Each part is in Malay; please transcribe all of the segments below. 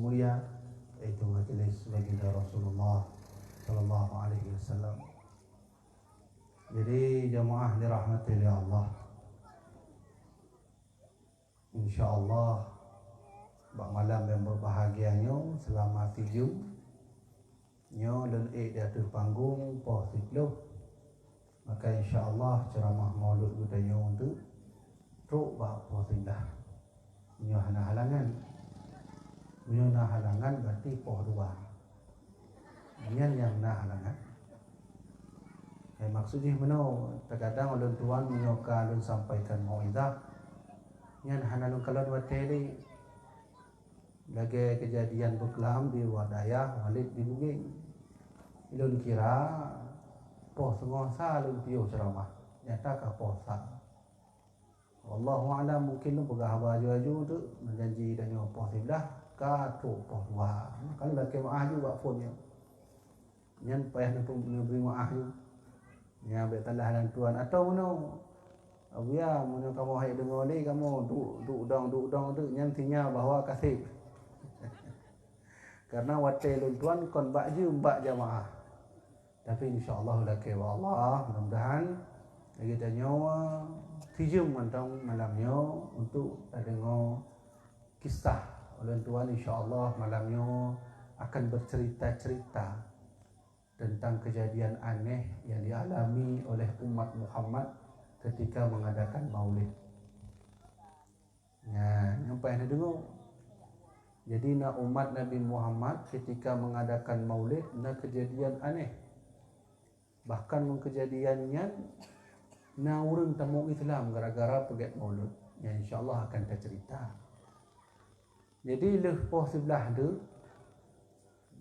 mulia, yaitu majelis baginda Rasulullah sallallahu alaihi wasallam. Jadi jamaah dirahmati oleh Allah, insyaallah malam yang berbahagianya selama 7 nyo dan di atas panggung poh 10. Maka insyaallah ceramah maulud budaya untuk truk bah poh 9. Nyo halangan. Nyo halangan berarti poh 2. Nyan yang halangan. Maksudnya meno terkadang ulun tuan menyoka ulun sampaikan mauizah. Nyan hanalun kalon wateli lagi kejadian berkelam di Wadayah, Walid di Buging. Ilun kira poh setengah sa lun piuh ceramah. Nyata ka poh sa. Wallahu a'lam, mungkin lu pegah baju-baju tu menjanji dan poh 11 ka tu poh 2. Kalau laki maah juga phone nya. Nyan payah neberi maah ju. Nya be talah dan tuan atau meno. Abia mun kamu hai dengar ni kamu duk dong tu nyan tinya bahwa kasih. Karena watel tuan kon baju mbak jamaah. Tapi insyaallah laki wa Allah mudah-mudahan kita nyawa tijum mantang malamnya untuk dengar kisah ulun tuan insyaallah malamnya akan bercerita-cerita tentang kejadian aneh yang dialami oleh umat Muhammad ketika mengadakan maulid. Ya, sampai anda dengar. Jadi nak umat Nabi Muhammad ketika mengadakan maulid nak kejadian aneh. Bahkan kejadiannya na urang tamu Islam gara-gara pergi maulud. Ya insyaallah akan kita cerita. Jadi leh poh 11 tu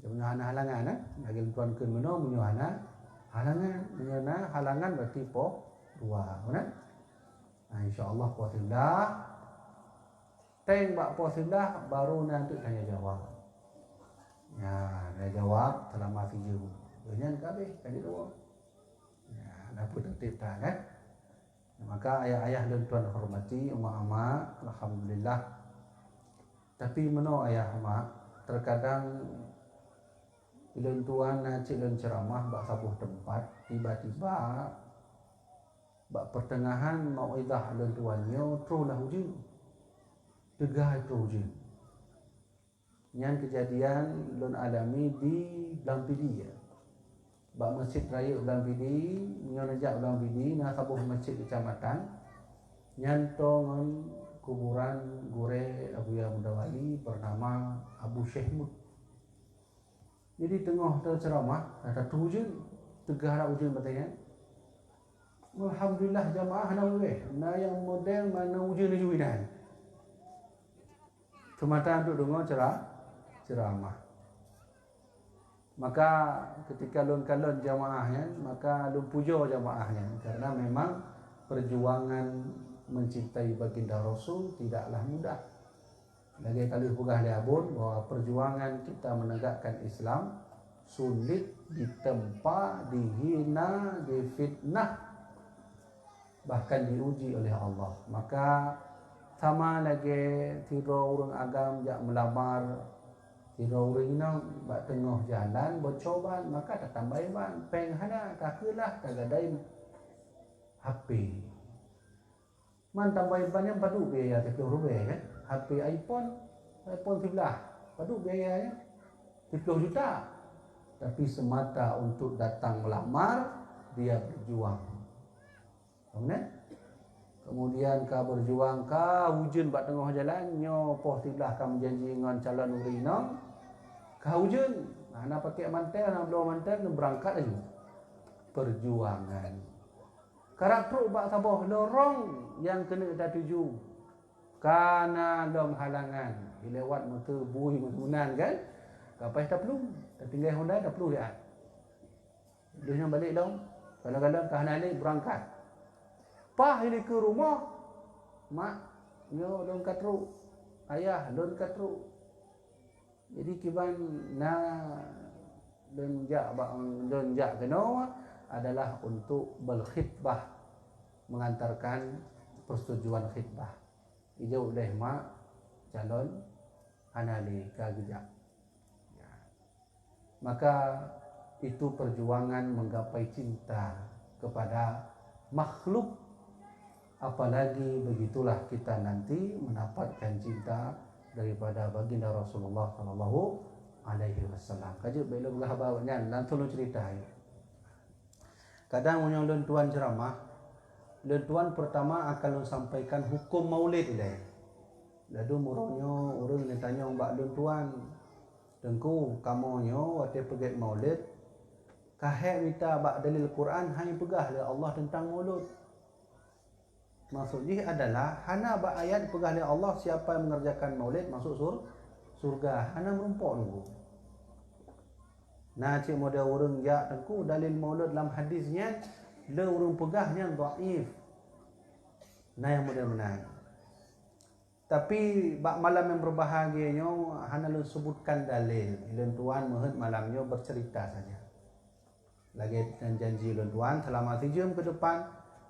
jangan halangan lagi tuan keun meno menyuhana halangan menyana halangan berarti poh 2 benar. Nah insyaallah poh 11 teng bak poh 11 baru nanti tanya jawab. Ya, tanya jawab selama 7. Banyak kabeh tadi tu. Ya, dapat tertib kan? Maka ayah-ayah dan tuan hormati mak-mak, alhamdulillah. Tapi meno ayah mak terkadang ilun tuan cik ilun ceramah bak sabuh tempat tiba-tiba bak pertengahan mauizah ilun tuannya terulah hujan. Tegah itu hujan. Yang kejadian ilun alami di Blampidi ya. Bak Masjid Raya Blampidi, nyonajak Blampidi, na sabuh masjid kecamatan. Nyantongan kuburan Gure Abuya Mudawali bernama Abu Syekh Mud. Jadi tengah terceramah, ada hujan, tegah hujan bertanya. Alhamdulillah jamaah na weh, na yang model mana hujan juidan. Semata untuk dengar ceramah. Maka ketika lun-kalun jamaahnya, maka lun puja jamaahnya karena memang perjuangan mencintai baginda Rasul tidaklah mudah. Lagi kali pegah diabun bahwa perjuangan kita menegakkan Islam sulit, ditempa, dihina, difitnah, bahkan diuji oleh Allah. Maka sama lagi tiro urang agam jak melamar, tiro urang ina bak tengah jalan bercoban, maka tak tambah ban peng hana kakelah tagadai HP. Man tambah ban yang padu biaya 30 rupiah kan. HP iPhone 11 padu biayanya 30 juta. Tapi semata untuk datang melamar dia berjuang. Kemudian kemudian ka berjuang ka hujan bak tengah jalan nyo poh 13 ka menjanji dengan calon urina ka hujan ana pakai mantel ana belum mantel berangkat aja perjuangan karakter bak saboh lorong yang kena dah tuju kana dom halangan lewat motor bui munan kan kapai tak perlu tak tinggal Honda tak perlu lihat dia balik dong kadang-kadang kahanane berangkat pah ini ke rumah mak nyo don katru ayah don katru jadi kiban na don jak keno adalah untuk berkhitbah mengantarkan persetujuan khitbah ijau deh mak calon hanali kagejak. Ya. Maka itu perjuangan menggapai cinta kepada makhluk, apalagi begitulah kita nanti mendapatkan cinta daripada baginda Rasulullah sallallahu alaihi wasallam. Kaje bela belah bawanya lan tolong cerita ya. Kadang punya lun tuan ceramah, lun tuan pertama akan sampaikan hukum maulid ilai. Lalu muronyo urang ni tanya mbak lun tuan, dengku kamonyo wate pergi maulid, kahe minta bak dalil Quran hanya pegah le Allah tentang maulud. Maksudnya adalah hana bak ayat pegah le Allah siapa yang mengerjakan maulid masuk surga. Hana merumpok nunggu. Nah cik model urang ya tengku dalil maulud dalam hadisnya le urang pegahnya dhaif. Nah yang model menang. Tapi bak malam yang berbahagianya hana le sebutkan dalil. Ilun tuan mehet malamnya bercerita saja. Lagi dan janji ilun tuan selama 3 jam ke depan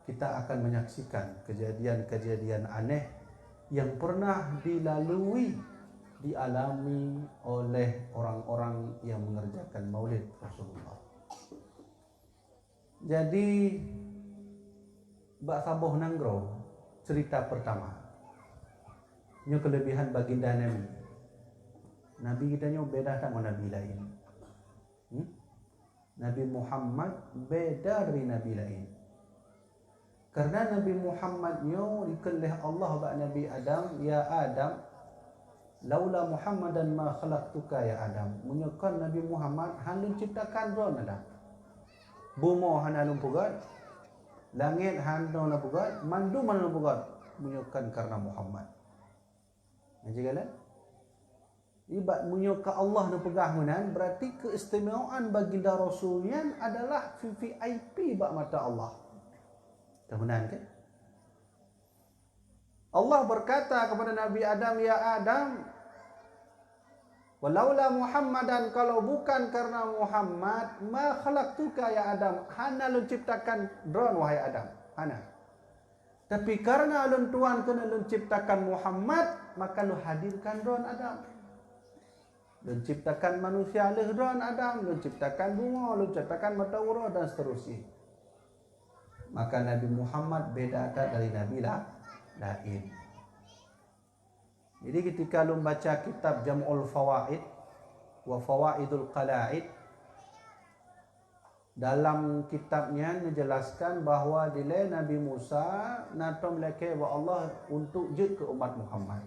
kita akan menyaksikan kejadian-kejadian aneh yang pernah dilalui, dialami oleh orang-orang yang mengerjakan maulid Rasulullah. Jadi bak saboh nanggro cerita pertama. Ini kelebihan baginda Nabi. Nabi kita nyo beda sama Nabi lain. Nabi Muhammad beda dari Nabi lain. Karena Nabi Muhammad nyo dikelih Allah bak Nabi Adam, ya Adam, laula Muhammadan ma khalaqtuka ya Adam. Menyokan Nabi Muhammad hanun ciptakan ron Adam. Bumo hanun pugat, langit hanun pugat, mandu manun pugat. Menyokan karena Muhammad. Macam mana? Ibat menyoka Allah dan pegah menan berarti keistimewaan baginda Rasulnya adalah VIP bak mata Allah. Tahunan ke? Allah berkata kepada Nabi Adam, ya Adam, walaula Muhammadan, kalau bukan karena Muhammad, ma khalaqtuka ya Adam, hana lu ciptakan drone wahai Adam, hana. Tapi karena lun tuan kena lun ciptakan Muhammad, maka lu hadirkan drone Adam. Lun ciptakan manusia leh drone Adam, lun ciptakan bunga, lun ciptakan mata ura dan seterusnya. Maka Nabi Muhammad beda dari Nabi lain. Jadi ketika lu baca kitab Jam'ul Fawaid wa Fawaidul Qala'id, dalam kitabnya menjelaskan bahawa dilai Nabi Musa natom leke wa Allah untuk je ke umat Muhammad.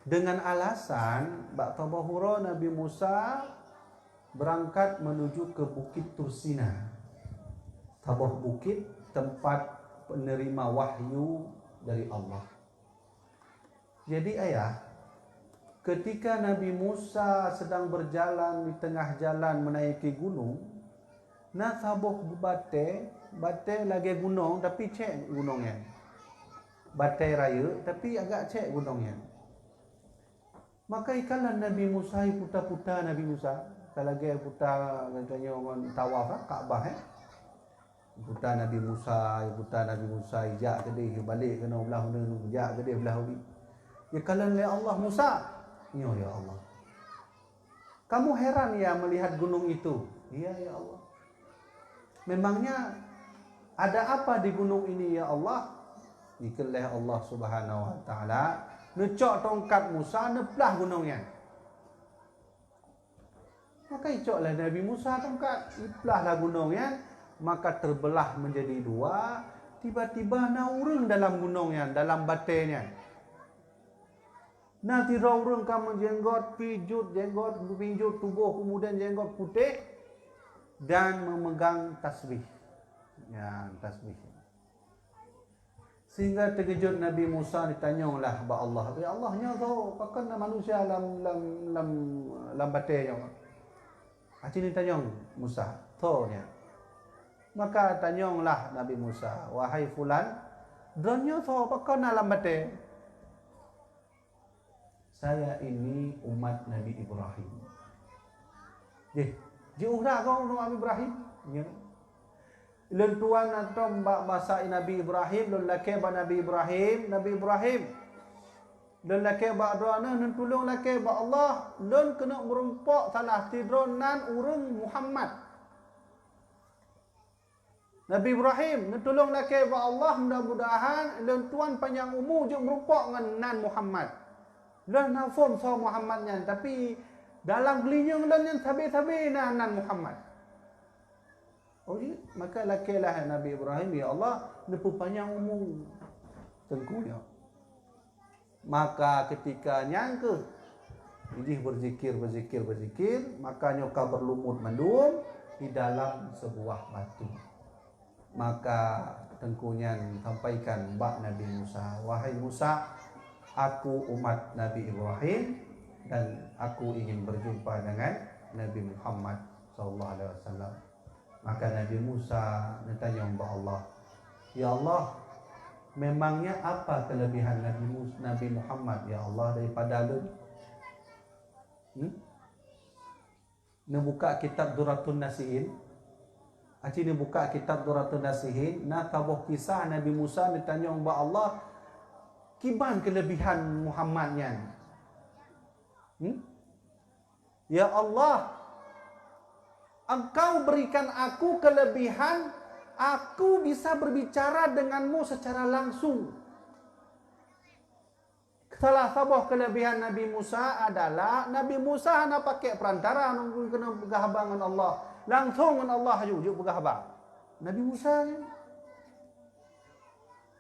Dengan alasan bak tabahura Nabi Musa berangkat menuju ke Bukit Tursina. Tabah bukit tempat penerima wahyu dari Allah. Jadi ayah, ketika Nabi Musa sedang berjalan di tengah jalan menaiki gunung, nah saboh bate lagi gunung tapi cek gunungnya. Bate raya tapi agak cek gunungnya. Maka ikalan Nabi Musa puta-puta Nabi Musa. Kalau lagi puta katanya orang tawaf Kaabah Puta Nabi Musa, ijak ke dia balik kena belah mana ijak ke dia belah ni. Ya kalau oleh Allah Musa, ya Allah. Kamu heran ya melihat gunung itu? Iya ya Allah. Memangnya ada apa di gunung ini ya Allah? Dikelih Allah Subhanahu wa taala, necok tongkat Musa neplah gunungnya. Maka icoklah Nabi Musa tongkat, iplahlah gunungnya, maka terbelah menjadi dua, tiba-tiba naurung dalam gunungnya, dalam batenya. Nanti raurung kamu jenggot pinjut tubuh, kemudian jenggot putih dan memegang tasbih. Ya, tasbih. Sehingga terkejut Nabi Musa ditanyalah ba Allah. Ya Allah nya tahu pakan manusia lam batenya. Acin ditanya Musa, tahu nya. Maka tanyalah Nabi Musa, wahai fulan, donyo tahu pakan lam bate. Saya ini umat Nabi Ibrahim. Jauh dah kau Nabi Ibrahim. Ya. Lun tuan atom bahasa Nabi Ibrahim, lun laki Nabi Ibrahim. Lon laki ba doa nan tolong laki ba Allah, lon kena merumpak salah tidronan urang Muhammad. Nabi Ibrahim tolong laki ba Allah, mudah-mudahan lon tuan panjang umur je merumpak dengan nan Muhammad. Lon nafum so Muhammad nyan, tapi dalam gelinyang lon yang tabi-tabi nan Muhammad. Oh iya, maka lakilah Nabi Ibrahim, ya Allah, nepu panjang umur tengkunya. Maka ketika nyangka ini berzikir, maka nyoka berlumut mendung di dalam sebuah batu. Maka tengkunya sampaikan bak Nabi Musa, wahai Musa, aku umat Nabi Ibrahim dan aku ingin berjumpa dengan Nabi Muhammad SAW. Maka Nabi Musa bertanya kepada Allah, ya Allah, memangnya apa kelebihan Nabi Muhammad ya Allah daripada lu? Buka kitab Duratun Nasihin. Aci ni buka kitab Duratun Nasihin. Nah tabuh kisah Nabi Musa ditanya kepada Allah, kiban kelebihan Muhammadnya? Ya Allah, Engkau berikan aku kelebihan, aku bisa berbicara denganmu secara langsung. Salah satu kelebihan Nabi Musa adalah Nabi Musa hanya pakai perantara nunggu kena bergahabang dengan Allah. Langsung dengan Allah juga bergahabang. Nabi Musa ni.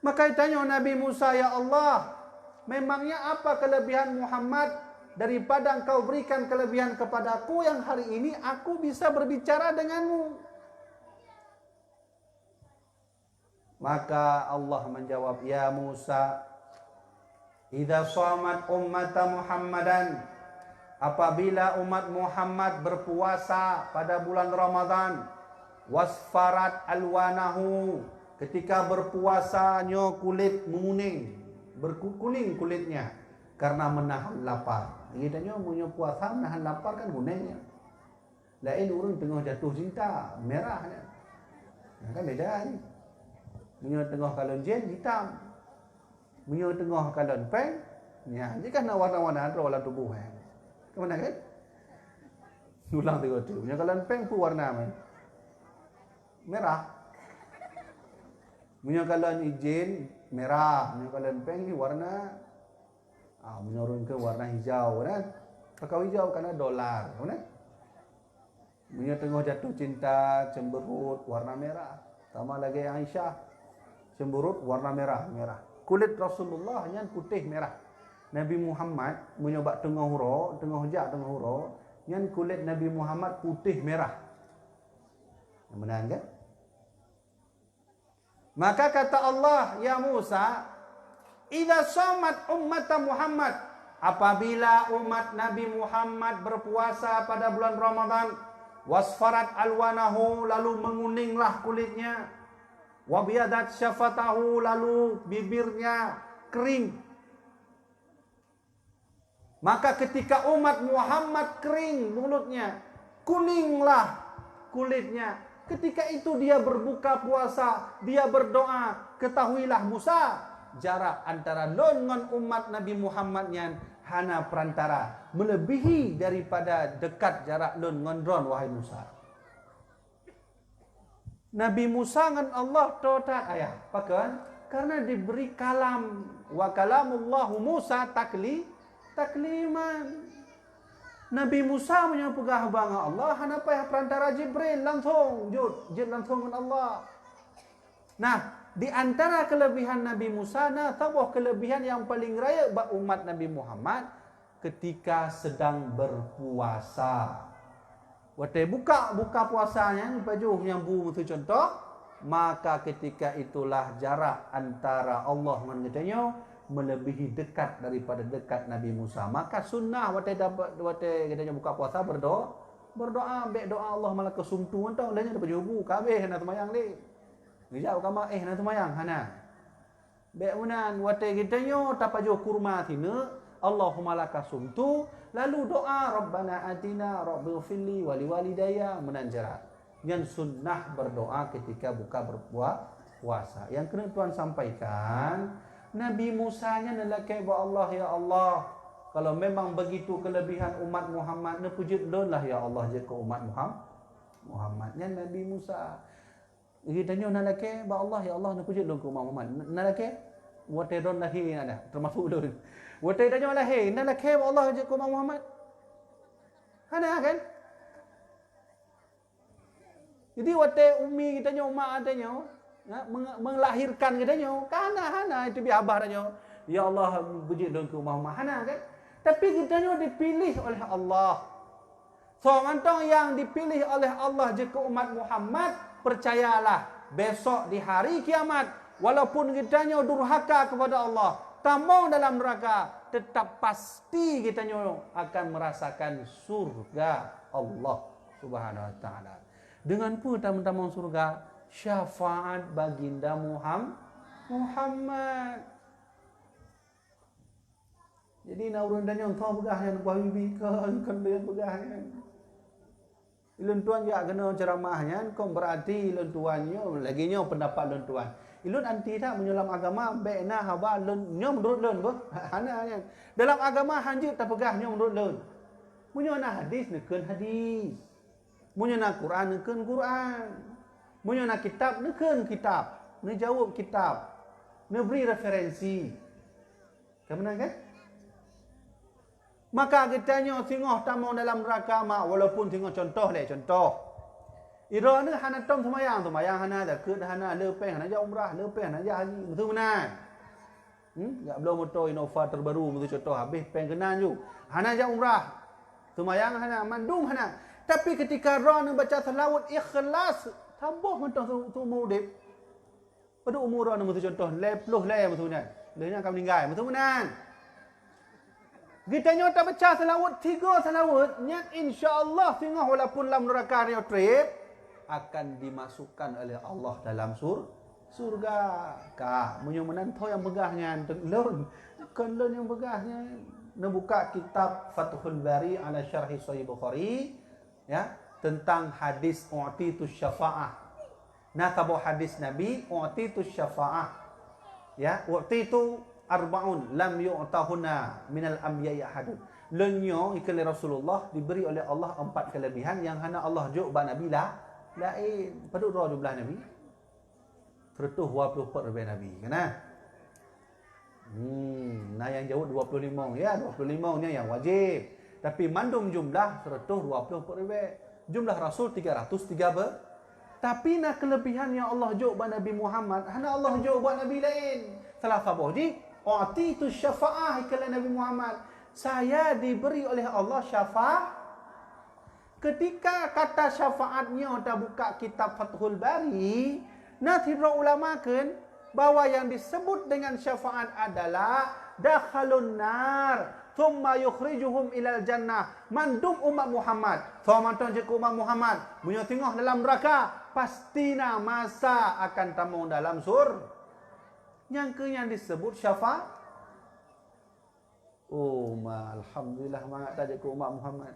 Maka ditanya Nabi Musa, ya Allah, memangnya apa kelebihan Muhammad daripada engkau berikan kelebihan kepadaku yang hari ini aku bisa berbicara denganmu? Maka Allah menjawab, ya Musa, idza shamat ummata Muhammadan, apabila umat Muhammad berpuasa pada bulan Ramadan, wasfarat alwanahu, ketika berpuasanya kulit menguning, berkuning kulitnya karena menahan lapar. Kitanya punya puasa menahan lapar kan gunanya. Lain orang tengah jatuh cinta, merahnya. Kan beda ni. Punya tengah kalon jen hitam. Punya tengah kalon peng, ya, ni kan warna-warna ada dalam tubuh kan. Kemana kan? Ulang tengok tu. Punya kalon peng pun warna apa? Merah. Punya kalon hijau merah, punya kalon peng ni warna menurun ke warna hijau kan. Pakau hijau karena dolar kan. Punya tengah jatuh cinta, cemberut warna merah. Tambah lagi Aisyah, cemberut warna merah. Kulit Rasulullah yang putih merah. Nabi Muhammad menyobak tengah huro, yang kulit Nabi Muhammad putih merah. Benar kan? Maka kata Allah, ya Musa, idza shamat ummat Muhammad, apabila umat Nabi Muhammad berpuasa pada bulan Ramadan, wasfarat alwanahu, lalu menguninglah kulitnya, wabiyadat syafatahu, lalu bibirnya kering. Maka ketika umat Muhammad kering mulutnya, kuninglah kulitnya, ketika itu dia berbuka puasa, dia berdoa, ketahuilah Musa, jarak antara lon dengan umat Nabi Muhammad yang hana perantara, melebihi daripada dekat jarak lon dengan dron, wahai Musa. Nabi Musa dengan Allah totat ayah. Pakan? Karena diberi kalam, wa kalamullahu Musa takliman. Nabi Musa punya pegah bang Allah hana payah perantara Jibril langsung langsung dengan Allah. Nah, di antara kelebihan Nabi Musa, tahu kelebihan yang paling raya bagi umat Nabi Muhammad ketika sedang berpuasa. Waktu buka puasanya baju yang bu itu contoh, maka ketika itulah jarak antara Allah dengan kitanya melebihi dekat daripada dekat Nabi Musa. Maka sunnah waktu kitanya buka puasa berdoa baik doa Allah malah kesumtu entah lainnya dapat jubu kabeh nak semayang ni. Ngejak kama nak semayang hana. Baik unan waktu kitanya tapaju kurma tina Allahumma lakasumtu, lalu doa Rabbana atina rabbil fili wali walidayya menanjarat. Yang sunnah berdoa ketika buka berpuasa. Yang kena Tuhan sampaikan, Nabi Musanya nalake ba Allah ya Allah. Kalau memang begitu kelebihan umat Muhammad ne pujud lah ya Allah je ke umat Muhammadnya Nabi Musa. Kita nyo nalake ba Allah ya Allah ne pujud ke umat Muhammad. Nalake wate don lahi ada termasuk ulun. Wate danyo lahi nalake ba Allah je ke umat Muhammad. Hana kan? Jadi wate umi kita nyo mak adanyo melahirkan kita nyo hana itu bi abah danyo. Ya Allah puji don ke umat Muhammad hana kan? Tapi kita nyo dipilih oleh Allah. Seorang yang dipilih oleh Allah je ke umat Muhammad, percayalah besok di hari kiamat walaupun kita nyo durhaka kepada Allah, tamau dalam neraka, tetap pasti kita nyo akan merasakan surga Allah Subhanahu wa taala. Dengan pun tamu-tamu surga syafaat baginda Muhammad. Jadi nak urun dan yang tahu begahnya buah bibi kan dia begahnya. Ilun tuan ya kena ceramahnya kau berarti ilun tuannya laginya pendapat ilun tuan. Ilun anti tak menyelam agama baikna haba ilun nyo menurut ilun bah. Hana dalam agama hanjit tak pegahnya menurut ilun. Munyo na hadis nekeun hadis. Munyo na Quran nekeun Quran. Munyo na kitab nekeun kitab. Ne jawab kitab. Ne beri referensi. Kemana kan? Maka kita nyo singoh tamong dalam neraka mak walaupun singoh contoh. Ira ni hana tom semayang hana dah ke hana lepeng hana ja umrah lepeng hana ja haji betul benar. Ya belum motor Innova terbaru betul contoh habis peng kenan ju. Hana ja umrah. Semayang hana mandum hana. Tapi ketika ra ni baca selawat ikhlas tambah mentah tu umur dip. Pada umur ra ni betul contoh 10 betul benar. Lehnya akan meninggal betul benar. Kita nyata baca selawat 3 selawat nyat insya-Allah tengah walaupun dalam neraka ni trip akan dimasukkan oleh Allah dalam surga. Ka munyo menantu yang begahnya lon kan lon yang begahnya nak buka kitab Fathul Bari ala Syarhi Sahih Bukhari ya tentang hadis u'titus syafaah. Nah tabu hadis Nabi u'titus syafaah. Ya u'titu arba'un lam yu'tahuna minal anbiya'i ahadun. Lenyo ikali Rasulullah diberi oleh Allah 4 kelebihan yang hana Allah juk ba Nabi lain. Pada roh jumlah Nabi. Terutuh 24 lebih Nabi. Kena? Nah yang jauh 25 ya 25 nya yang wajib. Tapi mandum jumlah terutuh 24 lebih. Jumlah Rasul 303 Tapi nak kelebihan yang Allah juk ba Nabi Muhammad hana Allah juk buat Nabi lain. Salah sabah di u'titu syafa'ah ikala Nabi Muhammad. Saya diberi oleh Allah syafaat. Ketika kata syafaatnya dah buka kitab Fathul Bari, natidra ulamakan bahawa yang disebut dengan syafaat adalah dakhalun nar thumma yukhrijuhum ilal jannah. Mandum umat Muhammad. Thumma je umat Muhammad punya tengah dalam neraka, pastina masa akan tamung dalam Yang disebut syafaat. Oh, alhamdulillah mangat tajak ke umat Muhammad.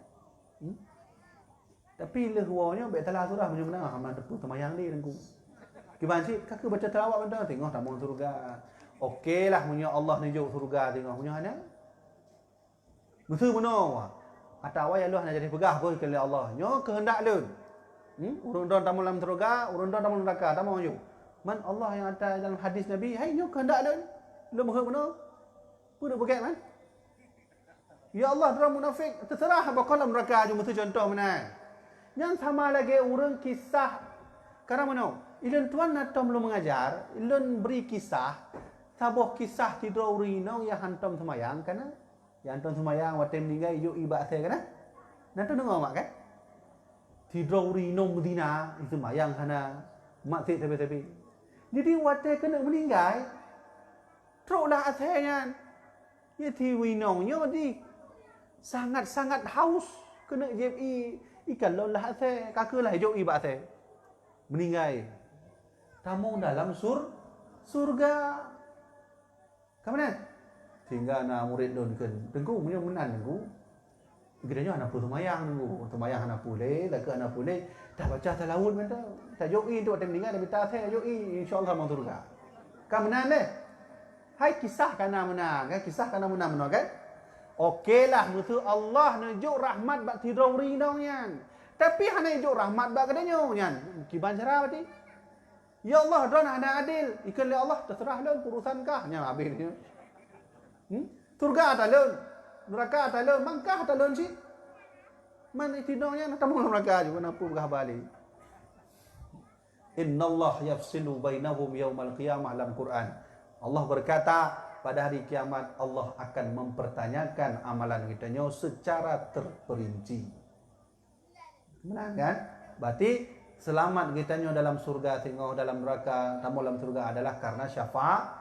Tapi lehuanya baik telah surah punya menang aman tepu temayang ni dengku. Gimana sih? Kakak baca tilawat benda tengok tamung surga. Okeylah punya Allah nunjuk surga tengok punya hanya. Betul benar. Atau awak yang lu hanya jadi pegah pun kali Allah. Nyo kehendak lu. Urun don tamu dalam surga, urun don tamu neraka, tamu ju. Man Allah yang ada dalam hadis Nabi, hai nyo kehendak lu. Lu mohon benar. Pun dak begat man. Ya Allah dalam munafik terserah apa kolam neraka ju betul contoh mana. Yang sama lagi urang kisah karena mana? Ilun tuan natom belum mengajar, ilun beri kisah, tabuh kisah tidur urino yang hantam semayang kana. Yang hantam semayang waktu meninggal ijuk ibak saya kana. Nanti dengar mak kan? Tidur urino Medina itu semayang kana. Mak tik tepi-tepi. Jadi waktu kena meninggal, teruklah asalnya. Ya ti winongnya di sangat-sangat haus kena JPI ikan lolah asal kakalah hijau ibak asal meninggal tamu dalam surga kemana sehingga anak murid don kan tengku punya menan tengku gedenya anak pun semayang anak pulih lagi anak pulih dah baca talawud minta tak joi tu waktu meninggal dah minta asal joi insyaallah masuk surga kan menan deh Hai kisah kana mena kan, kisah kana mena kan. Okeylah mutu Allah nunjuk rahmat bak tidori nyan. Tapi hana nunjuk rahmat bak kadanya nyan. Kiban cara berarti. Ya Allah don hana adil. Ikan le Allah terserah lon urusan kah nya habis ni. Surga atalun, neraka atalun, mangkah atalun si. Man tidornya nak tamu neraka juga nak pun balik. Innallah yafsilu bainahum yaumal qiyamah dalam Quran. Allah berkata pada hari kiamat Allah akan mempertanyakan amalan kita secara terperinci. Benar kan? Berarti selamat kita dalam surga, tengok dalam neraka, tamu dalam surga adalah karena syafaat.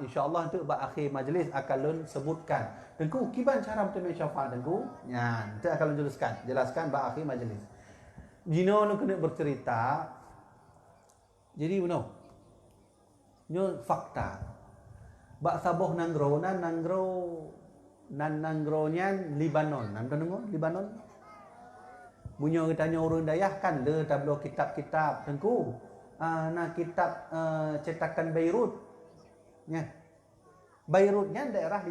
InsyaAllah untuk akhir majlis akan lun sebutkan. Tengku kiban cara betul syafaat tengku. Ya, nanti akan lun jelaskan akhir majlis. Jino lu kena bercerita. Jadi benar. Nyo fakta. Bak saboh nanggro nya Libanon. Nam dengar Libanon? Bunyo kitanya orang dayah kan le tablo kitab-kitab tengku. Kitab cetakan Beirut. Ya. Beirutnya daerah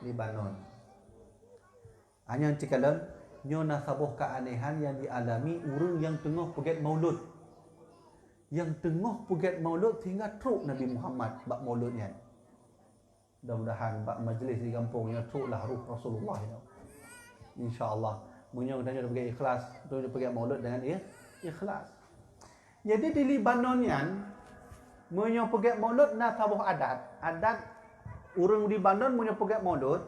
Libanon. Hanya cikalan nyo nasaboh keanehan yang dialami orang yang tengah pegat maulud. Yang tengah pegat maulud hingga truk Nabi Muhammad bak mauludnya. Mudah-mudahan bak majlis di kampung yang truklah ruh Rasulullah itu. Insya-Allah. Munyo kita pergi ikhlas, tu pergi maulud dengan ikhlas. Jadi di Libanonian munyo pergi maulud na tabuh adat orang Libanon munyo pergi maulud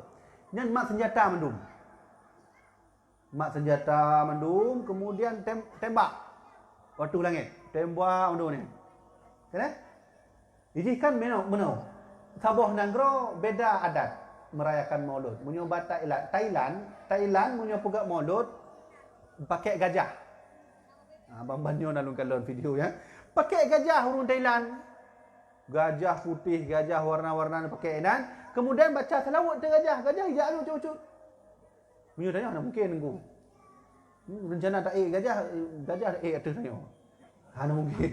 nyan mak senjata mendum kemudian tembak waktu langit tembak mendum ni kan jadi kan meno tabuh nanggro beda adat merayakan maulud. Munyo Thailand munyo pergi maulud pakai gajah. Abang banyo nalung kalon video ya. Pakai gajah urung Thailand. Gajah putih, gajah warna-warna pakai dan kemudian baca selawat te gajah hijau lucu-lucu. Munyo tanya mana mungkin nunggu. Rencana tak gajah atas tanya. Mana mungkin.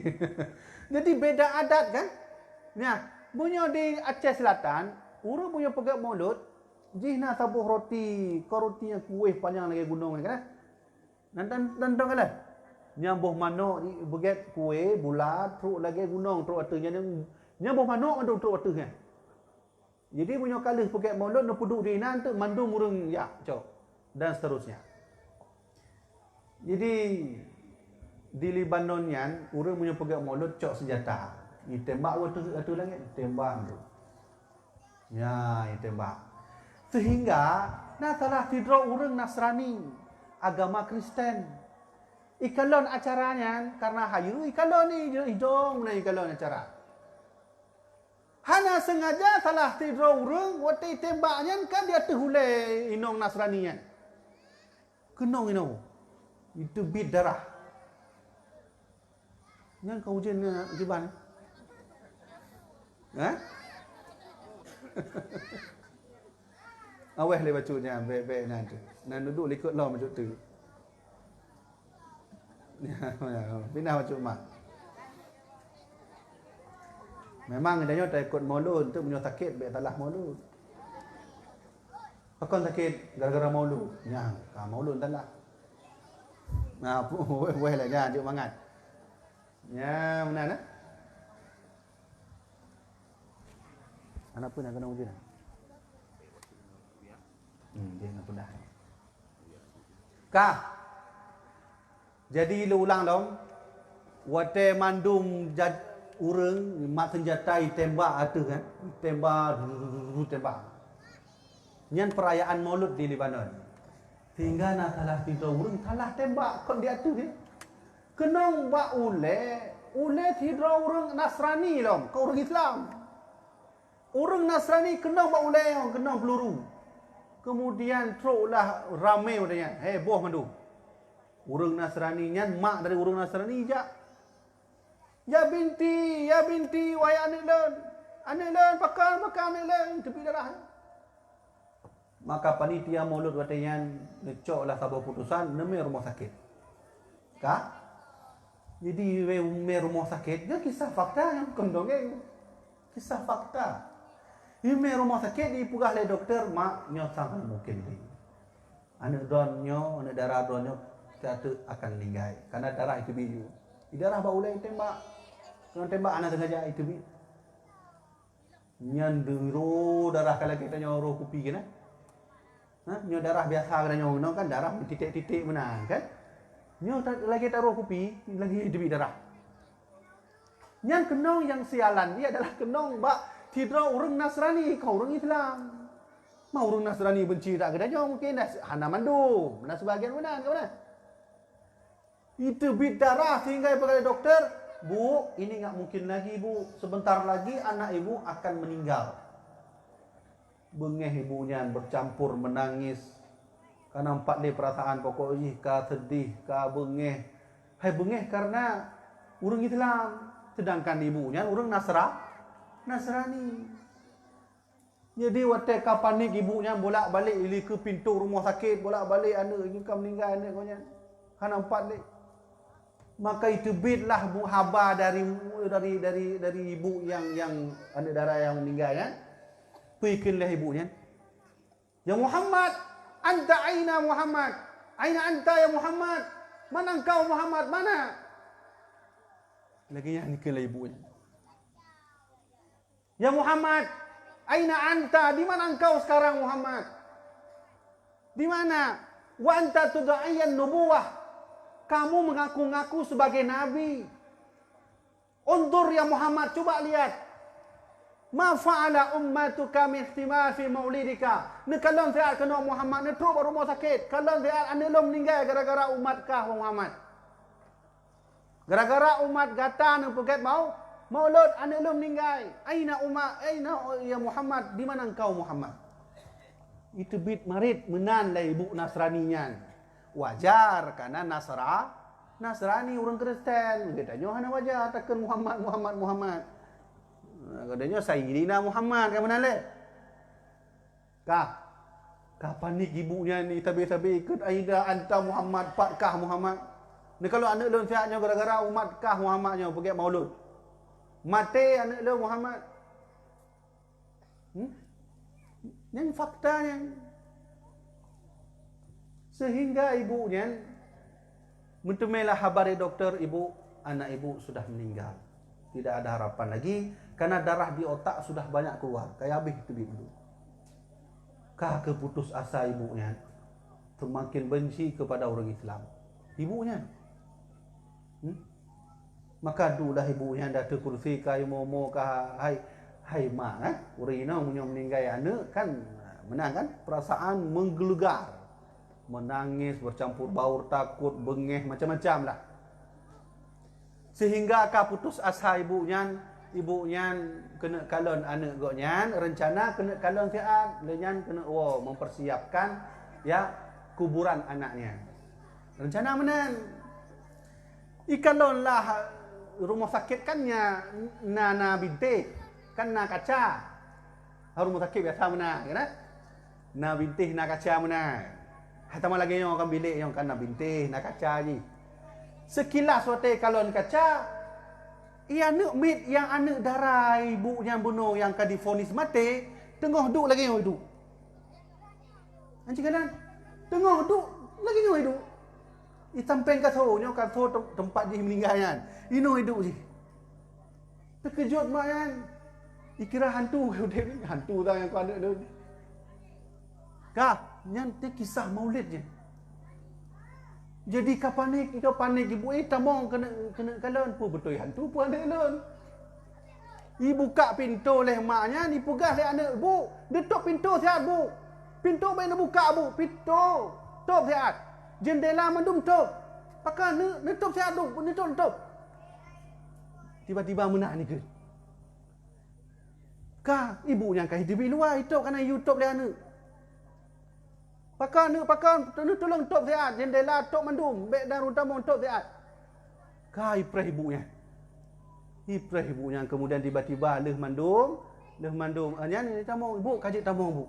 Jadi beda adat kan? Nah, munyo di Aceh Selatan urang punya pegat maulud, jihna tabuh roti yang kuih panjang lagi gunung kan. Nantang kan. Nyambuh manuk ni begat kuih bulat, truk lagi gunung, truk atunya nyambuh manuk mandung truk atunya. Jadi punya kali pegat maulud nak puduk di nan tu mandung urang ya, cok. Dan seterusnya. Jadi di Libanonian urang punya pegat maulud cok senjata. Ni tembak atu lagi, tembak tu. Ya, tembak. Sehingga salah tidur orang Nasrani, agama Kristen. Ikalon acaranya karena hayu ikalon ni hidung na ikalon acara. Hanya sengaja salah tidur orang waktu tembaknya kan dia terhulai inong Nasraninya. Kenong inong. Itu bid darah. Yang kau ujian gimana? Aweh le bacunya baik-baik nanti. Nan duduk ikut law macam tu. Pindah macam mak. Memang dia tak ikut maulud tu punya sakit baik talah maulud. Pakon sakit gara-gara maulud. Ya, maulud talah. Nah, weh lah jangan juk mangat. Ya, mana nah? Anak pun nak kena ujian. Dia nak pindah. Kah? Jadi lu ulang dong. Wate mandum urang mak senjatai tembak atu kan. Tembak. Nyan perayaan Maulud di Libanon. Sehingga nak salah tidur urang salah tembak kon dia tu dia. Kenong ba ule tidur urang Nasrani lom, kau orang Islam. Orang Nasrani kenang bak ulai, kenang peluru. Kemudian teruklah ramai padanya. Heboh mandu. Orang Nasrani nyan mak dari orang Nasrani jak. Ya binti, wahai anak lon. Anak lon pakar anak lon tepi darah. Maka panitia maulud watanya necoklah sebuah putusan neme rumah sakit. Kah? Jadi rumah sakit dia kisah fakta yang kondongeng. Kisah fakta. Ime rumah sakit dipugah oleh doktor, mak nyo sangat mungkin ni. Anak donyo, anak darah donyo kata akan meninggal karena darah itu biru. Di darah bau lain tembak. Kalau tembak anak sengaja itu biru. Nyan dero darah kalau kita nyoro kupi kan? Nyo darah biasa kada nyo kan darah titik-titik menang kan? Nyo lagi taruh kupi, lagi hidup darah. Nyan kenong yang sialan dia adalah kenong bak tidak orang Nasrani, kau orang Islam. Mau orang Nasrani benci tak kedanya mungkin dah hana mandum, nah sebagian mana kau mana? Itu bit darah sehingga kepada doktor, bu, ini enggak mungkin lagi bu, sebentar lagi anak ibu akan meninggal. Bengeh ibunya bercampur menangis. Karena nampak dia perasaan pokok ka sedih, ka bengeh. Hai bengeh karena orang Islam, sedangkan ibunya orang Nasrani. Jadi waktu panik ibunya bolak-balik ili ke pintu rumah sakit, bolak-balik anak ini kan meninggal anak kau nya. Kan nampak ni. Maka itu bitlah haba dari ibu yang anak darah yang meninggal kan. Pergilah ibunya. Ya Muhammad, anta aina Muhammad? Aina anta ya Muhammad? Mana engkau Muhammad? Mana? Lagi yang nikahlah ibunya. Ya Muhammad, aina anta? Di mana engkau sekarang Muhammad? Di mana? Wa anta tudaiyan nubuwah. Kamu mengaku-ngaku sebagai nabi. Undur ya Muhammad, coba lihat. Ma fa'ala ummatuka min ihtimal fi maulidika. Ni kalau saya kena Muhammad ni teruk rumah sakit. Kalau saya anda belum meninggal gara-gara umatkah Muhammad. Gara-gara umat gata ni puket mau maulud anda belum meninggal. Aina ya Muhammad, di mana engkau Muhammad? Itu bit marit menan lah ibu Nasraninya. Wajar karena Nasrani orang Kristen. Dia tanya hana wajar takkan Muhammad. Katanya Sayyidina Muhammad kan mana le? Kapan ni ibunya ni tabi-tabi ikut aida anta Muhammad patkah Muhammad. Ni kalau anak lon siaknya gara-gara umat kah Muhammadnya pergi maulud. Mati anak lon Muhammad. Yang faktanya. Sehingga ibunya mentemelah habar doktor anak ibu sudah meninggal. Tidak ada harapan lagi karena darah di otak sudah banyak keluar. Kayak habis itu dulu. Kah keputus asa ibunya semakin benci kepada orang Islam. Ibunya. Maka dulah ibunya dah terkursi kai momo kah hai mak urina punya meninggal anak kan menang kan perasaan menggelegar. Menangis, bercampur baur, takut, bengeh, macam-macam lah. Sehingga akak putus asa ibunya kena kalon anak goknya, rencana kena kalon siat, lenyan kena mempersiapkan ya kuburan anaknya. Rencana menan. Ikalon lah rumah sakit kannya na bintih, kan na kaca. Rumah sakit biasa mana, kan? Na bintih na kaca mana. Hatama lagi yang akan bilik yang kena bintih nak kaca je. Sekilas waktu kalau ni kaca, ia anak mit yang anak darah ibu yang bunuh yang kan difonis mati, tengah duduk lagi yang hidup. Anjing kanan, tengah duduk lagi yang hidup. Sampai katanya tempat dia meninggalnya, ino hidup je. Terkejut mak kan, dikira hantu, hantu dah yang kau ada tu. Kah? Nanti kisah maulid je. Jadi kau panik ibu tamong kena kalon pun betul hantu pun ada kalon. Ibu buka pintu leh maknya ni pugah leh anak bu. Dia tutup pintu sihat bu. Pintu baik nak buka bu. Pintu tutup sihat. Jendela mandum tutup. Pakai ni tutup sihat bu. Ni tutup. Tiba-tiba menak ni ke. Kah ibunya kah hidup luar itu kerana YouTube leh anak. Pakai tolong top sihat jendela top mandum bek dan utama top sihat. Kai iprah ibunya kemudian tiba-tiba leh mandum anya ni tamong ibu kajik tamong bu.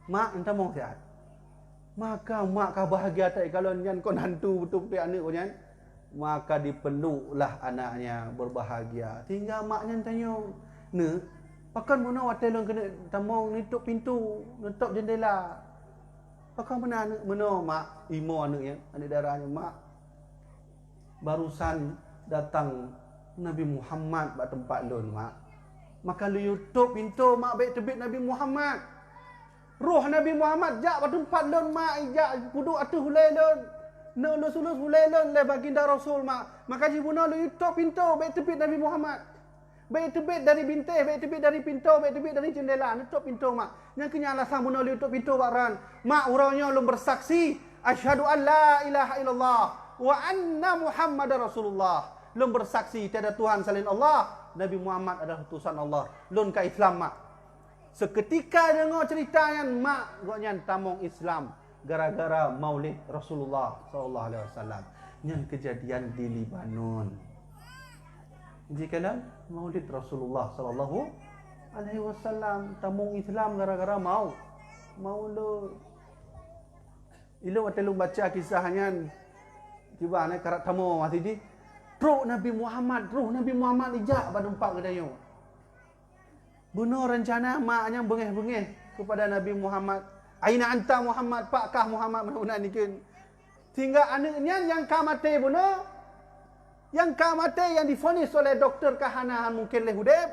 Mak tamong sihat. Maka mak kah bahagia tak kalau nyan kon hantu betul-betul anak ko nyan. Maka dipeluklah anaknya berbahagia. Tinggal maknya tanya, "Ne, Pakan mana watelon kena tamong nutup pintu, nutup jendela. Pakan mana mak imo anaknya, anak darahnya mak. Barusan datang Nabi Muhammad kat tempat lon mak. Maka lu tutup pintu mak baik tebit Nabi Muhammad. Roh Nabi Muhammad jak kat tempat lon mak, jak puduk atuh hulai lon. No lu sulus hulai lon le baginda Rasul mak. Maka jibuna lu tutup pintu baik tebit Nabi Muhammad. Baik tebit dari bintai, baik tebit dari pintu, baik tebit dari jendela, nutup pintu mak. Yang kena alasan buna lu tutup pintu baran. Mak urangnya lu bersaksi, asyhadu an la ilaha illallah wa anna Muhammadar Rasulullah. Lu bersaksi tiada Tuhan selain Allah, Nabi Muhammad adalah utusan Allah. Lun ka Islam mak. Seketika dengar ceritanya mak goknya tamong Islam gara-gara Maulid Rasulullah sallallahu alaihi wasallam. Yang kejadian di Libanon. Jikalau Maulid Rasulullah sallallahu alaihi wasallam tamung Islam gara-gara maulud. Ilo watelu baca kisahnya tiba ne karat tamu masih di roh Nabi Muhammad ijak pada empat kedayo. Bunuh rencana maknya bengeh-bengeh kepada Nabi Muhammad. Aina anta Muhammad, pakkah Muhammad menauna nikeun. Sehingga anaknya yang kamate bunuh yang kamate yang difonis oleh doktor kahanahan mungkin leh hudeb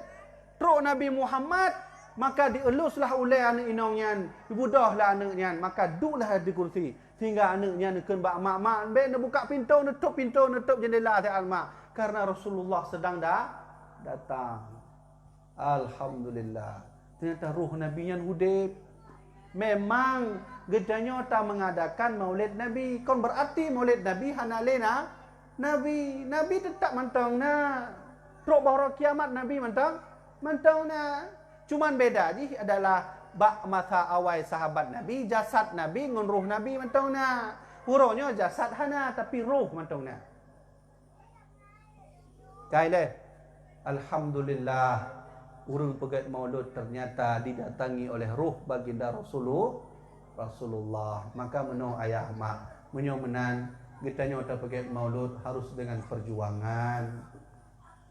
tro Nabi Muhammad, maka dieluslah oleh anak inongnya, dibudahlah anaknya, maka duduklah di kursi sehingga anaknya nekeun bak mak be buka pintu, nutup jendela te alma karena Rasulullah sedang datang. Alhamdulillah, ternyata ruh nabinya hudeb. Memang gedanya tak mengadakan Maulid Nabi, kon berarti Maulid Nabi hanalena Nabi tetap mantang na. Trok bahawa kiamat Nabi mantang na. Cuman beda je adalah bak masa awal sahabat Nabi, jasad Nabi ngon ruh Nabi mantang na. Huronya jasad hana tapi ruh mantang na. Kaile. Alhamdulillah. Urang pegat maulud ternyata didatangi oleh ruh baginda Rasulullah. Maka meno ayah mak menyomenan getanya otak pakai maulud harus dengan perjuangan.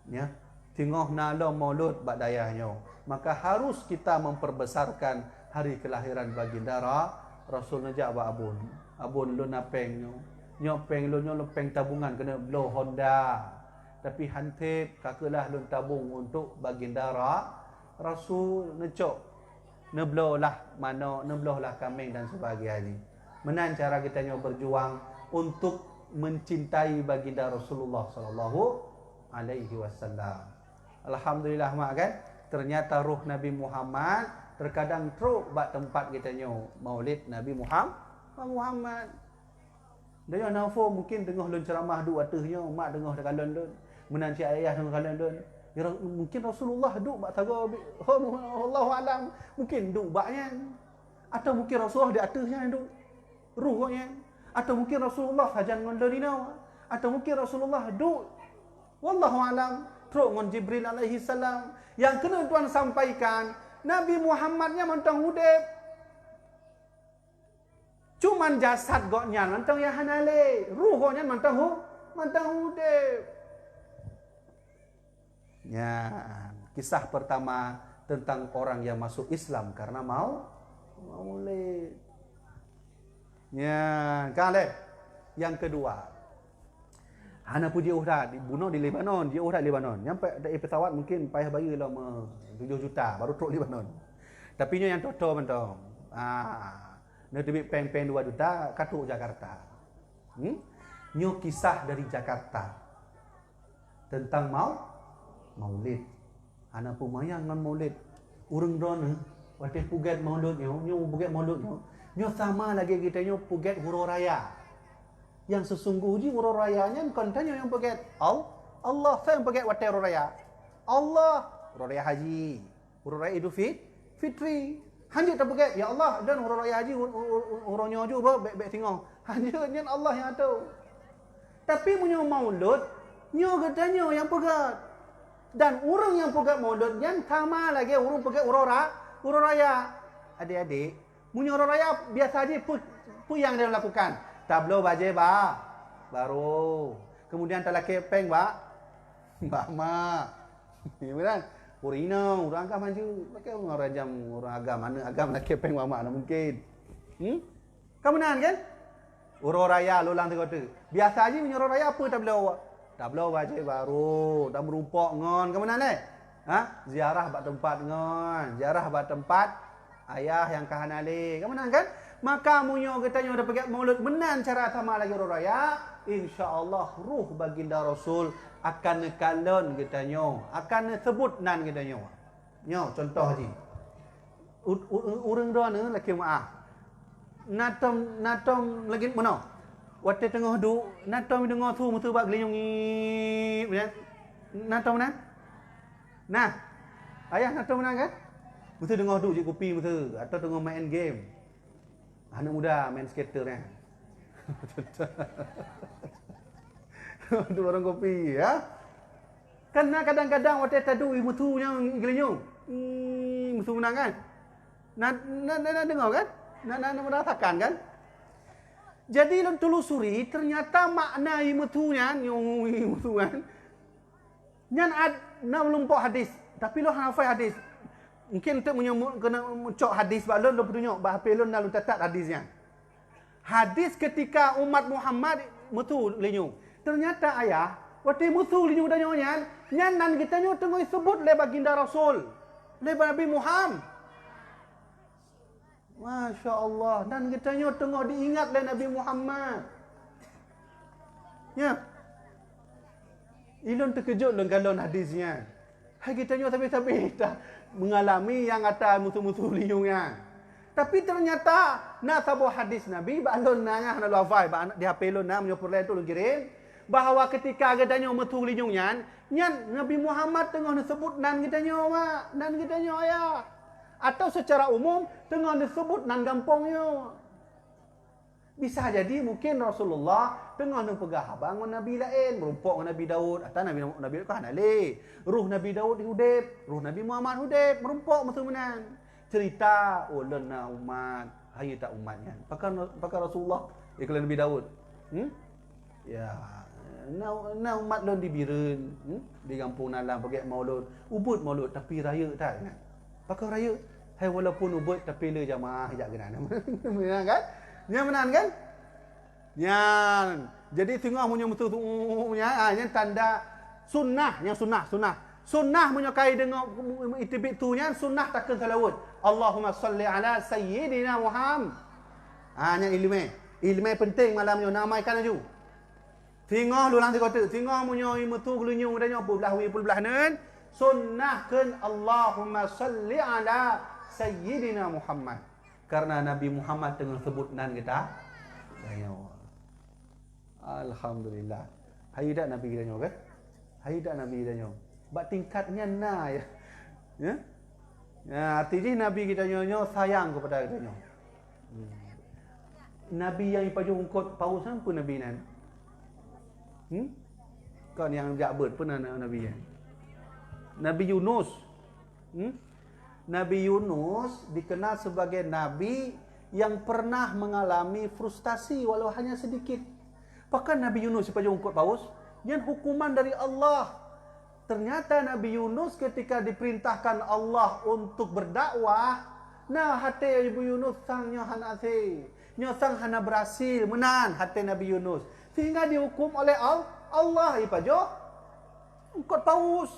Ya. Tengok nalo maulud bak dayahnya. Maka harus kita memperbesarkan hari kelahiran baginda Rasul najak bak abun. Abun lu napeng nyopeng lu lepeng tabungan kena blow Honda. Tapi hantip kakelah lu tabung untuk baginda Rasul necok. Nebloh lah mano, nebloh lah kambing dan sebagainya. Menan cara kita berjuang untuk mencintai baginda Rasulullah sallallahu alaihi wasallam. Alhamdulillah mak kan, ternyata ruh Nabi Muhammad terkadang truk bak tempat kita Maulid Nabi Muhammad. Dia nafo mungkin dengar lun ceramah duk atehnya, mak dengar dekat lun. Menan si ayah dengar lun. Ya, mungkin Rasulullah duk bak taga Allahu alam, mungkin duk baknya. Atau mungkin Rasulullah di atasnya duk ruhnya. Atau mungkin Rasulullah hajan ngon dorina, atau mungkin Rasulullah duk wallahu alam teruk ngon Jibril alaihi salam. Yang kena tuan sampaikan Nabi Muhammadnya mantang hudeb, cuman jasad goknya mantang ya hanale, ruhnya mantang hudeb. Ya, kisah pertama tentang orang yang masuk Islam karena maulid. Ya, kale. Yang kedua. Hana puji uhda dibunuh di Lebanon, dia uhda Lebanon. Nyampe dari pesawat mungkin payah bayar lah 7 juta baru truk Lebanon. Tapi nya yang toto mentong. Nak tebik peng-peng 2 juta katuk Jakarta. Nyo kisah dari Jakarta tentang maulid. Hana pumayang ngan maulid. Urang drone watih puget maulud nyo puget maulud nyo sama lagi kita nyo puget huru raya. Yang sesungguhnya huru rayanya kontanya yang puget Allah saya yang puget watih huru raya. Allah huru raya haji, huru raya Idul Fitri. Hanjut tak puget ya Allah dan huru raya haji huru nyo juga baik tengok. Hanjut nyen Allah yang tahu. Tapi punya maulud nyo katanya yang puget. Dan orang yang puget maulud nyen sama lagi orang puget huru raya. Adik-adik punya huru raya biasa aja pu yang dia lakukan. Tablo baje baru. Kemudian talak kepeng mbak ma. Benar? Purina, orang agam maju. Pakai orang rajam, orang agam. Mana agam nak kepeng mamak nak mungkin. Kamu nan kan? Uro raya lulang tu kata. Biasa aja punya uro raya apa tak boleh awak? Tak boleh awak je baru. Dah merupok ngon. Kamu nan eh? Ha? Ziarah bak tempat ngon. Ziarah bak tempat ayah yang kahanale. Kamu nan kan? Maka munyo katanya dah pergi maulud menan cara sama lagi uro raya. InsyaAllah ruh baginda Rasul akan kalon katanya. Akan sebut nan katanya. Nyo contoh je. Urang dah ni laki maaf. Natom lagi mana? Waktu tengah duk, natom dengar tu mutu bak gelinyung ni. Natom mana? Nah. Ayah natom mana kan? Mutu dengar duk je kopi mutu atau tengah main game. Anak muda main skater kan. Duk orang kopi ya. Karena kadang-kadang waktu tadu mutu yang gelinyung. Mutu menang kan? Nak dengar kan? Nak merasakan kan? Jadi dalam telusuri ternyata makna imutunya imutu kan. Nyan nak melumpuk hadis, tapi lo hafal hadis. Mungkin untuk menyebut kena mencok hadis bak lo tunjuk bah HP lo nak tatat hadisnya. Hadis ketika umat Muhammad mutu linyung. Ternyata ayah waktu mutu linyung dan nyan nan kita nyo tengok sebut le baginda Rasul, le Nabi Muhammad. Masya Allah. Dan katanya tengah diingat oleh Nabi Muhammad. Ya. Ilun terkejut dengan galon hadisnya. Hai katanya sampai-sampai dah mengalami yang kata musuh-musuh liungnya. Tapi ternyata nak sabuh hadis Nabi, balon nanya nak lafai, di HP lon nak menyopor lain tu lon kirim. Bahawa ketika katanya musuh liungnya, nyan Nabi Muhammad tengah disebut nan katanya mak, nan katanya ayah. Atau secara umum tengah disebut nan gampangnya. Bisa jadi mungkin Rasulullah tengah nak pegah bangun Nabi lain, merumpok dengan Nabi Daud atau Nabi Daud kan ale. Ruh Nabi Daud hudib, ruh Nabi Muhammad hudib, merumpok betul menan. Cerita ulun na umat, hayu tak umatnya. Pakar Rasulullah iklan Nabi Daud. Ya, na umat lon dibireun, di kampung nalang pakai maulud, ubud maulud tapi raya tak ingat. Pakar raya. Hai walaupun ubud tapi le jamaah hijab genan. Benar kan? Nya menan kan? Nyan. Jadi tengah punya mutu punya nya tanda sunnah, yang sunnah. Sunnah menyokai dengan itibit tu nya sunnah takkan salawat. Allahumma salli ala sayyidina Muhammad. Nya ilmu penting malam ni namaikan aju. Tengah lulang kota, tengah punya mutu gulunyung dan nyo belah nen. Sunnahkan Allahumma salli ala Sayyidina Muhammad. Karena Nabi Muhammad tengah sebut nan kita. Alhamdulillah. Hai dak Nabi kita nyo kan? Hai dak Nabi kita nyo. Bak tingkatnya na ya. Ya? Ya, artinya Nabi kita nyo sayang kepada kita nyo. Nabi yang ipaju ungkot paus pun Nabi nan. Kan yang jakbet pun Nabi ya. Nabi Yunus. Nabi Yunus dikenal sebagai Nabi yang pernah mengalami frustasi walau hanya sedikit. Bahkan Nabi Yunus pada ungkut paus, yang hukuman dari Allah. Ternyata Nabi Yunus ketika diperintahkan Allah untuk berdakwah, nah hati Ibu Yunus sangnya hana se. Nya sang hana berhasil menan hati Nabi Yunus. Sehingga dihukum oleh Allah ipajo ungkut paus.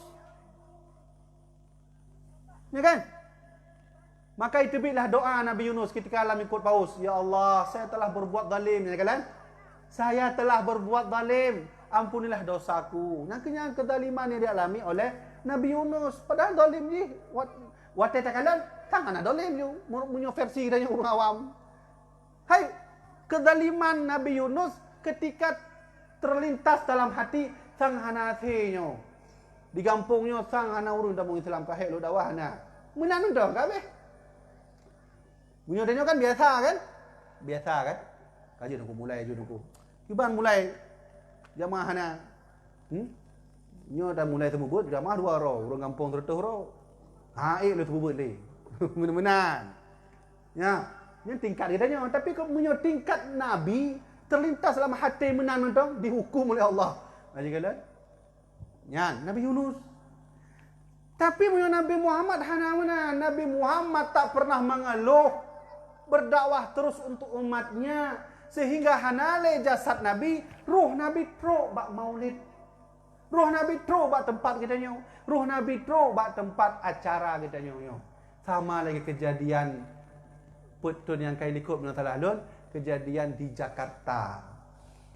Ya kan? Maka itu bilah doa Nabi Yunus ketika alam ikut paus. Ya Allah, saya telah berbuat zalim. Ya kan? Saya telah berbuat zalim. Ampunilah dosaku. Yang kezaliman yang dialami oleh Nabi Yunus. Padahal zalim ni. Waktu takalan, tangan ada zalim ni. Punya versi dari orang awam. Hai, kezaliman Nabi Yunus ketika terlintas dalam hati sang hanathinya. Di kampungnya sang hana urun tabung Islam kahek lu dakwah na. Menan dah kabeh. Bunyi dia kan biasa kan? Biasa kan? Kaji aku mulai aku. Kiban mulai jamaah na. Nyo dah mulai temubut jamaah dua ro, urang kampung 100 ro. Lu temubut le. Menan. Ya, yang tingkat dia nya tapi kau punya tingkat nabi terlintas dalam hati menan dihukum oleh Allah. Aja kala. Nya Nabi Yunus. Tapi punya Nabi Muhammad hana mana? Nabi Muhammad tak pernah mengeluh, berdakwah terus untuk umatnya, sehingga hanale jasad Nabi, ruh Nabi tro bak maulid. Ruh Nabi tro bak tempat kita nyo. Ruh Nabi tro bak tempat acara kita nyo. Sama lagi kejadian putun yang kai likut menurut Alun, kejadian di Jakarta.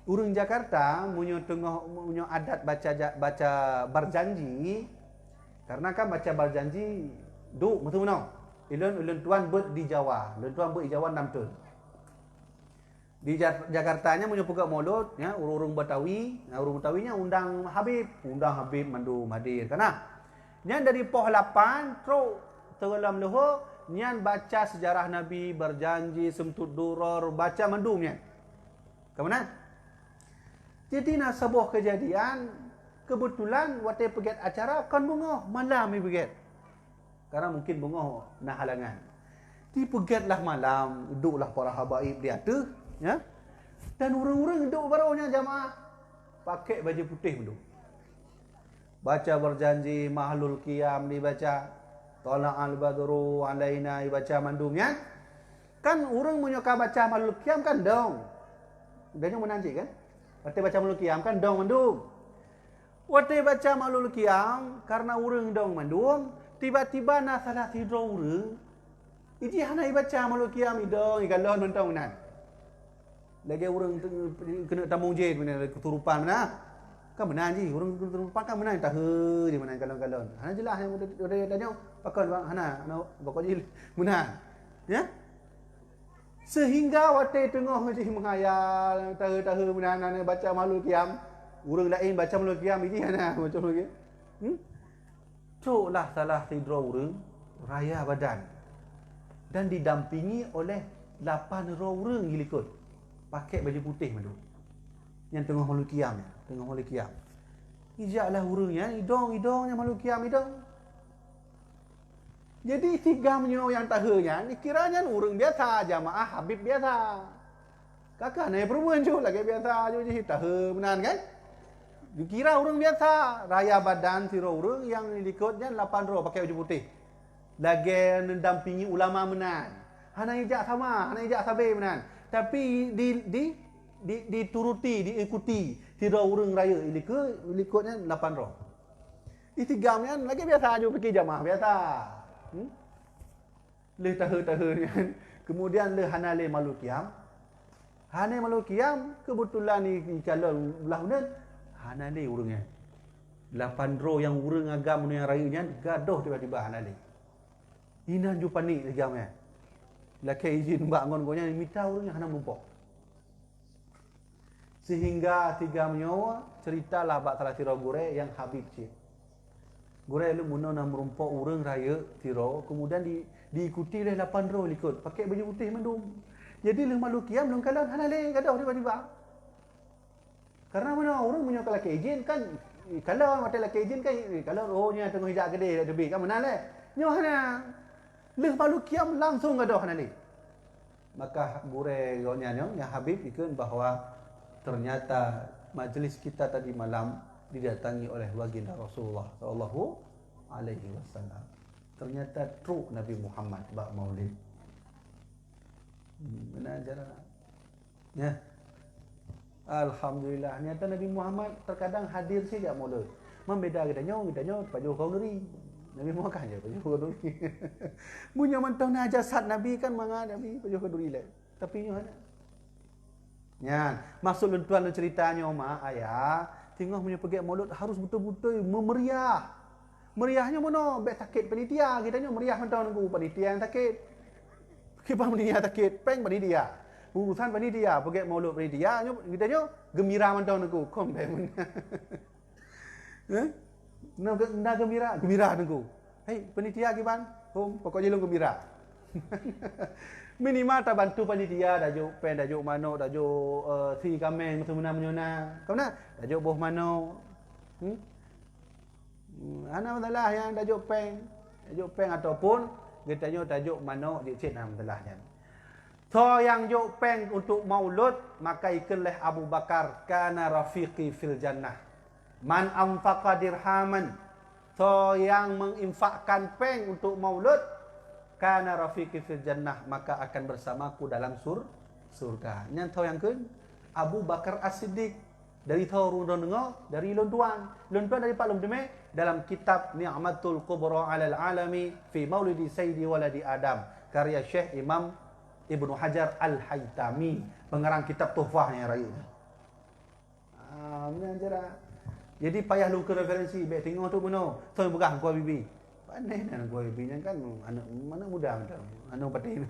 Urang Jakarta munyo tengah munyo adat baca berjanji. Karena kan baca berjanji duk betul betul. Ulun tuan buat di Jawa. Ulun tuan buat di Jawa 6 tahun. Di Jakartanya munyo pegak mulut ya, urung Betawi. Nah, urung Betawinya undang Habib mandum hadir. Karena nyan dari poh 8 tro terelam leho nyan baca sejarah Nabi berjanji semtut duror baca mandumnya. Kemana? Jadi nak sebuah kejadian kebetulan waktu pergi acara kan bunga malam ni pergi. Karena mungkin bunga nak halangan. Di pergilah malam, duduklah para habaib di atas, ya. Dan orang-orang duduk barunya jamaah pakai baju putih duduk. Baca berjanji mahlul qiyam dibaca, tala'al badru alaina dibaca mandumnya. Kan orang menyuka baca mahlul qiyam kan dong. Dia menanti kan? Waktu baca mahlul qiyam kan dong mandum. Waktu baca mahlul qiyam karena orang dong mandum, tiba-tiba nak salah tidur orang. Iji hana baca mahlul qiyam dong, igalon mentong nan. Lagi orang kena tamung je mana keturupan mana. Kan benar ji, orang keturupan kan benar tak he di mana galon-galon. Hana jelas yang udah tanya pakon bang hana pokok je benar. Ya? Sehingga waktu tengah masih menghayal tahu-tahu menahan baca mahlul qiyam, orang lain baca mahlul qiyam ini hana macam lagi. Cuklah salah tidur orang raya badan dan didampingi oleh 8 orang ikut pakai baju putih madu. Yang tengah mahlul qiyam, tengah mahlul qiyam. Ijaklah orangnya idong-idongnya mahlul qiyam idong. Jadi tiga menyo yang tahanya ni kiranya orang biasa jamaah Habib biasa. Kakak naik perempuan je lagi biasa je tahu benar kan? Dikira orang biasa, raya badan siro orang yang ikutnya 8 roh pakai baju putih. Lagi mendampingi ulama menan. Hana ijak sama, hana ijak sabar menan. Tapi dituruti, diikuti siro orang raya ikutnya 8 roh. Tiga-nya lagi biasa je pergi jamaah biasa. Le tahu ni. Kemudian le hana le mahlul qiyam. Hana mahlul qiyam kebetulan ni calon belah mana? Hana le urangnya. 8 roh yang urang agam ni rayanya gaduh tiba-tiba hana le. Inan ju panik legamnya. Laki izin bangun gonya minta urangnya hana mumpok. Sehingga tiga menyawa ceritalah bak salah tira gure yang Habib cik. Gurau lu muna nak merumpok orang raya tiro, kemudian diikuti oleh 8 roh ikut, pakai baju putih mendung. Jadi le mahlul qiyam long kalon halale gadah tiba-tiba. Karena mana orang punya kalau ke izin kan kalau mata laki izin kan kalau rohnya tengah hijak gede dak tebi kan mana le. Nyo hana le mahlul qiyam langsung gadah halale. Maka gurau gonya yang Habib ikut bahawa ternyata majlis kita tadi malam didatangi oleh baginda Rasulullah sallallahu alaihi wasallam. Ternyata true Nabi Muhammad bak maulid. Benar ajaran. Ya. Alhamdulillah, ternyata Nabi Muhammad terkadang hadir saja maulid. Membeda kita nyo baju kauduri. Nabi Muhammad kan je baju kauduri. Punya mantau na jasad Nabi kan manga Nabi baju kauduri le. Tapi nyo ada. Ya, maksud tuan ceritanya mak ayah tengah punya pergi maulud harus betul-betul memeriah. Meriahnya mana? Bek sakit panitia. Kita nyo meriah mentau nunggu panitia yang sakit. Kita panitia sakit, peng panitia. Urusan panitia, pergi maulud panitia, kita nyo gembira mentau nunggu. Kom peng. Nak gembira nunggu. Hei, panitia kiban? Kom, pokoknya lu gembira. Minimal tak bantu panitia dajuk pen dajuk mano dajuk si kameng semena menyona. Kau nak dajuk boh mano. Ana masalah yang dajuk pen ataupun kita nyo dajuk mano di cik nama masalahnya. So yang juk peng untuk maulud maka ikeleh Abu Bakar kana rafiqi fil jannah. Man anfaqa dirhaman So yang menginfakkan peng untuk maulud, kana rafiqi fil jannah, maka akan bersamaku dalam surga. Yang tahu yang kun Abu Bakar As-Siddiq dari tahu rundon dengar dari lontuan dari Pak Long Deme dalam kitab Ni'matul Kubra 'alal alami fi Maulidi Sayyidi Waladi Adam karya Syekh Imam Ibnu Hajar Al-Haytami, pengarang kitab Tuhfahnya raya. Jadi payah lu ke referensi, baik tengok tu benar. Tuan pegang kuah bibi. Pandai nak kuah bibi kan anak mana muda macam. Anak patin.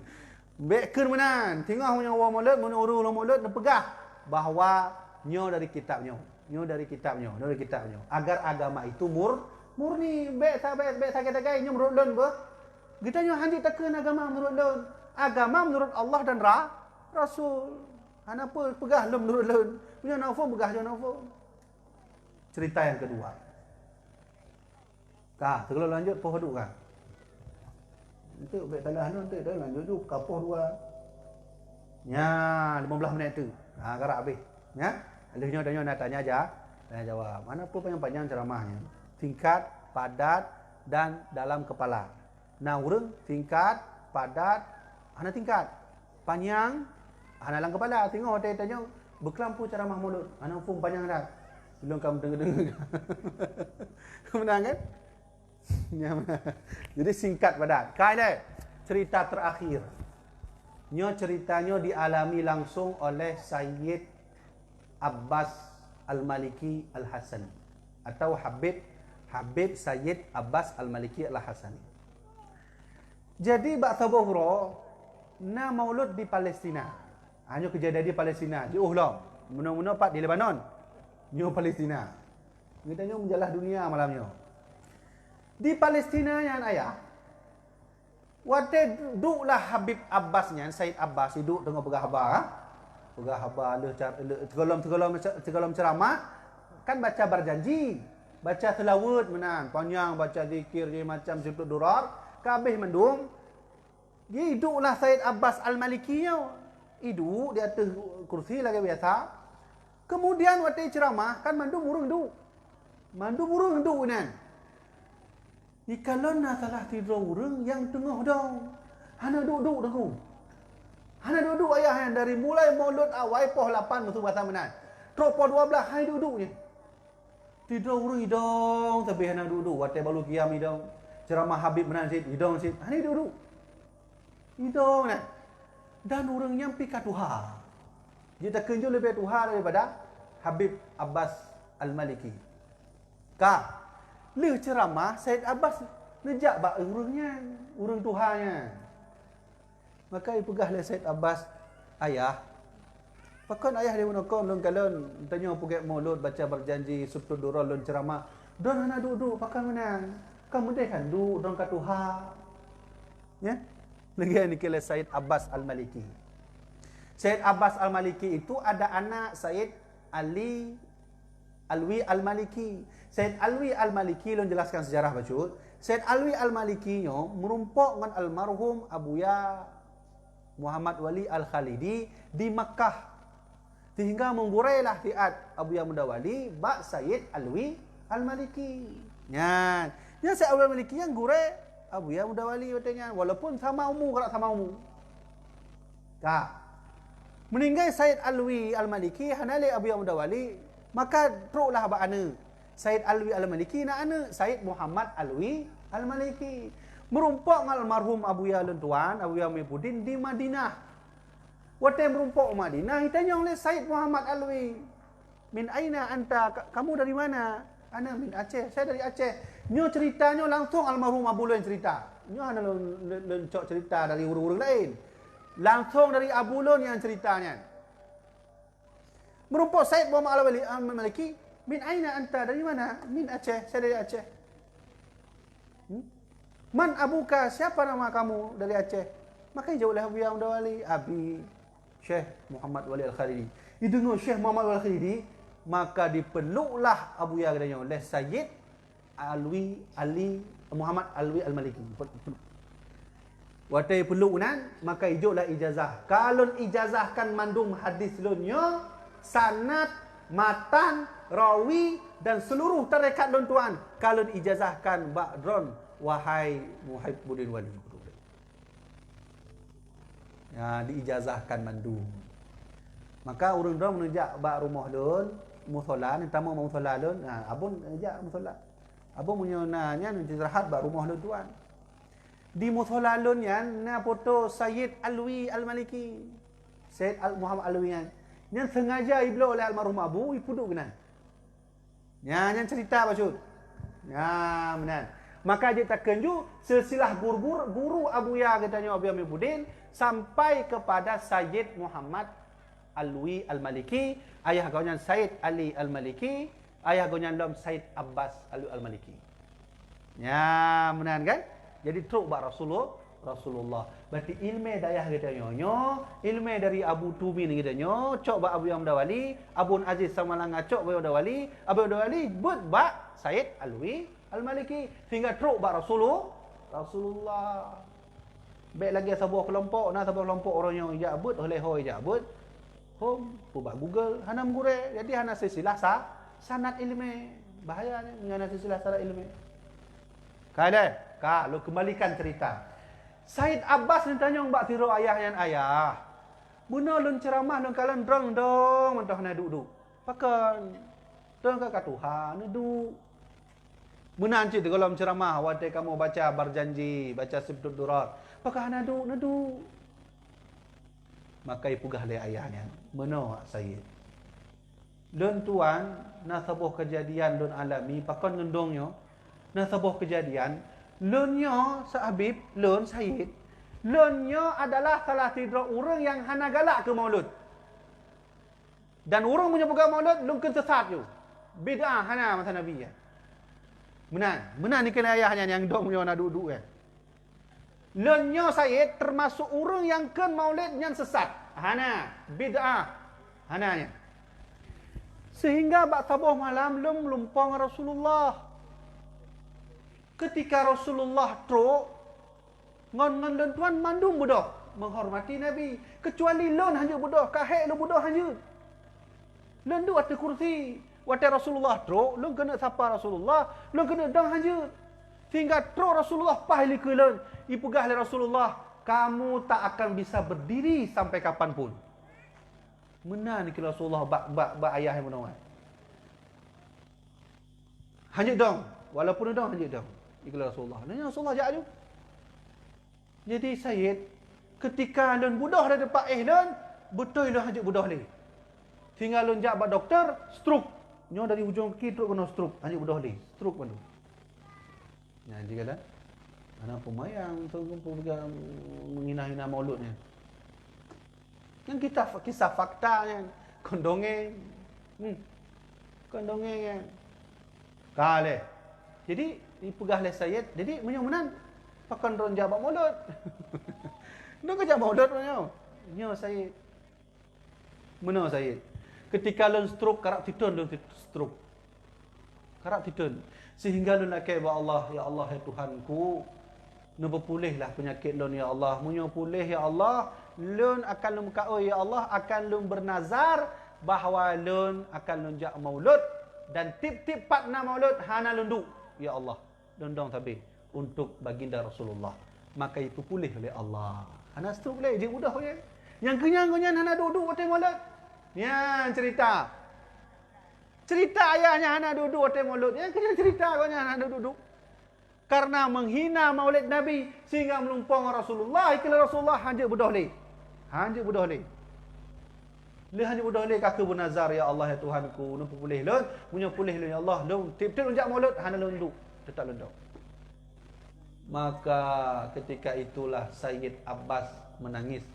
Baik ke mana? Tengok punya orang maulud, mana orang maulud nak pegah bahawa nyo dari kitabnya. Nyo dari kitabnya. Agar agama itu murni. Baik tak kata nyo menurut lon be. Kita nyo hanya tekan agama menurut lon. Agama menurut Allah dan Rasul. Kenapa pegah lon menurut lon? Punya nafsu pegah jo nafsu. Cerita yang kedua. Kalau lanjut poh duk kah? Itu baik talah non tu dah lanjut duk kapoh dua. Nya 15 minit tu. Gerak habis. Ya. Alihnya danyo nak tanya aja. Tanya jawab. Mana pun panjang ceramahnya. Singkat, padat dan dalam kepala. Nah, urang singkat, padat, ana tingkat. Panjang, ana dalam kepala. Tengok tanya berkelampu ceramah mulut. Ana pun panjang dah. Belum kamu dengar-dengar. Menang kan? Jadi singkat padat. Kaya cerita terakhir. Ceritanya dialami langsung oleh Sayyid Abbas Al-Maliki Al-Hasani atau Habib Sayyid Abbas Al-Maliki Al-Hasani. Jadi bak tabuhro na maulud di Palestina. Hanya kejadian di Palestina. Di Uhlam. Mula-mula pak di Lebanon. Nyo Palestina. Kita nyo menjalah dunia malamnya. Di Palestina yang ayah. Waktu duduklah Habib Abbasnya, Said Abbas duduk tengah pegah haba le tergolong ceramah kan baca berjanji, baca tilawat menang, panjang baca zikir je macam sifat durar, kabeh mendung. Dia duduklah Said Abbas Al-Maliki nya. Duduk di atas kursi lagi biasa. Kemudian waktu ceramah kan mandu murung duk nan. Kalau nak salah tidur orang yang tengah dong. Hana duduk dah. Hana duduk ayah yang dari mulai maulud awal poh 8 musuh batang menan. Tropo 12 hai duduk je. Tidur orang hidung tapi hana duduk waktu baru kiam hidung. Ceramah Habib menan sit hidung sit. Hana duduk. Hidung nan. Dan orang yang pikat Tuhan. Dia tak kenjul lebih Tuhan daripada Habib Abbas Al-Maliki. Le ceramah Said Abbas nejak bak urang Tuhannya. Maka pegah le Said Abbas ayah. Pakon ayah dia menokon lon kalon tanya puget maulud baca berjanji subtul durul lon ceramah. Don ana duduk pakan menang. Kamu deh kan duduk don ka Tuhan. Ya. Lagi ni kele Said Abbas Al-Maliki. Said Abbas Al-Maliki itu ada anak Said Alwi Al-Maliki. Said Alwi Al-Maliki, lo jelaskan sejarah bacut. Said Alwi Al-Maliki nyo merumpok dengan almarhum Abuya Muhammad Wali Al-Khalidi di Makkah. Sehingga menggurailah tiat Abuya Muda Wali bak Said Alwi Al-Maliki. Nyan Said Alwi Al-Maliki yang gurai Abuya Muda Wali katanya, walaupun sama umur kalau sama umur. Meninggal Said Alwi Al-Maliki hanale Abu Muda Wali, maka teruklah bak ana Said Alwi Al-Maliki nak ana Said Muhammad Alwi Al-Maliki. Merumpok dengan almarhum Abu Ya Lentuan, Abu Ya Mipudin di Madinah. Waktu merumpok Madinah, ditanya oleh Said Muhammad Alwi, "Min aina anta? Kamu dari mana?" "Ana min Aceh." "Saya dari Aceh." Nyo ceritanya langsung almarhum Abu Lun cerita. Nyo ana lencok cerita dari urang-urang lain. Langsung dari Abu Lun yang ceritanya. Merumpok Said Muhammad Al-Maliki, "Min aina anta? Dari mana?" "Min Aceh." "Saya dari Aceh." "Man abuka? Siapa nama kamu dari Aceh?" Maka jawablah Abu Muda Wali, "Abi Syekh Muhammad Wali Al-Khalidi." Didengar Syekh Muhammad Wali Al-Khalidi, maka dipeluklah Abu Ya katanya oleh Sayyid Muhammad Alwi Al-Maliki. Waktu pelunan, maka ijoklah ijazah. Kalau ijazahkan mandum hadis lunyo, sanad matan, rawi dan seluruh tarekat lon tuan kalau diijazahkan ba'dron wahai Muhibbuddin Wali. Ya, diijazahkan mandu. Maka urang dong menejak bak rumah lon, musola ni tamu musola lon. Abun menejak musola. Abun menyonanya nanti istirahat bak rumah lon tuan. Di musola lon yan na foto Sayyid Alwi Al-Maliki. Sayyid Muhammad Alwi yan. Yang sengaja iblo oleh almarhum abu ipuduk kenan. Yang cerita maksud. Ya, benar. Maka dia takkan ju silsilah guru Abuya katanya Abu Muhibbuddin sampai kepada Sayyid Muhammad Alwi Al-Maliki, ayah gaunya Sayyid Ali Al-Maliki, ayah gaunya lom Sayyid Abbas Alwi Al-Maliki. Ya, benar kan? Jadi truk bak Rasulullah. Berarti ilmu dayah katanya nyo, ilmu dari Abu Tumi ni katanya, cok bak Abu Yang Dawali, Abun Aziz Samalanga cok bak Dawali, Abu Dawali but bak Sayyid Alwi Al-Maliki sehingga truk bak Rasulullah. Baik lagi sebuah kelompok, sebuah kelompok orang yang ijabut, oleh ho ijabut. Home, pubak Google, hana mengure. Jadi hana silsilah sanad ilmu. Bahaya ni dengan silsilah sanad ilmu. Kalau kembalikan cerita. Said Abbas ni tanya mbak tiro ayah yang ayah. Muna lun ceramah lun kalan drong dong mentah na duduk. Pakan dong ka Tuhan duduk. Muna ancit kalau ceramah wate kamu baca berjanji, baca sibtud durar. Pakan nadu. Maka ipugah le ayahnya. Meno Sayyid. Lun tuan na sebuah kejadian lun alami pakan ngendongnya. Na sebuah kejadian lunnya sahabib lun Sayyid. Lunnya adalah salah tidra orang yang hana galak ke maulud. Dan orang punya pegang maulud lun ke sesat tu. Bid'ah hana masa Nabi ya. Benar ni kena ayahnya yang dong punya nak duduk kan. Lunnya Sayyid termasuk orang yang ke maulid yang sesat. Hana bid'ah hananya. Sehingga bak tabuh malam lum lumpang Rasulullah. Ketika Rasulullah truk ngon lun tuan mandum budak menghormati Nabi, kecuali lun hanya budak kahek lu budak hanya. Lun tu atas kursi, waktu Rasulullah truk, lun kena sapa Rasulullah, lun kena dang hanya. Sehingga truk Rasulullah pahli ke lun, ipugah oleh Rasulullah, kamu tak akan bisa berdiri sampai kapanpun. Mana ni kira Rasulullah bak ayah yang menawan. Hanya dong, walaupun dong hanya dong. Ikut Rasulullah. Nanya Rasulullah jauh. Jadi Sayyid ketika lun budah dah depan lun betul lun hajak budah le. Tinggal lun jak bak doktor stroke. Nyo dari hujung kaki teruk kena stroke, hajak budah le. Stroke pun. Ya jadi kala ana pemayang tu menghina-hina mauludnya. Yang kita kisah fakta yang kondongeng. Kondongeng yang kale. Jadi dipegah oleh Sayyid. Jadi menyomanan pakan ron jabak maulud. Ndak ke jabak maulud menyo. Nyo Sayyid. Meno Sayyid. Ketika lun stroke karak titun lun stroke. Karak titun sehingga lun nak ba Allah, ya Allah ya Tuhanku, nu berpulihlah penyakit lun ya Allah. Munyo pulih ya Allah, lun akan lun kau ya Allah akan lun bernazar bahawa lun akan lun jak maulud dan tip-tip patna maulud hana lun du. Ya Allah, dondong tabi untuk baginda Rasulullah. Maka itu pulih oleh Allah. Hana stroke le, je mudah je. Yang kenyang-kenyang hana duduk hotel maulud. Ya, cerita. Cerita ayahnya hana duduk hotel maulud. Yang kenyang cerita ayahnya hana duduk. Karena menghina maulid Nabi sehingga melumpang Rasulullah. Ikila Rasulullah hanya budah le. Hanya budah le. Le hanya budah le kakak bernazar, ya Allah ya Tuhanku, nu pulih lun, punya pulih lun ya Allah, lun tip-tip lunjak maulud hana lun duk, tetap lun duk. Maka ketika itulah Sayyid Abbas menangis.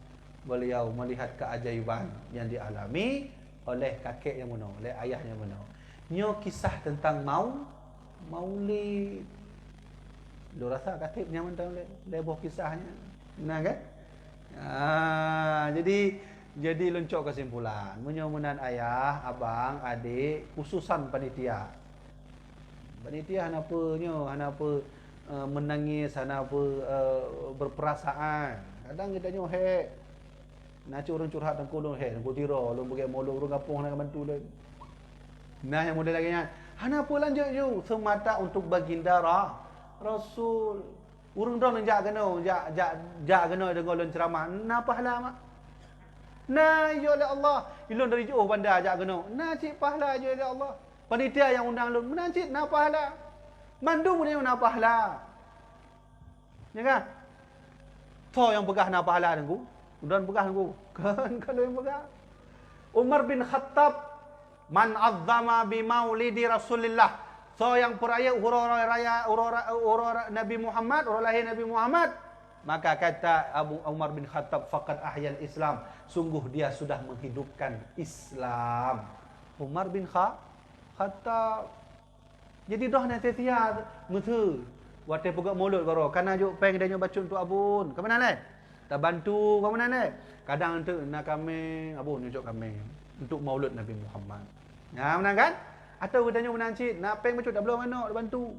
Beliau melihat keajaiban yang dialami oleh kakek yang muno, oleh ayah yang muno. Nyo kisah tentang maulid. Lu rasa kakek nyaman tahu leboh kisahnya. Benar kan? Jadi luncok kesimpulan. Menyomunan ayah, abang, adik, khususan panitia. Panitia hana apa menangis, hana apa berperasaan. Kadang kita nyoh nak orang curhat dan kolong nang tiro, lu bagi molong orang kampung nak bantu le. Nah, yang model lagi kan. Hana pula lanjut je semata untuk baginda Rasul. Urang dah jak kena, jak kena dengan ulun ceramah. Nah pahala mak. Nah ya Allah, ilun dari jauh bandar jak kena. Nah cik pahala je ya Allah. Panitia yang undang ulun, menancit nah pahala. Mandung punya nah pahala. Ya kan? Toh yang pegah nah pahala dengan udan pegah dengan kan kalau yang pegah. Umar bin Khattab man azzama bi maulidi Rasulillah. So yang peraya urara Nabi Muhammad, urara lahir Nabi Muhammad, maka kata Abu Umar bin Khattab faqad ahyal Islam, sungguh dia sudah menghidupkan Islam. Umar bin Khattab. Jadi dah nanti tiar mutu wate pugak mulut baru kana juk peng dia baca untuk abun. Ke mana le? Tak bantu ke mana le? Kadang untuk nak kami abun nyucuk kami untuk maulud Nabi Muhammad. Ya menang kan? Atau katanya menancit, nak peng macam tak belum mana bantu.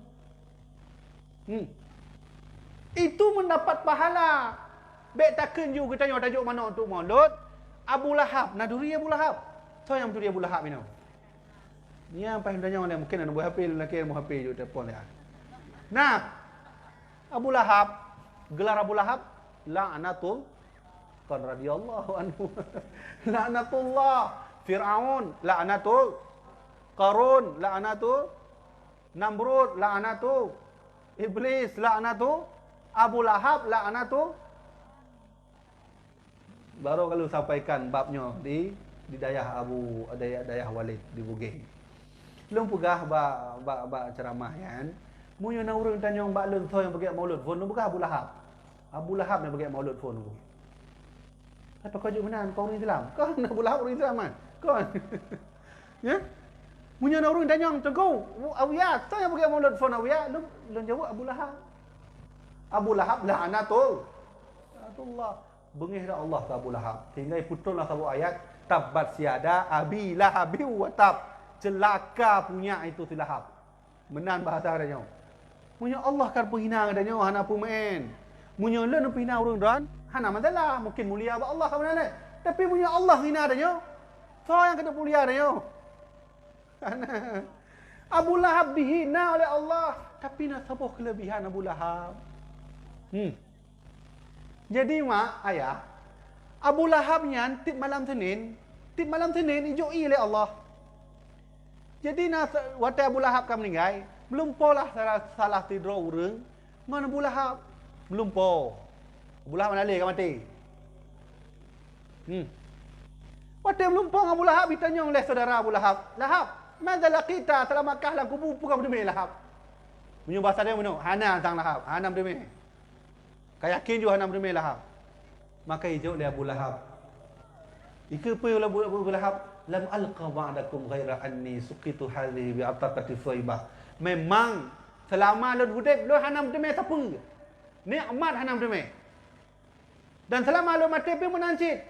Itu mendapat pahala. Bek takkan you katanya tajuk mana untuk maulud? Abu Lahab, naduri Abu Lahab. Tahu yang naduri Abu Lahab ni. Ni yang paling tanya orang mungkin ada buat HP lelaki mau HP je telefon dia. Nah, Abu Lahab, gelar Abu Lahab la'natul kan radhiyallahu anhu. La'natullah Fir'aun, la'natul Qarun, la'natu Namrud, la'natu Iblis, la'natu Abu Lahab, la'natu. Baru kalau sampaikan babnya di dayah dayah Walid di Bugis. Belum pegah ba ceramah kan. Munyo na urang tanya bak lun so yang bagi maulud phone nu bukan Abu Lahab. Abu Lahab yang bagi maulud phone nu. Apa kau mana kau orang Islam? Kau Abu Lahab orang Islam kan? Kau. Ya? Munyo na urang tanya teguh, awiyah, so yang bagi maulud phone awiyah, lun jawab Abu Lahab. Abu Lahab la'natullah. Bengih dah Allah ke Abu Lahab. Hingga putullah satu ayat, tabbat siada abi lahabi wa tab. Celaka punya itu si Lahab. Menan bahasa adanya. Punya Allah kan penghina adanya, hana pumen. Punya lun penghina urang dan, hana masalah, mungkin mulia ba Allah kan mana. Tapi punya Allah hina adanya. So yang kena mulia adanya. Abu Lahab dihina oleh Allah, tapi nak sebuah kelebihan Abu Lahab. Jadi mak ayah, Abu Lahab nyan tip malam Senin ijoi oleh Allah. Jadi nak waktu Abu Lahab kam meninggal, belum polah salah tidur urang, mana Abu Lahab belum po. Abu Lahab mana leh kam mati. Waktu belum po Abu Lahab ditanya oleh saudara Abu Lahab, Lahab, mana laqita selama Makkah lah kubu pukam demi Lahab. Punya bahasa dia mana? Hana tang Lahab, hana demi. Kaya yakin juga hana demi Lahab. Maka hijau oleh Abu Lahab. Ika pe oleh Abu Lahab, lam alqa ba'dakum ghaira anni suqitu hadhihi bi ataqati Thaibah. Memang selama lun hidup lun hana demi siapa? Nikmat hana demi. Dan selama lun mati pun menancit.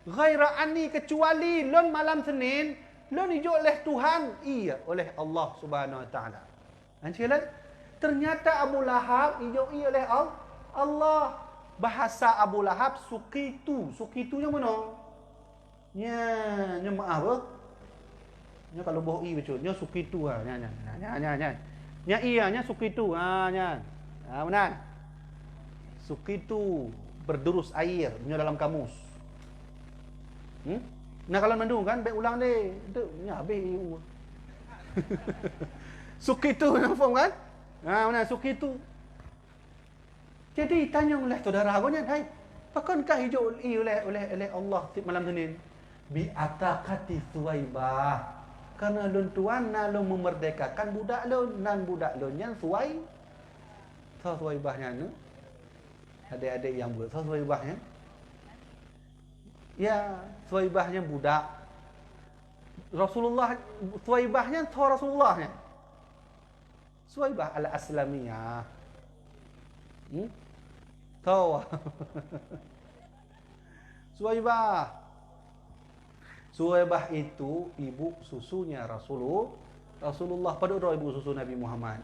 Ghaira anni kecuali lun malam Senin, lun hijau oleh Tuhan, iya oleh Allah Subhanahu wa taala. Anjilan ternyata Abu Lahab hijau iya oleh Allah. Bahasa Abu Lahab sukitu. Sukitunya mana? Nya maaf apa? Nya kalau boh i betul. Nya sukitu ah. Nya. Nya iya nya sukitu. Nya. Benar. Sukitu berdurus air nya dalam kamus. Nah kalau mandung kan baik ulang deh. Itu nya habis. Sukitu faham kan? Benar sukitu. Jadi tanya oleh saudara aku nya, "Hai, pakankah hijau oleh Allah di malam Senin?" Bi ataqati Thaibah. Karena lun tuan na lun memerdekakan budak lun nan budak lun yang suai. Thaibahnya nu. Adik-adik yang budak Thaibahnya. Ya, Thaibahnya budak. Rasulullah Thaibahnya Rasulullahnya. Thaibah al-Aslamiyah. Tahu. Suwaibah itu ibu susunya Rasulullah pada roh ibu susu Nabi Muhammad.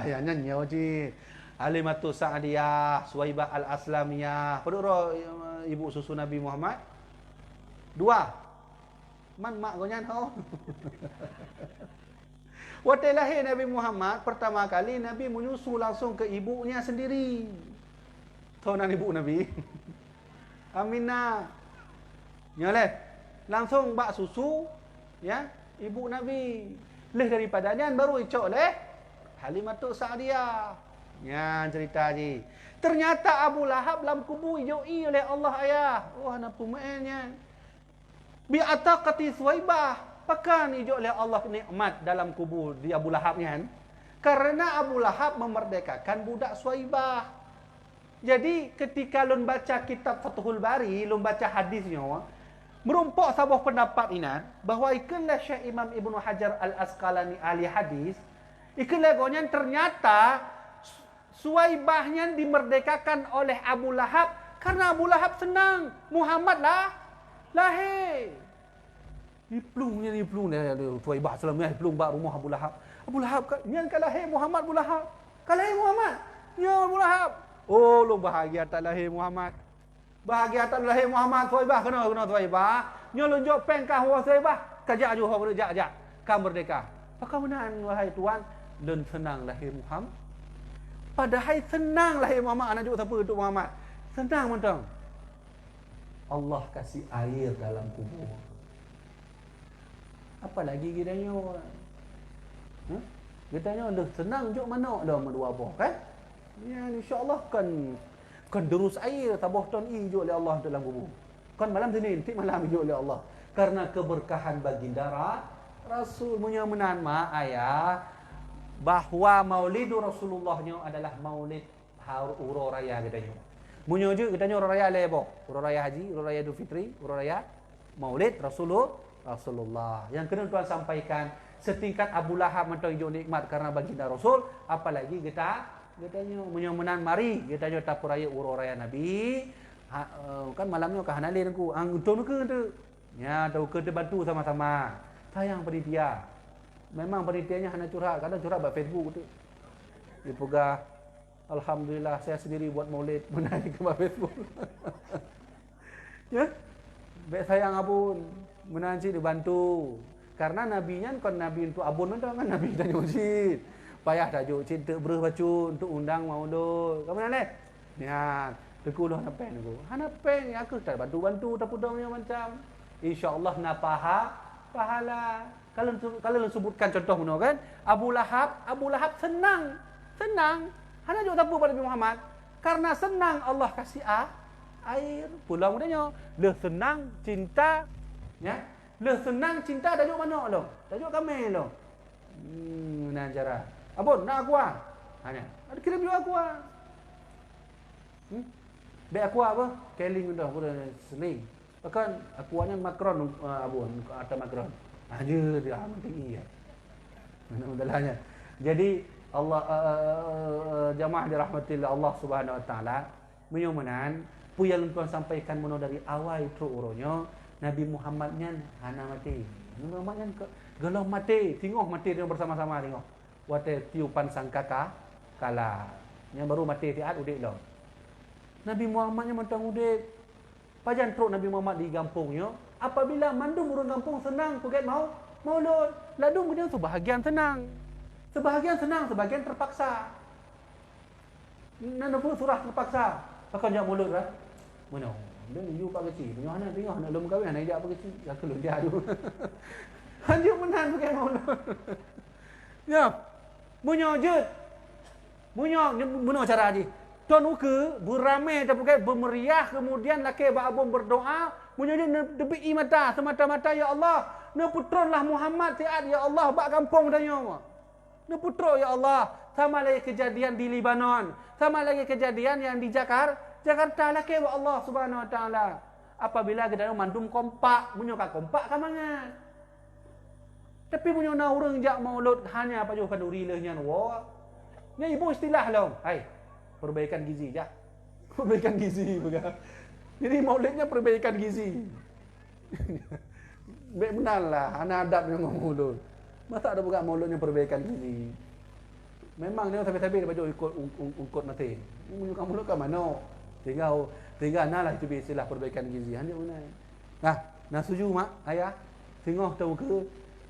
Ya nyanyi wajib. Halimatu Sa'diyah, Suwaibah Al-Aslamiyah, pada roh ibu susu Nabi Muhammad. Dua. Man mak kau nyan ho. Waktu lahir Nabi Muhammad, pertama kali Nabi menyusu langsung ke ibunya sendiri. Tahu nama ibu Nabi? Aminah. Nyoleh. Langsung bak susu, ya, ibu Nabi. Leh daripadanya baru icok leh Halimatus Sa'diyah. Ya, cerita je. Ternyata Abu Lahab dalam kubur ijoi oleh Allah ayah. Wah, napa mainnya? Bi ataqati Suwaibah. Pakan ijo oleh Allah nikmat dalam kubur di Abu Lahab ni kan? Karena Abu Lahab memerdekakan budak Suwaibah. Jadi ketika lun baca kitab Fathul Bari, lun baca hadisnya, merumpok sebuah pendapat ini bahawa ikanlah Syekh Imam Ibnu Hajar Al-Asqalani ahli hadis, ikanlah gonya ternyata Suwaibahnya dimerdekakan oleh Abu Lahab karena Abu Lahab senang Muhammad lah lahir. Diplungnya Suwaibah selamanya diplung bak rumah Abu Lahab. Abu Lahab yang lahir Muhammad Abu Lahab. Kalahir Muhammad. Ya Abu Lahab. Oh, lu bahagia tak lahir Muhammad. Bahagia tak lahir Muhammad Suwaibah kena Suwaibah. Nya lu jok pengkah wa Suwaibah. Kajak ju hok jak. Ka merdeka. Apakah benar wahai tuan dan senang lahir Muhammad? Padahal senang lahir Muhammad anak juk siapa untuk Muhammad. Senang mentang. Allah kasih air dalam kubur. Apa lagi kitanya? Kitanya dah senang juk mana dah mendua apa kan? Ya insya-Allah kan derus air tabah ton juk oleh Allah dalam kubur. Kan malam Senin, ti malam juk oleh Allah. Karena keberkahan baginda Rasul punya menan mak ayah bahawa maulidu Rasulullahnya adalah maulid uro raya kitanya. Munyo je kitanya uro raya lebo, uro raya haji, uro raya Idul Fitri, uro raya maulid Rasulullah. Yang kena tuan sampaikan setingkat Abu Lahab mentang hijau nikmat karena baginda Rasul, apalagi kitanya menyomenan mari kitanya tapur raya uro raya Nabi. Kan malamnya ke hanalin aku, angtun ke tu. Ya, tahu ke bantu sama-sama. Sayang panitia. Memang panitianya hanya curhat, kadang curhat buat Facebook tu. Dia pegah alhamdulillah saya sendiri buat maulid menaik ke Facebook. Ya. Baik sayang abun, menanci dibantu. Karena nabinya kan nabi untuk abun kan nabi tanya masjid. Payah tajuk cinta berah bacu untuk undang maulud. Kamu nak? Ya, tekuluh napen aku. Hanapen aku tak bantu-bantu tak pudangnya macam. Insya-Allah na pahala. Kalau sebutkan contoh mana kan? Abu Lahab senang. Hana juga tapu pada Nabi Muhammad. Karena senang Allah kasih air. Pulang mudanya. Le senang cinta. Ya. Le senang cinta tajuk mana lo? Tajuk kami lo. Nah cara. Abun nak aku hanya. Ada kirim juga aku Baik aku apa? Keling dah pun seling. Bahkan akuannya Macron abun atau Macron. Aja dia amat tinggi ya. Mana jadi Allah jamaah dirahmati Allah Subhanahu wa taala menyomenan puyal tuan sampaikan mono dari awal itu uronyo Nabi Muhammadnya hana mati. Nabi Muhammadnya gelau mati, tengok mati dia bersama-sama tengok. Wate tiupan sangkaka kala. Yang baru mati tiat udik lo. Nabi Muhammadnya mentang udik. Pajan truk Nabi Muhammad di kampungnya. Apabila mandum urang kampung senang puget maulud. Ladung punya sebahagian senang. Sebahagian terpaksa. Nanapu surah terpaksa. Pakai jak maulud lah. Mana? Dia you pak kecil. Punya anak tengok anak lom kahwin anak dia apa kecil. Ya kalau dia tu. Hanya menan puget maulud. Ya. Munyo cara je. Tuan uke beramai tapi bermeriah kemudian laki abang berdoa munyo debi mata semata-mata ya Allah ne putronlah Muhammad tiat ya Allah bak kampung danyo ne putro ya Allah sama lagi kejadian di Lebanon sama lagi kejadian yang di Jakarta laki wa Allah Subhanahu wa taala apabila kita mandum kompak munyo ka kompak ka mangan tapi munyo na urang jak maulud hanya apa jo kaduri lehnya wa nya ibu istilah long hai perbaikan gizi ya. Perbaikan gizi betul. Jadi maulidnya perbaikan gizi. Baik benarlah anak adab yang maulud. Masa ada bukan mauludnya perbaikan gizi. Memang dia sampai-sampai dia baju ikut mati. Ini kamu ke mana? Tinggal nalah itu istilah perbaikan gizi. Hanya mana. Nah setuju mak ayah. Tengok tahu ke?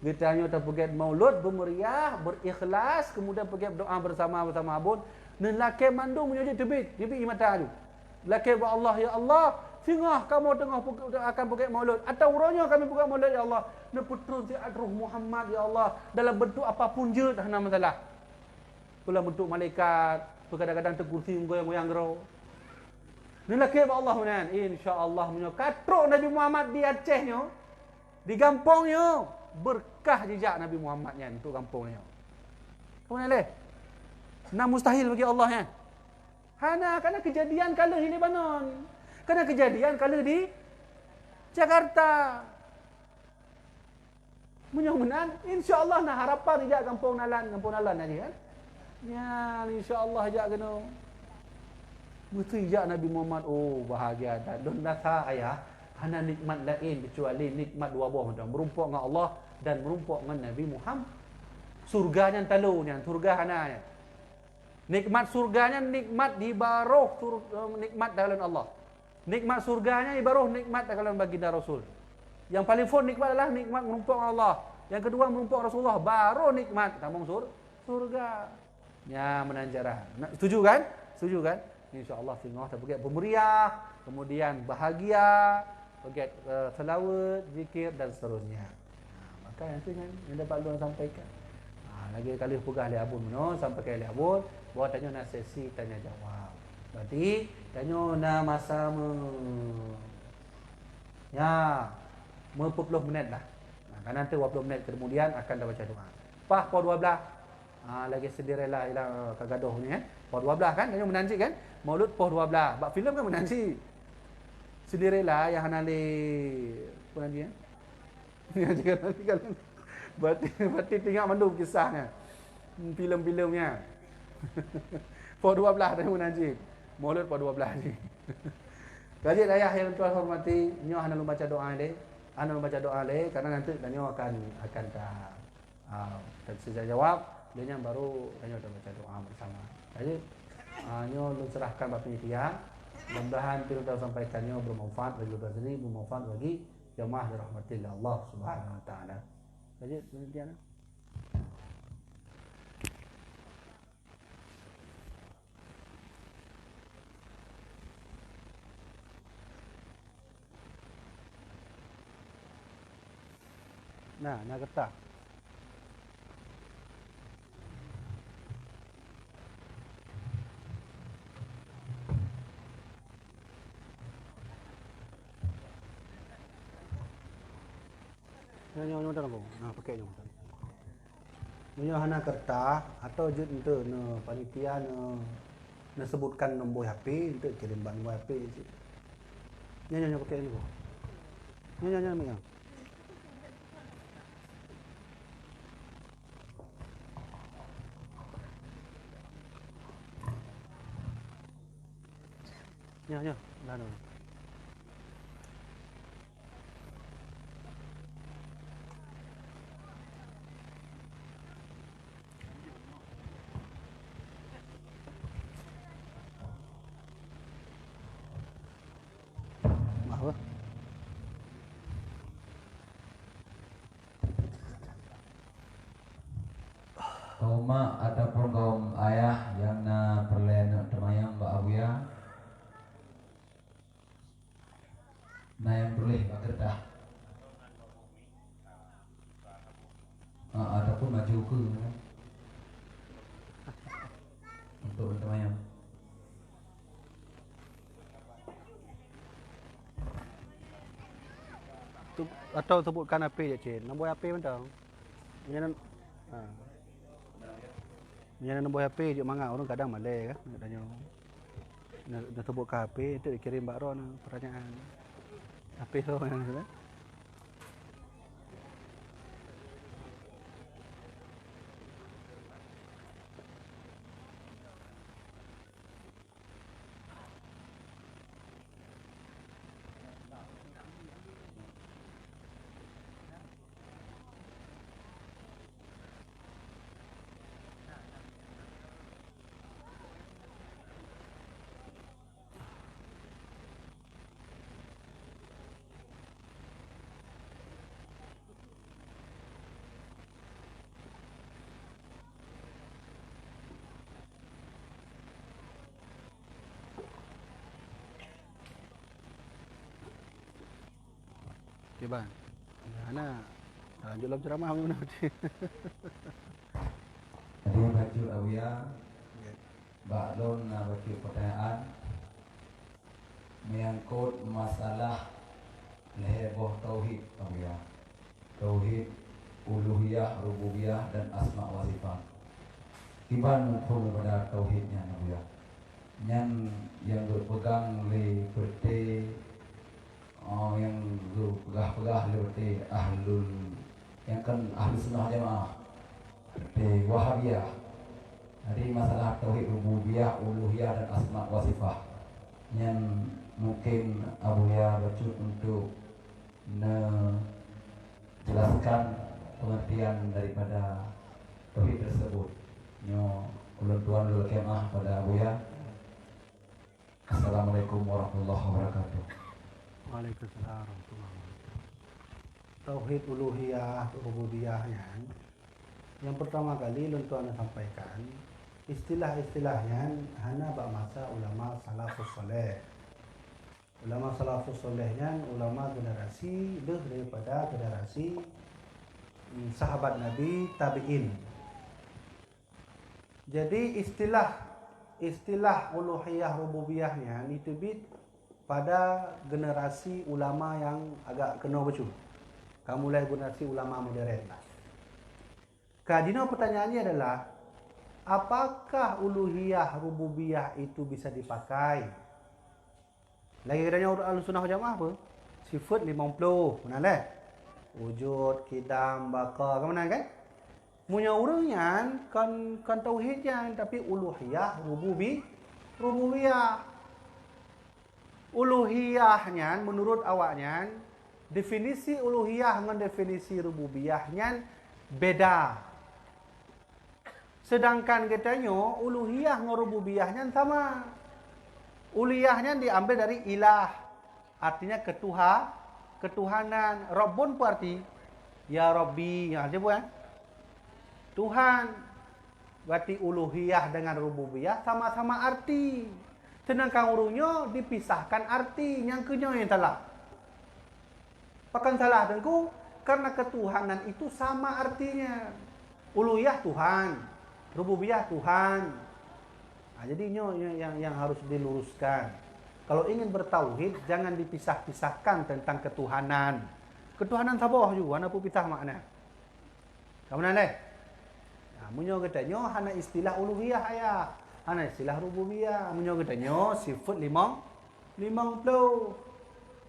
Kita hanya pergi maulud, bermeriah, berikhlas, kemudian pergi berdoa bersama-sama abun. Dan laki mandung menyujud tebit mata tu. Laki buat Allah, ya Allah, singah kamu tengah akan pergi maulud. Atau uranya kami pergi maulud, ya Allah. Dan putrun si'at ruh Muhammad, ya Allah. Dalam bentuk apapun je, tak ada masalah. Dalam bentuk malaikat, kadang-kadang terkursi goyang-goyang gerau. Dan laki buat Allah, kan? InsyaAllah, katruk Nabi Muhammad di Acehnya, di kampungnya, berkah jejak Nabi Muhammad kan untuk kampungnya. Kamu nak leh? Nak mustahil bagi Allah kan? Hana kerana kejadian kala di Lebanon. Kerana kejadian kala di Jakarta. Mudah-mudahan insya-Allah nak harapan jejak kampung nalan tadi kan. Ya, insya-Allah jejak kena. Mesti jejak Nabi Muhammad. Oh, bahagia dah. Don data ayah. Hana nikmat lain kecuali nikmat dua buah macam merumpuk dengan Allah dan merumpuk dengan Nabi Muhammad. Surganya talunya, surga hananya. Nikmat surganya nikmat di baruh nikmat dalam Allah. Nikmat surganya di baruh nikmat dalam baginda Rasul. Yang paling fun nikmat adalah nikmat merumpuk dengan Allah. Yang kedua merumpuk Rasulullah, baru nikmat tambung surga. Ya, menanjarah. Setuju kan? Setuju kan? Insya-Allah tengok tak pergi pemeriah, kemudian bahagia, pergi selawat, zikir dan seterusnya. Maka yang tu yang dapat luang sampaikan. Lagi kali pegah li abun no sampai ke li abun, bawa tanya nak sesi tanya jawab. Berarti tanya nak masa ya 40 minit lah. Kan nanti 20 minit kemudian akan dah baca doa. Pah pukul 12. Lagi sedirilah ilang kagaduh ni Pukul 12 kan tanya menanti kan? Maulud pukul 12. Bak filem kan menanti. Sedirilah yang hanali apa nanti ya? Nanti kalian berarti tengok mandum kisahnya. Filem-filemnya. Pukul 12 tanya menanti. Maulud pukul 12 ni. Kaji ayah yang tuan hormati, nyo hana lu baca doa le. Hana lu baca doa le karena nanti nyo akan tak jawab, dia baru nyo baca doa bersama. Jadi nyo lu serahkan bab panitia. Mudah-mudahan kita tahu sampaikan nyo bermanfaat bagi kita sendiri, bermanfaat bagi jemaah dirahmatillah Allah Subhanahu wa taala. Jadi panitia nah, nak kata. Nyo dah aku. Pakai nyo. Nyo hana kertas atau jut ente ne panitia ne sebutkan nombor HP untuk kirim nombor HP. Nyo pakai ni. Nyo megang. Nyo, dah. Maaf. Kaum mak ataupun kaum ayah yang na perlen temayang Mbak Abuya, nah yang boleh bekerja ataupun maju ke untuk bertemayang. Atau sebutkan HP je cik. Nombor HP pun tahu. Punya nombor HP je mangak orang kadang malai kan. Nak tanya. Nak sebutkan HP untuk dikirim Mbak Ron pertanyaan. HP tu yang tu. Okey bang. Ana lanjut dalam ceramah mana tadi? Jadi baju awia baklon baju pertanyaan menyangkut masalah leheboh tauhid awia. Tauhid uluhiyah, rububiyah dan asma wa sifat. Iban full pada tauhidnya awia. Yang berpegang le pete yang berpegah-pegah le pete ahlul yang kan ahli sunnah jamaah pete wahabiyah. Jadi masalah tauhid rububiyah, uluhiyah dan asma wa sifat yang mungkin Abuya baca untuk jelaskan pengertian daripada tauhid tersebut. Nyo ulun tuan ulun kemah pada Abuya. Assalamualaikum warahmatullahi wabarakatuh. Waalaikumsalam warahmatullahi wabarakatuh. Tauhid uluhiyah, rububiyah yang pertama kali tuan sampaikan istilah-istilahnya hana bak masa ulama salafus soleh. Ulama salafus solehnya ulama generasi daripada generasi sahabat Nabi tabi'in. Jadi istilah uluhiyah rububiyahnya ditebit pada generasi ulama yang agak kena becu. Kamu mulai generasi ulama modern lah. Kadino pertanyaannya adalah apakah uluhiyah rububiyah itu bisa dipakai? Lagi katanya Ahlussunnah wal Jamaah apa? Sifat 50. Benar lah. Wujud, kidam, baqa, mana kan? Punya urangnya kan tauhidnya tapi uluhiyah rububiyah. Uluhiyahnya menurut awaknya definisi uluhiyah dengan definisi rububiyahnya beda. Sedangkan katanya uluhiyah dengan rububiyahnya sama. Uluhiyahnya diambil dari ilah, artinya ketuhanan. Rabbun pun arti ya Rabbi, ya bukan? Tuhan. Berarti uluhiyah dengan rububiyah sama-sama arti. Sedangkan urungnya dipisahkan arti, yang kenyang yang salah. Pakan salah tengku karena ketuhanan itu sama artinya. Uluhiyah Tuhan, rububiyah Tuhan. Nah, jadi yang harus diluruskan. Kalau ingin bertauhid jangan dipisah-pisahkan tentang ketuhanan. Ketuhanan sabah juga, ana pun pisah makna. Kamu naleh? Nah, munyo katanya hana istilah uluhiyah ayah. Hana istilah rububiyah. Munyo katanya sifat 50.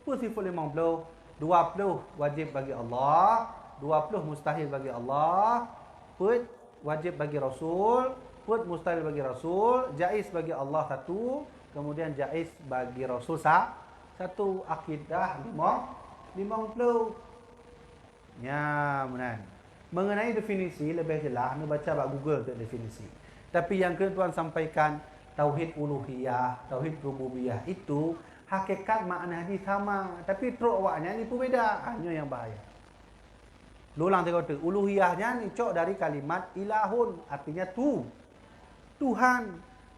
Apa sifat 50? 20 wajib bagi Allah, 20 mustahil bagi Allah, put wajib bagi Rasul, put mustahil bagi Rasul, jaiz bagi Allah satu, kemudian jaiz bagi Rasul satu. Akidah 50. Ya, benar. Mengenai definisi lebih jelas, anda baca bak Google untuk definisi. Tapi yang kedua tuan sampaikan tauhid uluhiyah, tauhid rububiyah itu hakikat maknanya sama, tapi teruk awaknya ni pun beda. Hanya yang bahaya. Lulang tengok tu. Uluhiyahnya ni cok dari kalimat ilahun, artinya Tuhan.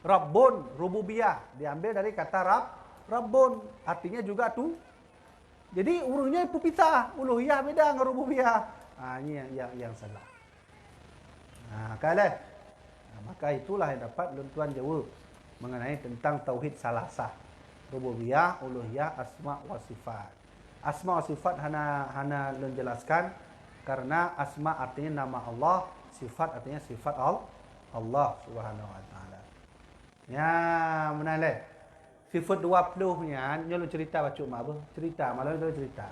Rabbun, rububiyah diambil dari kata Rabbun, artinya juga Jadi urungnya itu pisah. Uluhiyah beda dengan rububiyah. Ini yang salah. Maka itulah yang dapat tuan jawab mengenai tentang tauhid salasah. Rububiyah, uluhiyah, asma wa sifat. Asma wa sifat hana menjelaskan karena asma artinya nama Allah, sifat artinya sifat Allah Subhanahu wa taala. Ya, menaleh. Sifat 20-nya nyolong cerita baca mak apa? Cerita, malam itu cerita.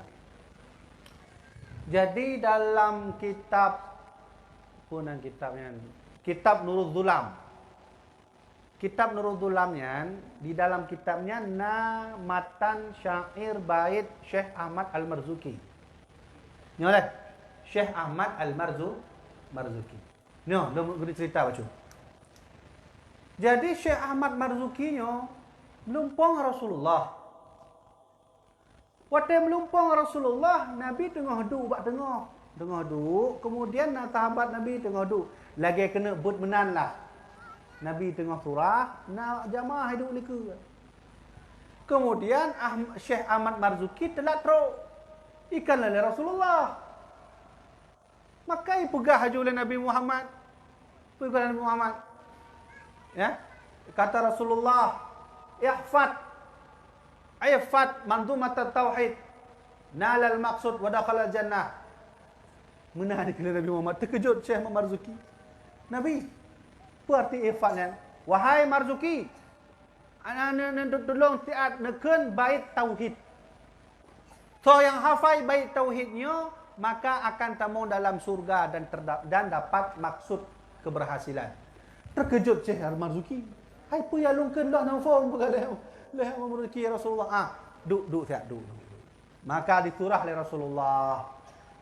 Jadi dalam kitab kitabnya Kitab Nurul Zulam. Kitab Nurul Zulamnya, di dalam kitabnya matan syair bait Syekh Ahmad Al-Marzuki. Ni oleh Syekh Ahmad Al-Marzuki. Ni beri cerita baca. Jadi Syekh Ahmad Marzuki melumpang Rasulullah. Waktu melumpang Rasulullah, Nabi tengah duduk bak tengah duduk, kemudian sahabat Nabi tengah duduk. Lagi kena but menan lah. Nabi tengah surah, nak jamaah hidup leka. Kemudian Syekh Ahmad Marzuki telah teruk. Ikanlah oleh Rasulullah. Maka pegah haji oleh Nabi Muhammad. Pegah oleh Nabi Muhammad. Ya. Kata Rasulullah, ihfad manzumat tauhid. Nalal maqsud wa dakhala jannah. Menarik oleh Nabi Muhammad. Terkejut Syekh Marzuki. Nabi, apa arti ihfadnya? Wahai Marzuki, anak tolong tiat neken bait tauhid. So yang hafal bait tauhidnya, maka akan tamu dalam surga dan dapat maksud keberhasilan. Terkejut Syekh Marzuki. Hai pu ya lungken dah nafau berkata leh Marzuki Rasulullah. Duk. Maka disurah oleh Rasulullah.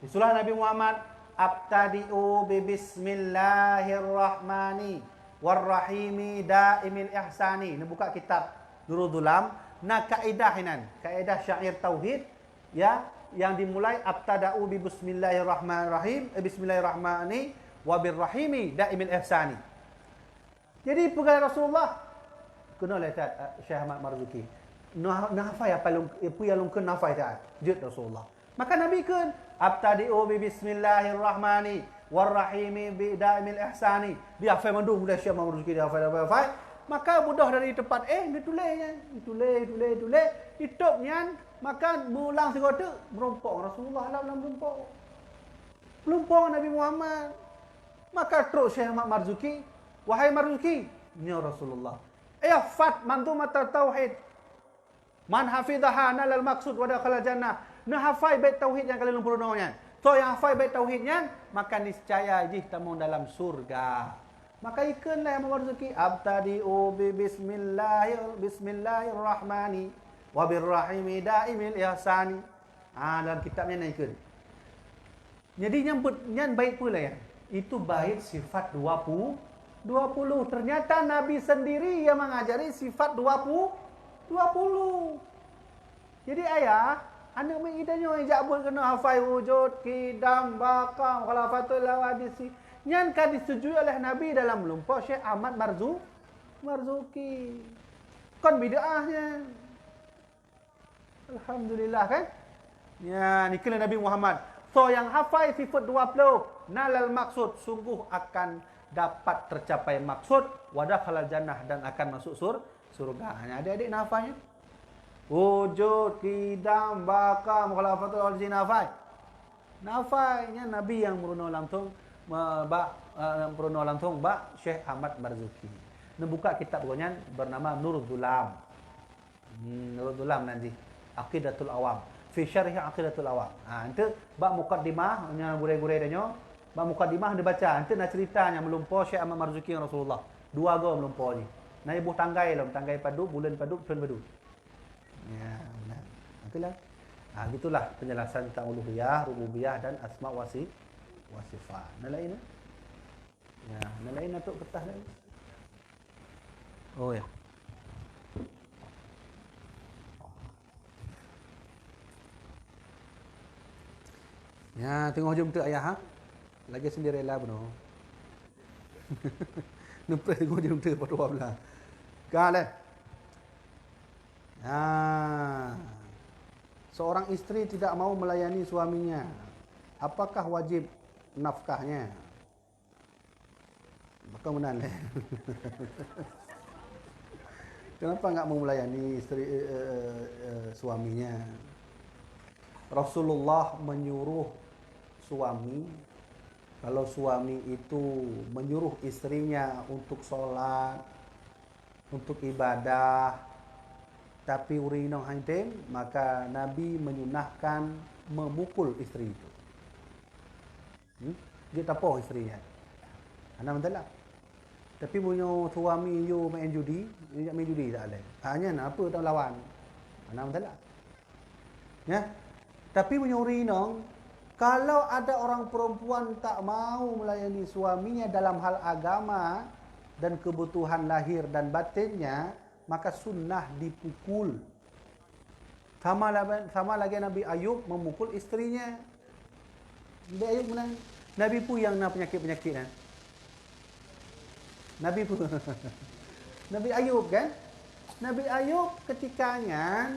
Disurah Nabi Muhammad, abtadi'u bi bismillahirrahmani warrahimi daimil ihsani. Ini buka kitab Nurul Dhulam. Nah kaedah inan, kaedah syair tauhid ya, yang dimulai abtada'u bi bismillahirrahmanirrahim, bismillahirrahmani wa birrahimi daimil ihsani. Jadi pegang Rasulullah kena lihat Syekh Ahmad Marzuki. Nafai apa yang lungken nafai tak jut Rasulullah. Maka Nabi kan abtadi'u bi bismillahirrahmani warrahimi bi daimil ihsani. Dia hafal mandu mudah Syekh Ahmad Marzuki dia hafal. Maka mudah dari tempat dia tulis. Hitupnya maka mulang segala merompok Rasulullah dalam merompok Nabi Muhammad. Maka terus Syekh Ahmad Marzuki, wahai Marzuki, ya Rasulullah, ihfad manzumat tauhid. Man hafidhaha nalal maqsud wa dakhala jannah. Nah hafal bait tauhid yang kalian lumpurnonya. So yang hafal bait tauhidnya, maka niscaya jih tamu dalam surga. Maka ikanlah yang Marzuki, abtadi'u bi bismillahirrahmani wa birrahimi daimil ihsani. Dalam kitabnya ikan. Jadi yang baik pula ya. Itu bait sifat 20. Ternyata Nabi sendiri yang mengajari sifat 20. Jadi ayah, anak mengidanya ijak pun kena hafal wujud, kidam, bakam, khalafatul lawadisi. Yang kan disetujui oleh Nabi dalam lumpur Syekh Ahmad Marzuki. Kan bid'ahnya. Alhamdulillah kan? Ya, ni kena Nabi Muhammad. So yang hafal sifat 20, nalal maksud, sungguh akan dapat tercapai maksud, wadah halal jannah dan akan masuk surga. Hanya adik-adik nafanya. Wujud, kidam, bakam, khalafatul wajin nafai. Nafainya Nabi yang meruno langsung Syekh Ahmad Marzuki. Membuka kitab bukunya bernama Nurul Dhulam. Nurul Dhulam nanti. Aqidatul Awam. Fi syarih Aqidatul Awam. Itu bab muqaddimah, nya gurei-gurei danyo. Bab muqaddimah dia baca. Nanti nak ceritanya melumpur Syekh Ahmad Marzuki dengan Rasulullah. Dua go melumpur ni. Nah ibu tanggai padu, bulan padu, tuan padu. Ya, benar. Itulah. Gitulah penjelasan tentang uluhiyah, rububiyah dan asma wa sifat. Nalain. Ya, nalain atuk kertas lain. Oh ya. Ya, tengok jom tu ayah ha. Lagi sendiri lah benar. Nampak tengok jom tu pada belah. Kale. Seorang isteri tidak mau melayani suaminya. Apakah wajib nafkahnya? Maka menang. Kenapa enggak mau melayani isteri suaminya? Rasulullah menyuruh suami, kalau suami itu menyuruh istrinya untuk sholat, untuk ibadah, tapi urinong haitem, maka Nabi menyunahkan memukul istri itu. Dia tapoh istrinya. Anak mentala. Tapi punya suami you main judi, dia main judi tak ada. Hanya apa tak lawan. Anak mentala. Ya. Tapi punya urinong, kalau ada orang perempuan tak mau melayani suaminya dalam hal agama dan kebutuhan lahir dan batinnya, maka sunnah dipukul. Sama lagi Nabi Ayub memukul istrinya. Nabi Ayub menang. Nabi pun yang nak penyakit-penyakit kan. Nabi pun. Nabi Ayub kan. Nabi Ayub ketikanya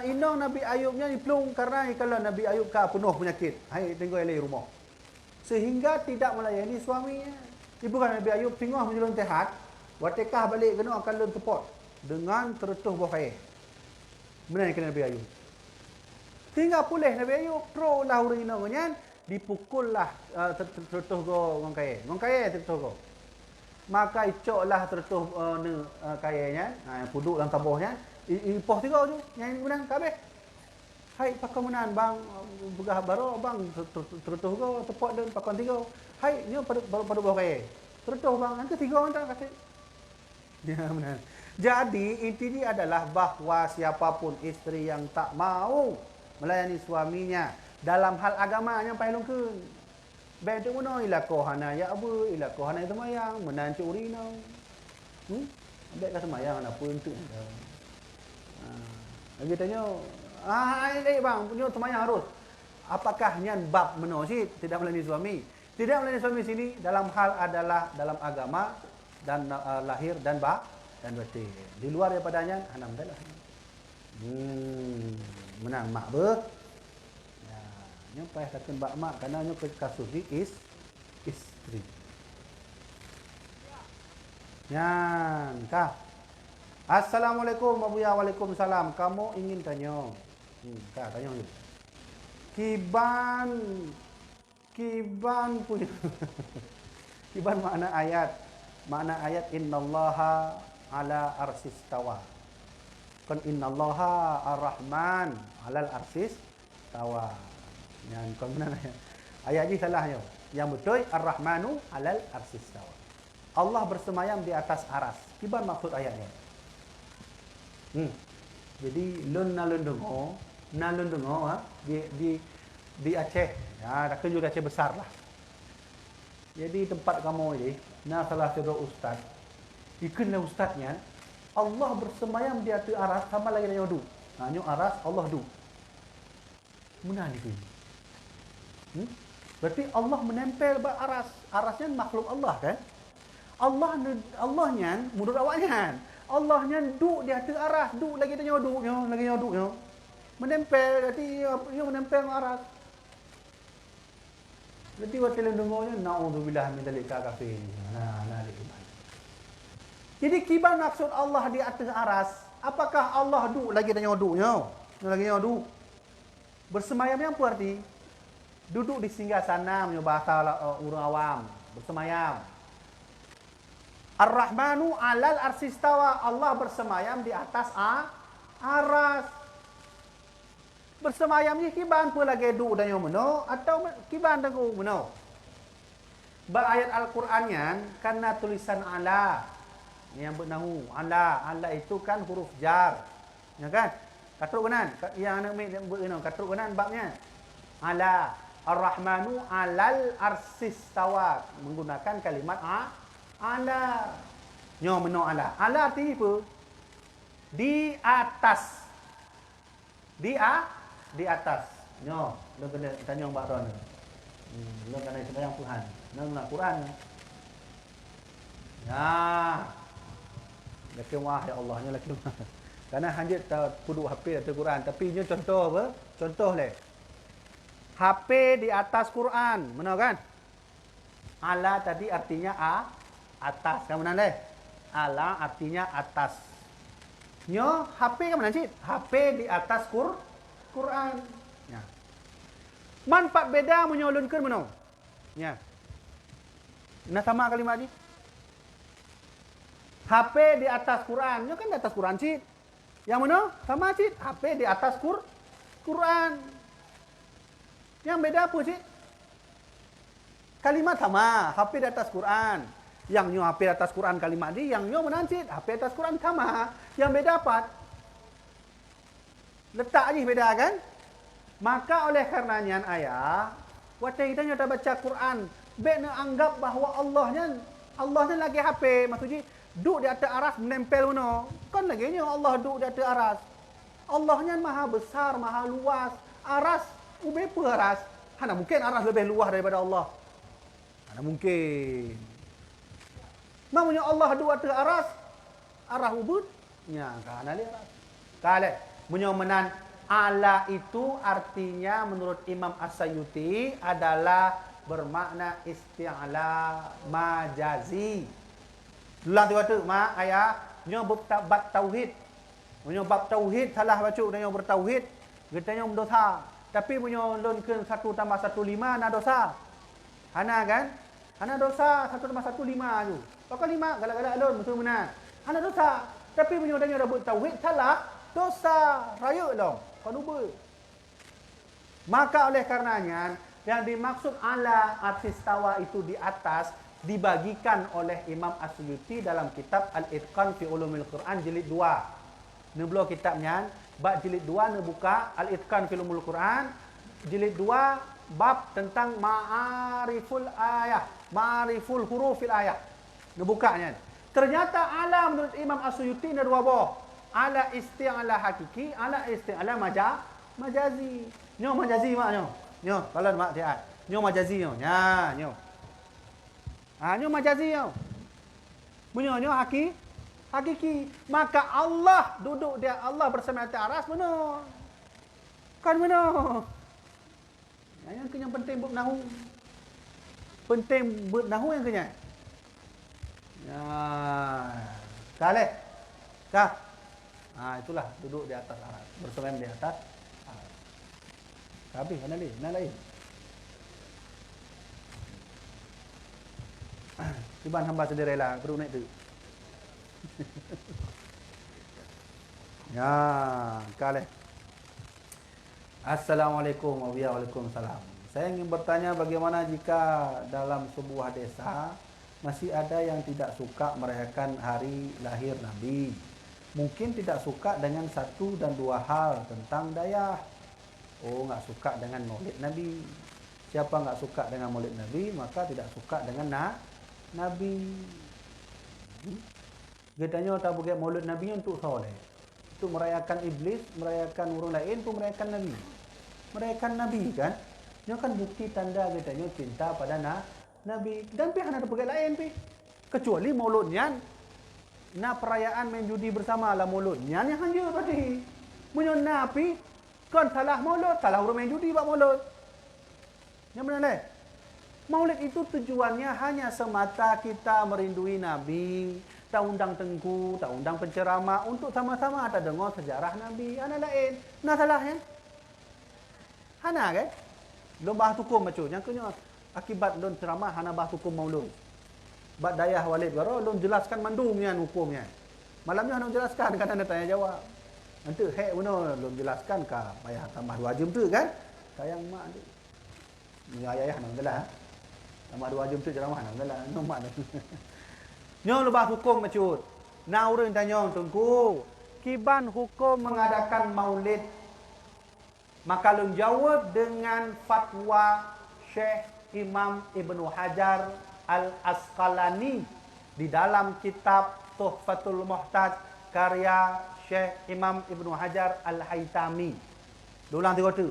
Inong Nabi Ayubnya ni pelung karena kalau Nabi Ayub penuh penyakit. Hai tinggal di rumah. Sehingga tidak melayani suaminya. Ibu kan Nabi Ayub tengah menjelun tehat. Watekah balik kena akan lun tepot. Dengan teretuh buah air. Mana yang kena Nabi Ayub? Tinggal pulih Nabi Ayub. Pro lah orang inongnya. Dipukul lah teretuh go ngong kaya teretuh go. Maka icoklah teretuh kayanya. Puduk dalam tabuhnya. Ipoh tiga tu. Yang menang kabeh. Hai pakon menan bang begah baro bang terutuh go tepok dan pakon tiga. Hai ni pada bawah kaya. Terutuh bang nanti tiga orang tak kata. Ya menan. Jadi inti dia adalah bahawa siapapun isteri yang tak mau melayani suaminya dalam hal agama yang paling lungkeun. Baik tu mana ilakoh hana ya abu ilakoh hana itu mayang menan curi no. Baik kata mayang apa untuk. Lagi tanya bang, punya temayang harus. Apakah nyan bab meno sih tidak melayani suami? Tidak melayani suami sini dalam hal adalah dalam agama dan lahir dan batin. Di luar daripadanya hanam dah lah. Menang mak ber. Ya, nyo payah takkan bak mak karena nyo kasus di istri. Nyan kah? Assalamualaikum Abuya. Waalaikumsalam. Kamu ingin tanya? Kak tanya dulu. Kiban punya. Kiban makna ayat. Makna ayat innallaha ala arsis tawa. Kan innallaha ar-rahman alal arsis tawa. Yang kon mana ayat ni salahnya. Yang betul ar-rahmanu alal arsis tawa. Allah bersemayam di atas aras. Kiban maksud ayatnya? Jadi lun dengar di Aceh. Ya, dah juga Aceh besar lah. Jadi tempat kamu ini, salah satu ustaz. Ikanlah ustaznya, Allah bersemayam di atas aras sama lagi dengan du. Nyo aras Allah du. Mana ni tu? Berarti Allah menempel pada aras. Arasnya makhluk Allah kan? Allahnya menurut awaknya. Allahnya duduk di atas aras, duduk lagi tanya duduk, menempel, berarti dia menempel dengan aras. Jadi waktu yang dengarnya, na'udzubillah min dzalika kafir. Jadi kiban maksud Allah di atas aras, apakah Allah duduk lagi tanya duduknya? Lagi duduk. Bersemayam yang apa arti? Duduk di singgasana, bahasa orang awam, bersemayam. Ar-Rahmanu alal arsistawa. Allah bersemayam di atas aras. Bersemayam ni kiban pun lagi duduk dan yang mana atau kiban tengok mana. Ayat Al-Qurannya karena tulisan ala yang bernahu ala. Ala itu kan huruf jar. Ya kan? Katruk kanan. Yang anak mek katruk kanan babnya. Ala. Ar-Rahmanu alal arsistawa. Menggunakan kalimat ala. Nyo meno ala. Ala artinya apa? Di atas. Di atas. Nyo, lu kena tanya Mbak Ron. Lu kena sembahyang Tuhan. Nang Quran. Ya. Laki wah ya Allahnya laki wah. Karena hanya kudu HP atau Quran, tapi ini contoh apa? Contoh leh. HP di atas Quran, benar kan? Ala tadi artinya atas, kamu mana leh? Ala artinya atas. Nyo HP kamu mana sih? HP di atas Quran. Ya. Manfaat beda menyolunkan mana? Ya. Nah sama kalimat ni. HP di atas Quran, nyo kan di atas Quran sih. Yang mana? Sama sih. HP di atas Quran. Yang beda apa sih? Kalimat sama, HP di atas Quran. Yang nyo HP di atas Quran kalimat ni, yang nyo menancit HP di atas Quran sama. Yang beda apa? Letak aja beda kan? Maka oleh karenanya ayah, waktu kita nyo dah baca Quran, baik anggap bahawa Allahnya lagi HP, maksudnya duduk di atas aras menempel mana? Kan lagi nyo Allah duduk di atas aras. Allahnya maha besar, maha luas. Aras ubeh apa aras? Mana mungkin aras lebih luas daripada Allah? Mana mungkin? Namanya Allah duduk atas aras. Aras ubud? Ya, kan ali aras. Kale. Menyomenan ala itu artinya menurut Imam As-Sayuti adalah bermakna isti'la majazi. Ulang tu waktu mak ayah nyo bab tauhid. Nyo bab tauhid salah baca dan nyo bertauhid, getanya mendosa. Tapi punyo lon ke 1 tambah 1 5 na dosa. Hana kan? Hana dosa 1 tambah 1 5 tu. Pokok 5 galak-galak lon betul benar. Hana dosa. Tapi punyo dan nyo dah buat tauhid salah, dosa raya dong. Kau lupa. Maka oleh karenanya yang dimaksud ala artis tawa itu di atas dibagikan oleh Imam As-Suyuti dalam kitab Al-Itqan fi Ulumil Quran jilid 2. Neblo kitabnya bab jilid 2 ne buka Al-Itqan fi Ulumil Quran jilid 2 bab tentang ma'ariful ayah, ma'ariful hurufil ayah. Ne bukanya. Ternyata ala menurut Imam As-Suyuti ada dua buah. Ala isti'ala hakiki, ala isti'ala majazi. Nyo majazi mak nyo. Nyo kalau mak dia. Nyo majazi nyo. Ya, nyo. Nyo majazi nyo. Nyo hakiki. Maka Allah duduk dia, Allah bersama atas aras benar. Kan benar. Yang penting buat nahu. Penting buat nahu yang kenyang. Ya. Kale. Kah. Itulah duduk di atas aras, bersemayam di atas aras. Habis mana lagi? Mana lain? Tiban hamba sendirilah, perlu naik tu. Ya, kale. Assalamualaikum Waalaikumsalam. Saya ingin bertanya bagaimana jika dalam sebuah desa masih ada yang tidak suka merayakan hari lahir Nabi. Mungkin tidak suka dengan 1 dan 2 hal tentang dayah. Oh, enggak suka dengan maulid Nabi. Siapa enggak suka dengan maulid Nabi, maka tidak suka dengan Nabi. Getanya tak boleh maulid Nabi untuk soleh. Untuk merayakan iblis, merayakan orang lain, untuk merayakan Nabi. Merayakan Nabi kan? Ini kan bukti tanda getanya cinta pada Nabi. Dan pihak ada pergi lain pi. Kecuali mauludnya. Na perayaan main judi bersama lah mauludnya yang hanya berarti. Munyo Nabi kan salah maulud, salah orang main judi buat maulud. Yang benar leh. Maulid itu tujuannya hanya semata kita merindui Nabi, tak undang tengku, tak undang penceramah untuk sama-sama ada dengar sejarah Nabi. Ana lain. Nah salahnya. Hana kan? Lom bahas hukum macam yang kena akibat lom ceramah hana bahas hukum maulud. Bak dayah walid baru lom jelaskan mandungnya hukumnya. Malamnya hana jelaskan kan anda tanya jawab. Nanti hek mana lom jelaskan ke payah tambah 2 jam tu kan? Sayang mak tu. Ni ayah nak belah. Tambah 2 jam tu ceramah nak belah. No mak tu. Nyo lebah hukum macam. Na urang tanya tengku, kiban hukum mengadakan maulid. Maka lom jawab dengan fatwa Syekh Imam Ibnu Hajar Al-Asqalani di dalam kitab Tuhfatul Muhtaj karya Syekh Imam Ibnu Hajar Al-Haytami. Ulang tiga tu.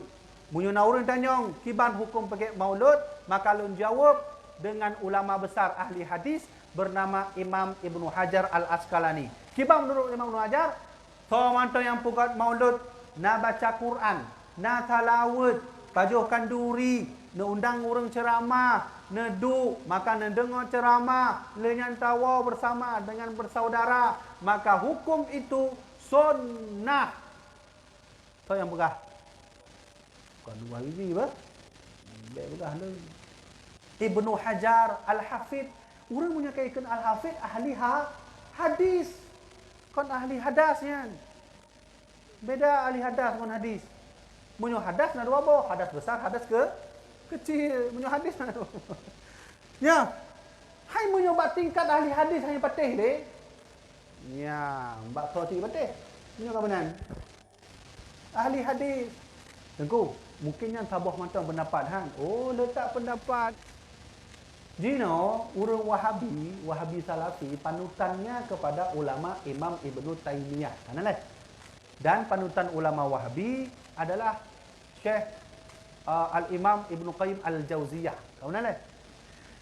Bunyi naurun tanyong kiban hukum pakai maulud, maka lun jawab dengan ulama besar ahli hadis bernama Imam Ibnu Hajar Al-Asqalani. Kiban menurut Imam Ibnu Hajar, manto yang pukat maulud na baca Quran, na talawud, pajuhkan duri, na undang orang ceramah, nedu, maka mendengar ceramah, lenyan tawa bersama dengan bersaudara, maka hukum itu sunnah. Tahu yang begah? Bukan 2 biji apa? Baik begah lu. Ibnu Hajar Al-Hafidh, orang punya kaitkan Al-Hafidh ahli hadis. Kon ahli hadasnya. Beda ahli hadas dengan hadis. Munyo hadas na dua boh, hadas besar, hadas kecil. Munyo hadis na dua. Ya. Hai munyo bak tingkat ahli hadis hanya patih deh. Ya, bak roti patih. Munyo kabenan. Ahli hadis. Tengku, mungkinnya tabah macam pendapat hang. Oh, letak pendapat. Jino, urang Wahabi Salafi, panutannya kepada ulama Imam Ibnu Taimiyah. Kanaleh. Dan panutan ulama Wahabi adalah Syekh Al-Imam Ibnu Qayyim Al-Jauziyah. Kanaleh.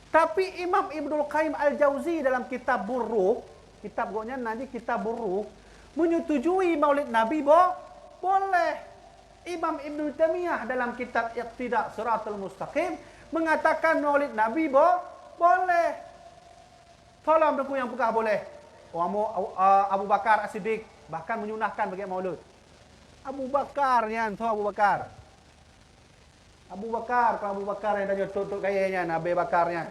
Tapi Imam Ibnu Qayyim Al-Jauzi dalam kitab Burruh, kitab gonya nanti kitab Burruh, menyetujui Maulid Nabi boh Boleh. Imam Ibn Taimiyah dalam kitab Iqtida' Shiratal Mustaqim mengatakan maulid Nabi boleh. Tolong buku yang pegah boleh. Abu Bakar As-Siddiq bahkan menyunahkan bagi maulud. Abu Bakar yang tahu Abu Bakar. Kalau Abu Bakar yang dah tutup kayanya Nabi Bakarnya.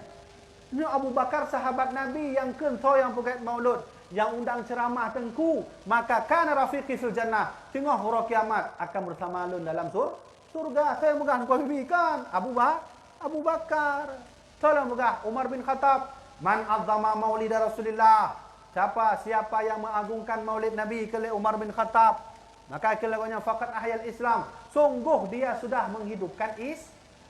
Ini Abu Bakar sahabat Nabi yang kentau yang pegat maulud, yang undang ceramah tengku, maka kana rafiqi fil jannah. Tengok huruf kiamat akan bersama alun dalam surga. Saya bukan kau bibikan Abu Bakar. Tolong begah Umar bin Khattab, man azzama maulid Rasulillah. Siapa yang mengagungkan maulid Nabi kali Umar bin Khattab, maka kelewanya faqat ahyal Islam. Sungguh dia sudah menghidupkan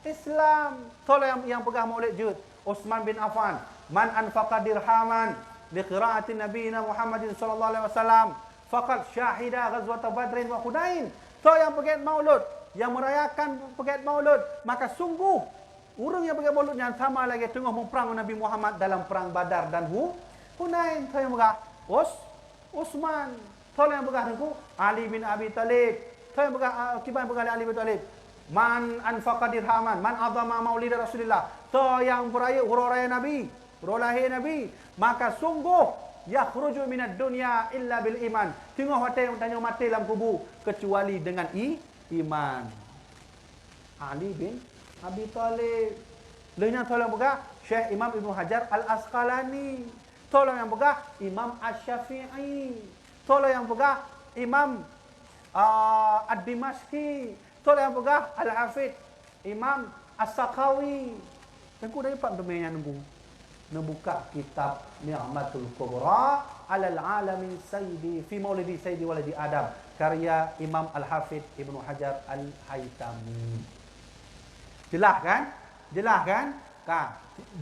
Islam. Tolong yang pegang maulid jud. Utsman bin Affan, man anfaqa dirhaman li qiraati nabiyina Muhammadin sallallahu alaihi wasallam faqad syahida ghazwat Badrin wa Hunain. So yang pegang maulud, yang merayakan pegang maulud, maka sungguh orang yang pegang mauludnya sama lagi tengah memperang Nabi Muhammad dalam perang Badar dan Hunain. So yang pegang Utsman. So yang pegang Ali bin Abi Talib. So yang pegang kiban pegang Ali bin Talib. Man anfaqa dirhaman, man azama maulid Rasulillah. So yang beraya huruf-huruf Nabi, huruf lahir Nabi, maka sungguh yakhruju minad dunya illa bil iman. Tengok hotel tanya mati dalam kubur kecuali dengan iman. Ali bin Abi Talib. Lainnya tolong buka Syekh Imam Ibn Hajar Al-Asqalani. Tolong yang buka Imam Asy-Syafi'i. Tolong yang buka Imam Ad-Dimashqi. Tolong yang buka Al-Hafidh Imam As-Sakhawi. Tengku dari Pak Domain yang membuka kitab Ni'matul Kubra alal alamin sayyidi fi maulidi sayyidi waladi Adam karya Imam Al-Hafidh Ibnu Hajar Al-Haytami. Jelas kan?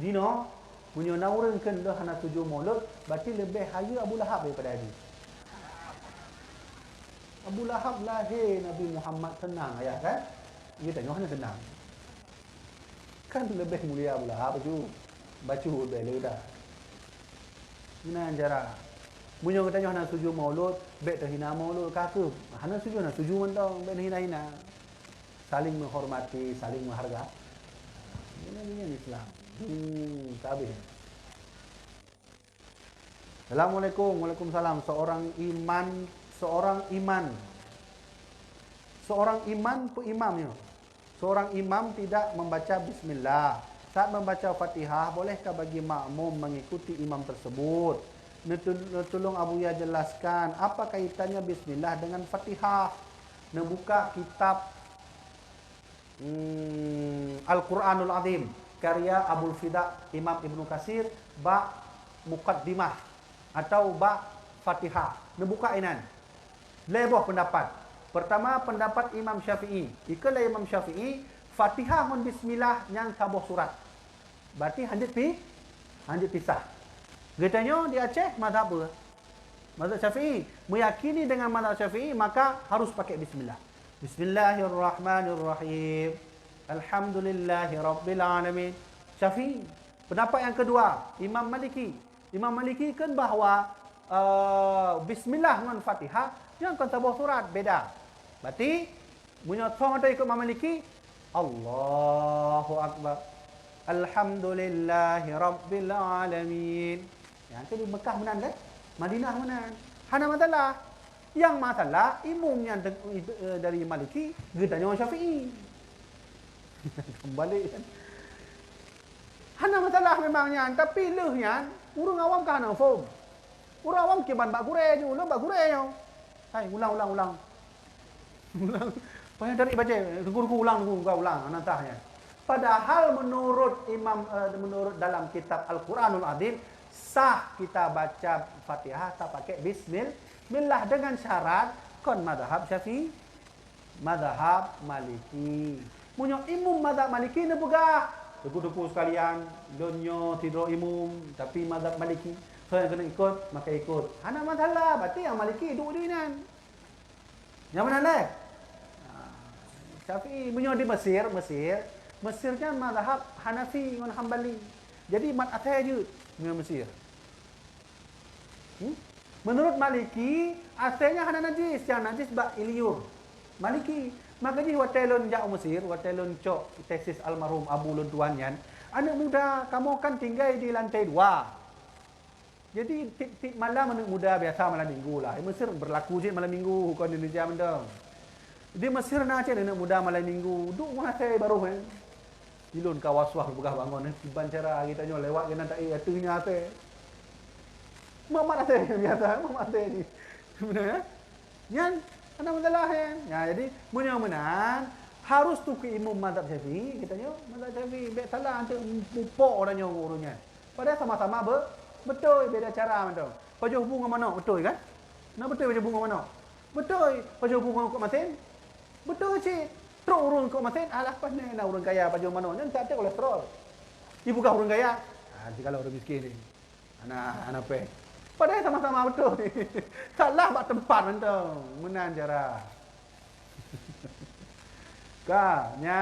Dino punya naurengkeun dah hana 7 maulud, berarti lebih haya Abu Lahab daripada dia. Abu Lahab lahir Nabi Muhammad tenang ayat kan? Dia tengok hana tenang. Kan lebih mulia Abu Lahab tu. Baca bela dah. Guna cara. Munyo katanya hana setuju maulud, baik terhina maulud kata. Hana setuju mentang, baik hina-hina. Saling menghormati, saling menghargai. Ini Islam. Tak habis. Assalamualaikum. Waalaikumsalam. Seorang iman pun imamnya. Seorang imam tidak membaca bismillah. Saat membaca Fatihah, bolehkah bagi makmum mengikuti imam tersebut? Tolong Abu Ya jelaskan apa kaitannya bismillah dengan Fatihah. Membuka kitab Al-Quranul Azim karya Abul Fida Imam Ibnu Katsir ba Muqaddimah atau ba Fatihah. Membuka inan. Lebih pendapat. Pertama pendapat Imam Syafi'i. Ikalah Imam Syafi'i, Fatihah mun bismillah yang tabuh surat. Berarti hanjit pisah. Getanya di Aceh mazhab apa? Mazhab Syafi'i. Meyakini dengan mazhab Syafi'i maka harus pakai bismillah. Bismillahirrahmanirrahim. Alhamdulillahirabbil alamin. Syafi'i. Pendapat yang kedua, Imam Maliki. Imam Maliki kan bahawa bismillah dengan Fatihah yang kan tabuh surat beda. Berarti menyotong ada ikut Imam Maliki, Allahu Akbar. Alhamdulillahi Rabbil Alamin. Yang itu di Mekah menan kan? Madinah menan. Hana masalah. Yang masalah imamnya dari Maliki, getanya orang Syafi'i. Kembali kan? Hana masalah memangnya, tapi lehnya urang awam kan hana faham. Urang awam kiban bak gure je, ulang bak gure je. Hai, ulang. Ulang. Banyak dari baca, guru ulang, nanti. Padahal menurut dalam kitab Al-Quranul Azim sah kita baca Fatihah tak pakai bismillah dengan syarat kon mazhab Syafi'i, mazhab Maliki. Munyo imam mazhab Maliki ne begah. Deku-deku sekalian, donyo tidur imam tapi mazhab Maliki. So yang kena ikut, maka ikut. Hana masalah, berarti yang Maliki duduk di nan. Yang mana lah? Syafi'i punya di Mesir kan mazhab Hanafi dengan Hambali. Jadi mat atai je dengan Mesir. Menurut Maliki, aslinya hana najis, yang najis bak iliur. Maliki. Makanya watelon jak Mesir, watelon cok tesis almarhum Abu Lun Tuan Yan, anak muda kamu kan tinggal di lantai 2. Jadi tip malam anak muda biasa malam minggu lah. Di Mesir berlaku je malam minggu hukum Indonesia mendong. Di Mesir nak anak muda malam minggu, duk mana saya baru kan. Ilun kawaswah begah bangun tiban cara kita nyo lewat kena tak atunya ate. Mamat ate biasa, mamat ate ni. Sebenarnya yan ada masalah kan. Ya jadi menang harus tu ke imam mazhab Syafi'i kita nyo mazhab Syafi'i baik salah antu pupok orangnya urusnya. Padahal sama-sama betul beda cara betul. Pajuh bunga mana betul kan? Nak betul pajuh bunga mana? Betul pajuh bunga kok masin? Betul cik. Terus urun kok masin alah pas ni nak urun kaya pajuh mana ni tak ada kolesterol. Ibu kah urun kaya? Kalau orang miskin ni. Anak pe. Padahal sama-sama betul ni. Salah bak tempat betul. Menang cara. Nya,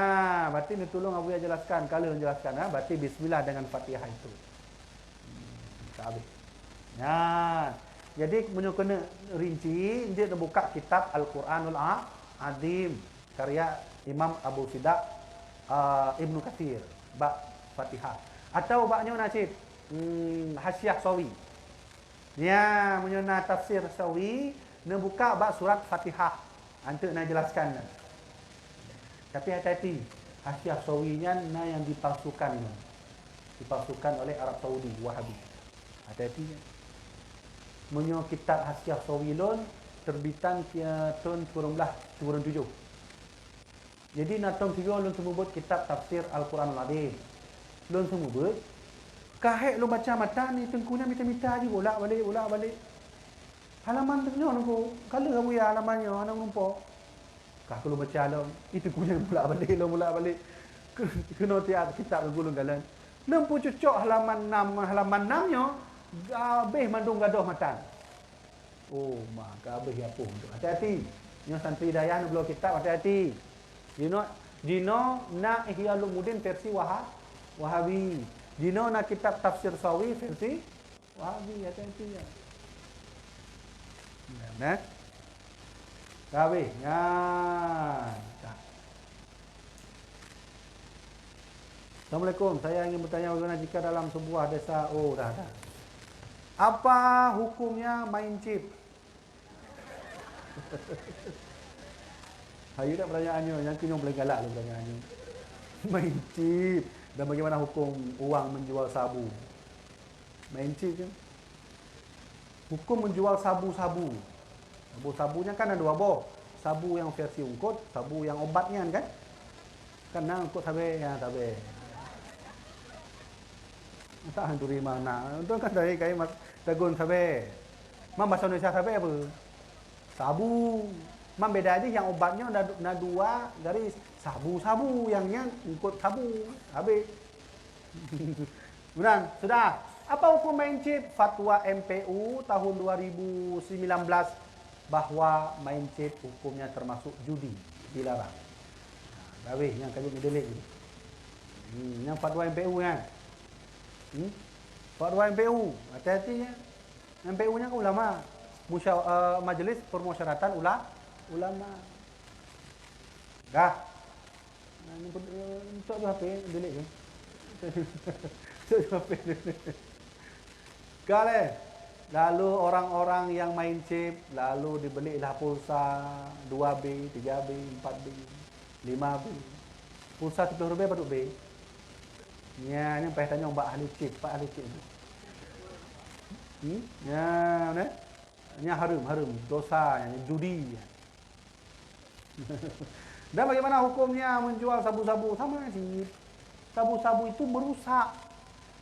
berarti ni tolong Abu ya jelaskan, kalau jelaskan berarti bismillah dengan Fatihah itu. Habis. Ya. Jadi menyo kena rinci, dia buka kitab Al-Quranul Azim karya Imam Abu Fida Ibnu Katsir bab Fatihah. Atau baknya nasib Hasyiah Sawi. Ya, menyo tafsir Sawi, nak buka bab surat Fatihah. Antuk nak jelaskan. Tapi hati-hati, Hasyiah Sawinya yang dipalsukan. Dipalsukan oleh Arab Saudi, Wahabi. Hati-hati. Menyo kitab Hasyiah Sawi lon terbitan tahun 2007. Jadi natong tiga lon semubut kitab tafsir Al-Quran Al-Azim. Lon semubut kahek lo baca mata ni tengkunya mita-mita je bolak-balik. Halaman tu nyo kalau kamu ya halamannya anak numpuk. Kah kalau baca alam itu punya bolak-balik kena tiap kitab gulung galan lempu cucuk halaman 6 nya habis mandung gaduh matan. Oh mak habis apa untuk hati-hati nyo santri dayah nak belajar kitab hati-hati Dino nak Ihya Ulumuddin versi Wahabi, Dino nak kitab tafsir Sawi versi Wahabi, hati-hati ya. Nah Habis. Ya. Assalamualaikum. Saya ingin bertanya bagaimana jika dalam sebuah desa dah. Apa hukumnya main chip? Hayu tak pertanyaannya, yang kini boleh galak lah pertanyaannya. Main chip dan bagaimana hukum uang menjual sabu? Main chip kan? Hukum menjual sabu-sabu. Sabu-sabunya kan ada dua boh. Sabu yang versi ungkut, sabu yang obatnya kan? Kan ungkut sabe ya sabe. Tak hanturi mana. Itu kan dari kai dagun sabe. Mam bahasa Indonesia sabe apa? Sabu. Mam beda aja yang obatnya ada dua garis sabu-sabu yang ungkut sabu. Habis. Benar, sudah. Apa hukum main chip? Fatwa MPU tahun 2019 bahwa main chip hukumnya termasuk judi, dilarang. Habis yang kali mendelik ni. Yang fatwa MPU kan. Fatwa MPU, hati-hati ya. MPU-nya kan ulama, Majelis Permusyawaratan Ulama. Dah. Cok tu HP mendelik kan. Cok tu HP. Kale. Lalu orang-orang yang main chip, lalu dibelilah pulsa 2B, 3B, 4B, 5B. Pulsa 10 Rp apa B? Ya, ni payah tanya Mbak ahli chip, Pak ahli chip. Ya, ne? Nya harum, dosa, judi. Dan bagaimana hukumnya menjual sabu-sabu? Sama sih. Sabu-sabu itu merusak.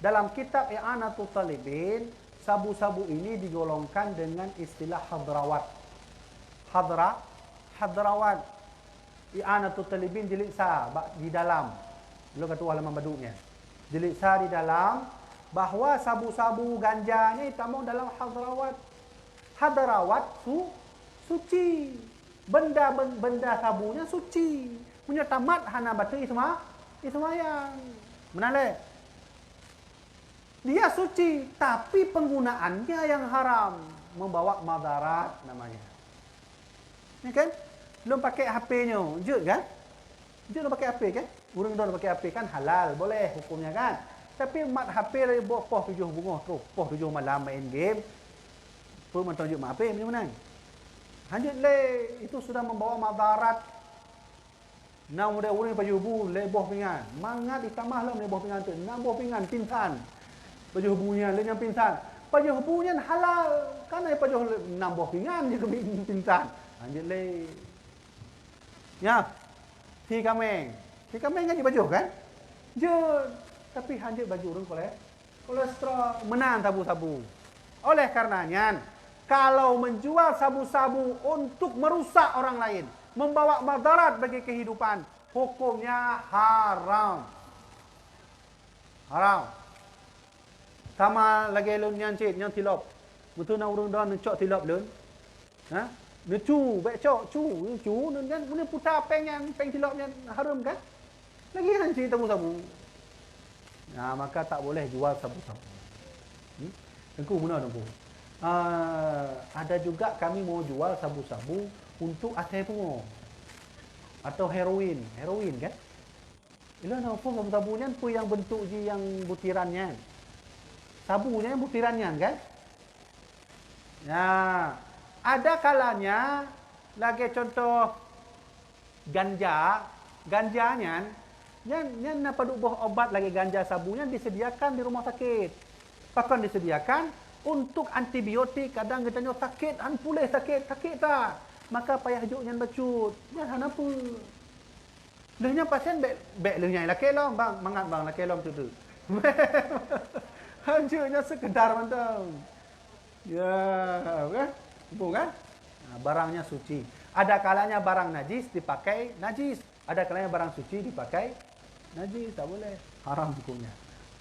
Dalam kitab I'anatul Talibin, sabu-sabu ini digolongkan dengan istilah hadrawat. Hadrawat. I'anatul Talibin jilid sa di dalam. Belum kata halaman baduknya. Jilid sa di dalam bahwa sabu-sabu ganjanya ditambah dalam hadrawat. Hadrawat suci. Benda sabunya suci. Punya tamat hana batu ismayang. Menale. Dia suci, tapi penggunaannya yang haram, membawa madarat namanya. Ya kan? Belum pakai HP-nya. Jut kan? Jut pakai HP kan? Urang dah pakai HP kan halal, boleh hukumnya kan? Tapi mat HP dari bawa poh 7 bunga tu, poh 7 malam main game. Pun mentang juk mak HP macam mana? Hanjut le itu sudah membawa madarat. Nah, muda urang baju bu le boh pingan. Mangat ditambah lah le boh pingan tu. Nah boh pingan pintan. Baju bunya le yang pintan. Baju bunya halal. Kan ai baju 6 boh pingan je ke pintan. Hanjut le. Ya. Ti kameng. Ti kameng ngaji baju kan? Je. Tapi hanjut baju urang kolesterol menang sabu-sabu. Oleh karenanya, kalau menjual sabu-sabu untuk merusak orang lain, membawa madarat bagi kehidupan, hukumnya haram. Haram. Sama lagi lun nyancit, nyang tilop. Betul nak urang dah necok tilop lun. Ha? Necu, baik cok, cu nun kan, kemudian putar peng tilop yang haram kan? Lagi hancit sabu-sabu. Nah, maka tak boleh jual sabu-sabu. Tengku mana tengku? Ada juga kami mau jual sabu-sabu untuk atai pungo atau heroin kan? Ila nak pun sabu-sabunya pun yang bentuk je yang butirannya. Sabunya yang butirannya kan? Nah, ada kalanya lagi contoh ganjanya yang nak padu buah obat lagi ganja sabunya disediakan di rumah sakit. Bahkan disediakan untuk antibiotik. Kadang katanya sakit, pulih sakit tak. Maka payah juknya bacut. Ya kenapa? Lehnya pasien bek lehnya laki long bang, mangat bang laki long tu. Hancurnya sekedar mantap. Ya, kan? Bukan? Nah, barangnya suci. Ada kalanya barang najis dipakai najis. Ada kalanya barang suci dipakai najis, tak boleh. Haram hukumnya.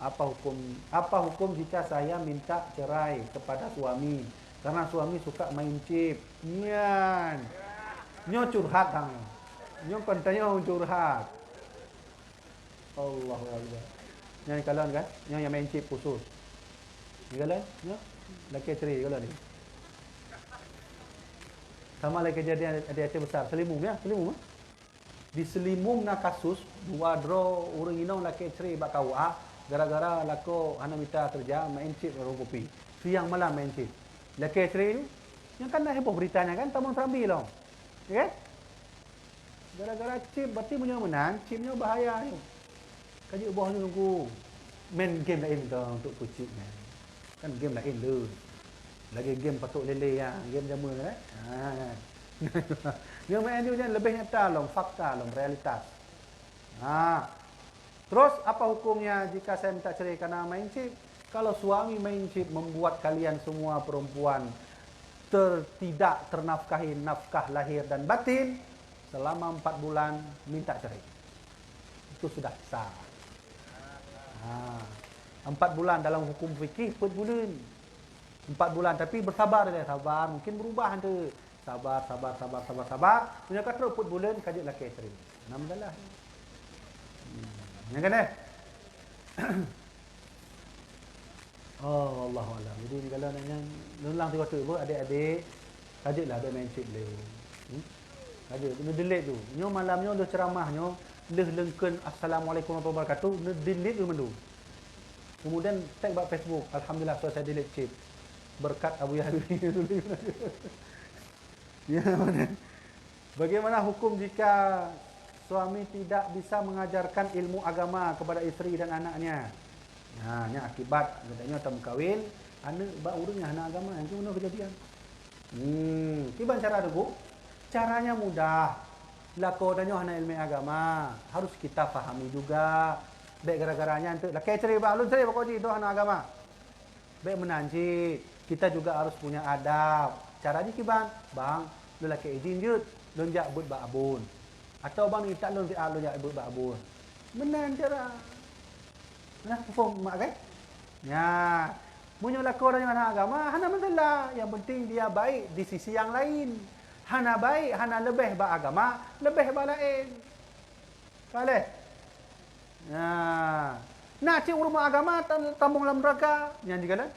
Apa hukum jika saya minta cerai kepada suami karena suami suka main chip? Nyan. Nyo curhat hang. Nyo kontanya curhat. Allahu akbar. Nyan kalon kan? Nyo yang main chip khusus. Ni kalon? Nyo laki cerai kalon ni. Sama lagi kejadian ada besar selimum ya, selimum. Di selimum na kasus dua dro urang inong laki cerai bak KUA gara-gara lako hana minta kerja main chip warung kopi. Siang malam main chip. Laki cerai ni yang kan dah heboh beritanya kan tamang terambil loh. Ya kan? Gara-gara chip berarti punya menang, chipnya bahaya ni. Kaji ubah ni nunggu main game lain tu untuk kucing kan. Kan game lain tu. Lagi game patuk lele ya, game jamu kan. Dia main dia lebih nyata loh, fakta loh, realitas. Terus apa hukumnya jika saya minta cerai karena main chip? Kalau suami main chip membuat kalian semua perempuan tidak ternafkahi nafkah lahir dan batin selama 4 bulan minta cerai. Itu sudah sah. 4 bulan dalam hukum fikih 4 bulan. 4 bulan tapi bersabar dia, sabar mungkin berubah tu. Sabar. Punya kata 4 bulan kaji laki cerai. Alhamdulillah. Yang kan Oh Allah Allah. Jadi ni kalau nak yang nulang tu waktu tu adik-adik kajilah ada main chip le. Kaji kena delete tu. Nyo malamnya dah ceramahnya leh lengken assalamualaikum warahmatullahi wabarakatuh, ne delete tu mendu. Kemudian tag bak Facebook, alhamdulillah saya delete chip. Berkat Abu Yahya dulu. Ya mana? Bagaimana hukum jika suami tidak bisa mengajarkan ilmu agama kepada isteri dan anaknya? Nah, ini akibat katanya tamu kahwin, anak bak urangnya anak agama, itu mana kejadian? Tiba cara tu, caranya mudah. Lako danyo anak ilmu agama, harus kita fahami juga. Baik gara-garanya untuk laki cerai bak, lu cerai bak doh anak agama. Baik menanci, kita juga harus punya adab. Caranya kiban, bang, lu laki izin jut, lu jak but bak abun. Atau bang ni tak lu jak but bak abun. Menan cara. Nah, perform mak kan? Ya, punya lako orang anak agama, hana masalah. Yang penting dia baik di sisi yang lain. Hana baik, hana lebih ba agama, lebih ba lain. Boleh? Nah, cik urang agama tambung dalam neraka, yang dikatakan.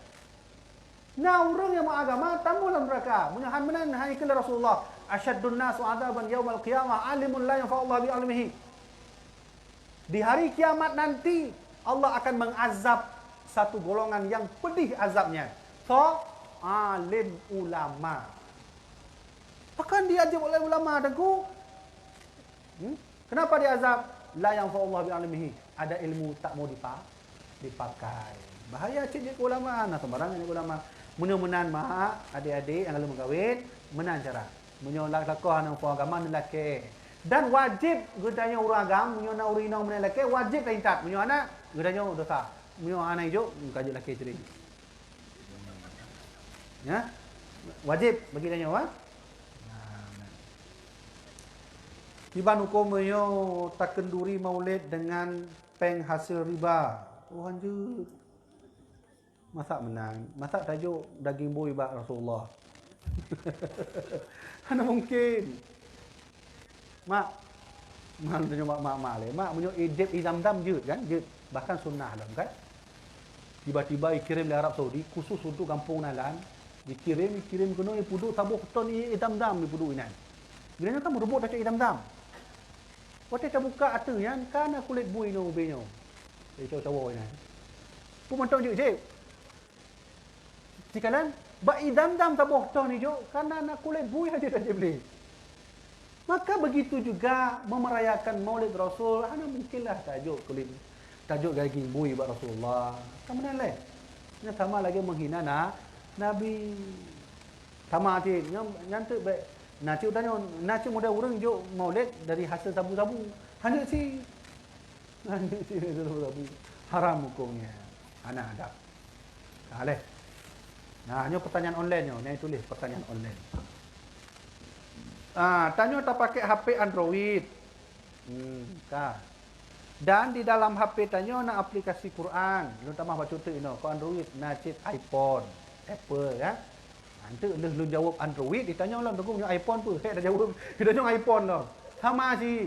Nah, urang yang agama tambung dalam neraka. Punya han menan hai kala Rasulullah. Asyaddun nas 'adzaban yaumal qiyamah alimun la yanfa'u Allah bi 'ilmihi. Di hari kiamat nanti Allah akan mengazab satu golongan yang pedih azabnya. So, alim ulama. Akan diazab oleh ulama teguh. Kenapa diazab? La yanfa'u Allah bi 'ilmihi. Ada ilmu tak mau dipakai. Bahaya cik ulama, nah sembarangan ulama. Mudah-mudahan mak adik-adik yang belum kahwin menan cara. Munyo lakoh nang puan agama lelaki. Dan wajib gedanya orang agama munyo nak urinong men lelaki wajib taintat. Munyo anak gedanya dosa. Munyo anak hijau kaji lelaki ceri. Ya? Wajib bagi danya wa. Tiban hukum munyo tak kenduri maulid dengan peng hasil riba. Oh anjut. Masak menang. Masak tajuk daging bui bak Rasulullah. Mana mungkin. Mak. Mak tanya mak le. Mak punya idip idam-dam je kan? Je. Bahkan sunnah dah kan? Tiba-tiba dikirim dari Arab Saudi khusus untuk kampung Nalan. Dikirim kena pudu tabuh ton idam-dam di pudu inan. Bila kan merebut tajuk idam-dam. Waktu kita buka atu yang kana kulit bui no ubenya. Cawa-cawa inan. Pun mentang je cik. Cikalan ba idam-dam tabuh ton ni jo karena nak kulit bui aja tak boleh. Maka begitu juga memerayakan Maulid Rasul, ana mungkinlah tajuk kulit tajuk daging bui buat Rasulullah. Kamu nilai. Nya sama lagi menghina Nabi. Sama je nyantuk baik. Naci utanya naci muda urang jo Maulid dari hasil sabu-sabu. Hanya si sabu-sabu. Haram hukumnya. Ana adab. Aleh. Nah, hanya pertanyaan online nyo, ni tulis pertanyaan online. Tanya tak pakai HP Android. Dan di dalam HP tanya nak aplikasi Quran. Lu tambah baca tu ino, ko Android nak cit iPhone, Apple ya. Nanti lu jawab Android ditanya lah tunggu punya iPhone tu. Dah jawab. Dia tanya iPhone lah. Sama sih.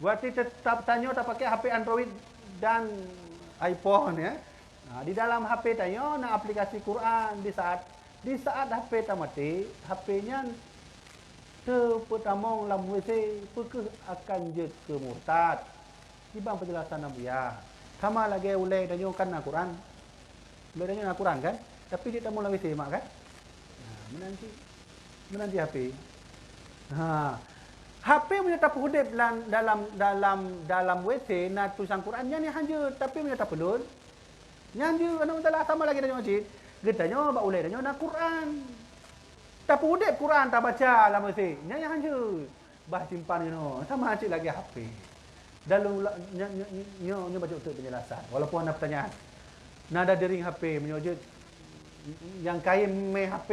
Berarti tetap tanya tak pakai HP Android dan iPhone ya. Nah, di dalam HP tanya nak aplikasi Quran di saat HP tak mati, HP-nya pertama lam WC akan je ke murtad. Ibang penjelasan Nabi ya. Sama lagi ulai tanya kan Quran. Ulai tanya Quran kan? Tapi dia tak mau WC mak kan? Nah, menanti HP. HP punya tak hudip dalam WC nak tulisan Qurannya ni hanya tapi punya tak pelun. Nyanju ana masalah sama lagi tanya masjid. Getanya bak ulai tanya nak Quran. Tak pudip Quran tak baca lah mesti. Nya hanya bah simpan you sama cik lagi HP. Dalam nyo baca untuk penjelasan. Walaupun ada pertanyaan. Nada dering HP menyojud yang kain me HP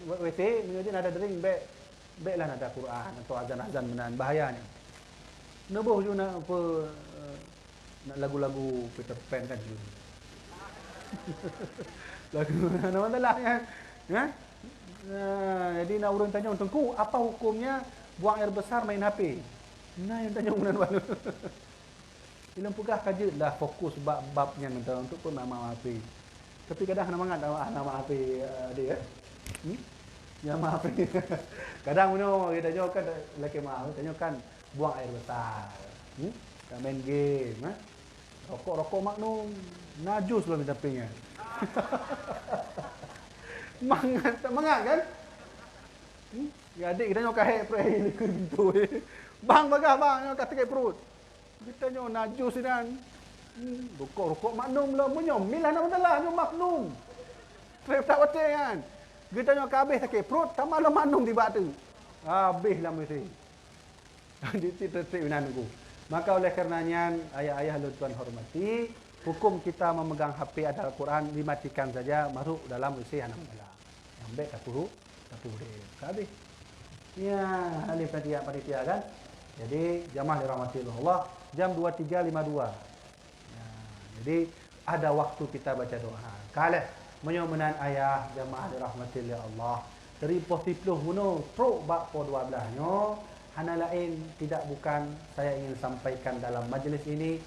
WC menyojud nada dering baiklah nada Quran atau azan-azan menan bahayanya. Neboh ju nak apa nak lagu-lagu Peter Pan kan dulu. Lagu nama masalah ya. Jadi nak urang tanya untukku apa hukumnya buang air besar main HP. Nah yang tanya unan balu. Ilang pegah kajelah fokus bab-babnya untuk pun nama HP. Tapi kadang nak nama HP dia. Ya maaf. Kadang kita tanya kan laki maaf tanya kan buang air besar. Tak main game, rokok Magnum najus lah minta pinggan. Mangat kan? Ya adik kita nyok kahek pray likur pintu. Bang bagah bang nyok katik perut. Kita nyok najus dan rokok Magnum lah menyom milah nak masalah nyok Magnum. Pray tak betul kan? Kita nyok habis sakit perut tambah lah Magnum tiba tu. Habislah mesti. Dia menangu. Maka oleh karenanya ayah-ayah lu tuan hormati, hukum kita memegang HP adalah Quran dimatikan saja masuk dalam WC anak bala. Yang baik tak perlu habis. Ya, ahli panitia kan. Jadi jamaah dirahmati Allah jam 23.52. Ya, jadi ada waktu kita baca doa. Kalau menyomenan ayah jamaah dirahmati Allah dari posipluh muno pro bak po 12 nyo hana lain bukan saya ingin sampaikan dalam majlis ini.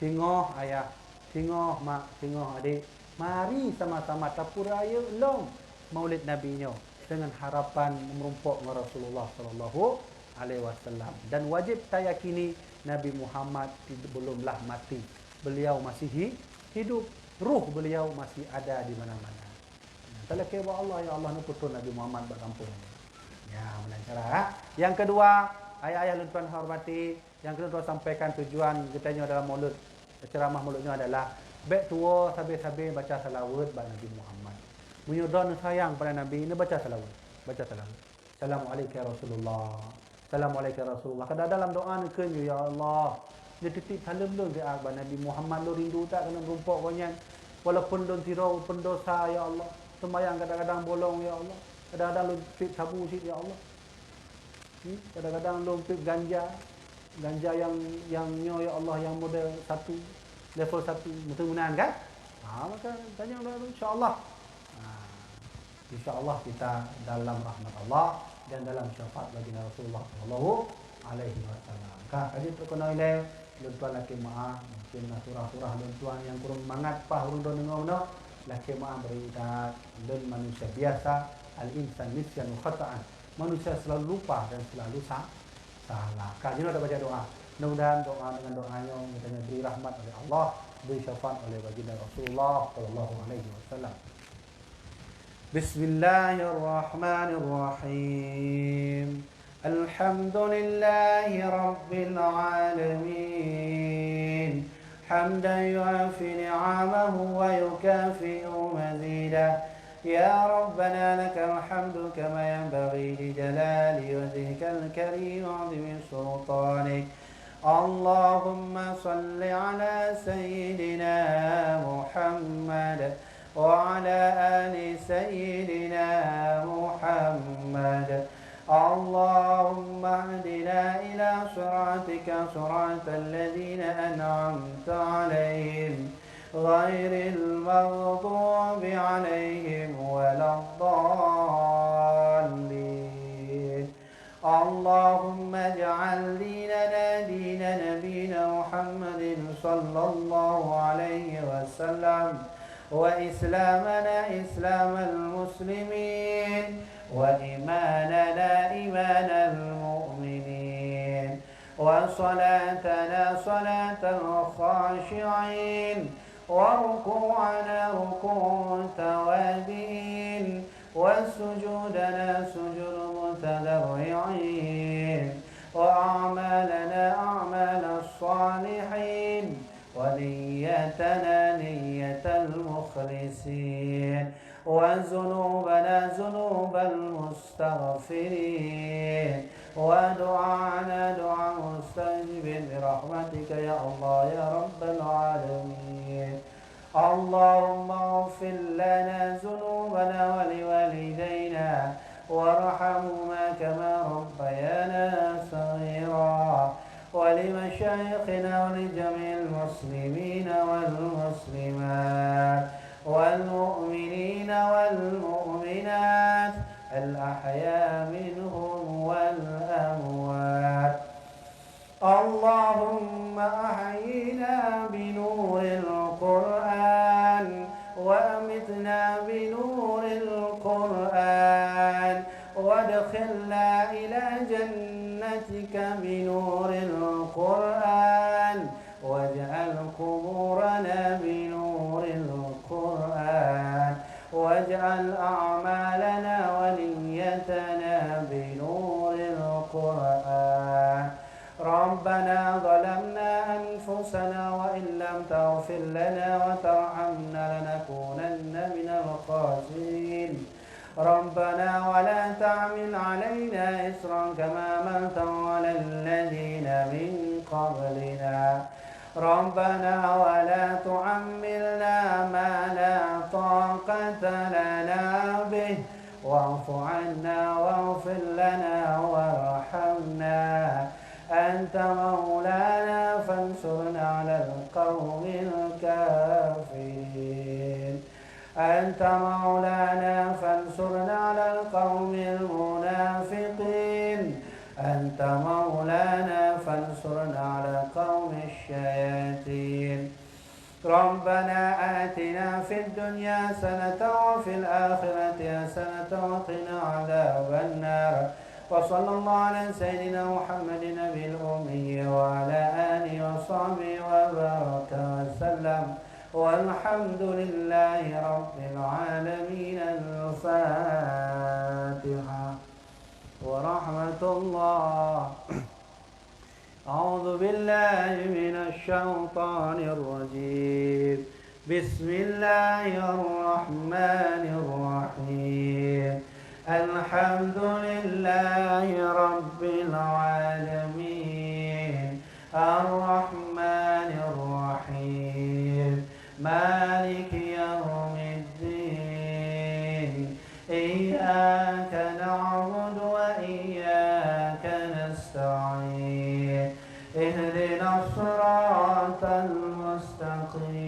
Singoh ayah, singoh mak, singoh adik, mari sama-sama tapuraya long Maulid Nabi nyo. dengan harapan merumpuk dengan Rasulullah sallallahu alaihi wasallam. Dan wajib kita yakini Nabi Muhammad belumlah mati. Beliau masih hidup. Ruh beliau masih ada di mana-mana. Kalau ke Allah, ya Allah nuputun Nabi Muhammad berkampung. Ya, melancar. Yang kedua, ayah-ayah lutuan hormati, yang kedua sampaikan tujuan kitanya dalam maulud, ceramah mauludnya adalah baik tua sabi-sabi baca salawat pada Nabi Muhammad. Menyudah sayang pada Nabi ini baca salawat. Baca salawat. Assalamualaikum ya Rasulullah. Assalamualaikum ya Rasulullah. Kadang dalam doa ni kan ya Allah. Dia titip salam lu dia pada Nabi Muhammad lu rindu tak kena rumpuk konyan. Walaupun don tirau pendosa ya Allah. Sembayang kadang-kadang bolong ya Allah. Kadang-kadang lu pip sabu sikit ya Allah. Kadang-kadang lu pip ganja yang nyo ya Allah yang model 1 level 1 mudah-mudahan kan? Maka tanya Allah insya-Allah. InsyaAllah kita dalam rahmat Allah dan dalam syafaat baginda Rasulullah sallallahu alaihi wasallam. Kak, tadi terkenal ile luntuan laki maah mungkin surah-surah luntuan yang kurang mangat pah urang don ngono laki maah beridat dan manusia biasa al-insan nisyan khata'an. Manusia selalu lupa dan selalu salah. Kak, jadi ada baca doa. Mudah-mudahan doa dengan doanya kita diberi rahmat oleh Allah, diberi syafaat oleh baginda Rasulullah sallallahu alaihi wasallam. Bismillahirrahmanirrahim. Alhamdulillahi rabbil alamin. Hamdan yuafi ni'amahu wa yukafi'u mazidah. Ya Rabbana lakal hamdu kama yanbaghi li jalali wajhikal karim wa 'azimi sultanik. Allahumma salli ala sayyidina Muhammad وعلى آل سيدنا محمد. اللهم اهدنا إلى صراطك صراط الذين أنعمت عليهم غير المغضوب عليهم ولا الضالين. اللهم اجعل ديننا دين نبينا محمد صلى الله عليه وسلم وإسلامنا إسلام المسلمين وإيماننا إيمان المؤمنين وصلاتنا صلاة الخاشعين وركوعنا ركوع التوابين وسجودنا سجود المتضرعين وأعمالنا أعمال الصالحين ونيتنا نية المخلصين وذنوبنا ذنوب المستغفرين ودعانا دعاء مستجب برحمتك يا الله يا رب العالمين. اللهم اغفر لنا ذنوبنا ولوالدينا وارحمهما كما ربيانا صغيرا ولمشايخنا ولجميع المسلمين والمسلمات والمؤمنين والمؤمنات الأحياء منهم والأموات. اللهم أحينا بنور القرآن وأمتنا بنور القرآن وادخلنا إلى جنتك بنور القرآن واجعل قبورنا بنور القرآن واجعل أعمالنا ونيتنا بنور القرآن. ربنا ظلمنا أنفسنا وإن لم تغفر لنا وترحمنا لنكونن من الخاسرين. ربنا ولا تعمل علينا إصرا كما حملته على الذين من قبلنا. ربنا ولا تحملنا ما لا طاقة لنا به واعف عنا واغفر لنا وارحمنا. أنت مولانا فانصرنا على القوم الكافرين. أنت مولانا فانصرنا على القوم المنافقين. أنت مولانا فانصرنا على قوم الشياطين. ربنا آتنا في الدنيا حسنة وفي الآخرة حسنة وقنا عذاب النار. وصلى الله على سيدنا محمد نبي الأمي وعلى آله وصحبه وبارك وسلم، والحمد لله رب العالمين. الفاتحة. ورحمة الله. أعوذ بالله من الشيطان الرجيم. بسم الله الرحمن الرحيم. الحمد لله رب العالمين، الرحمن الرحيم، مالك يوم الدين. إياك نعبد وإياك نستعين. اهدنا الصراط المستقيم،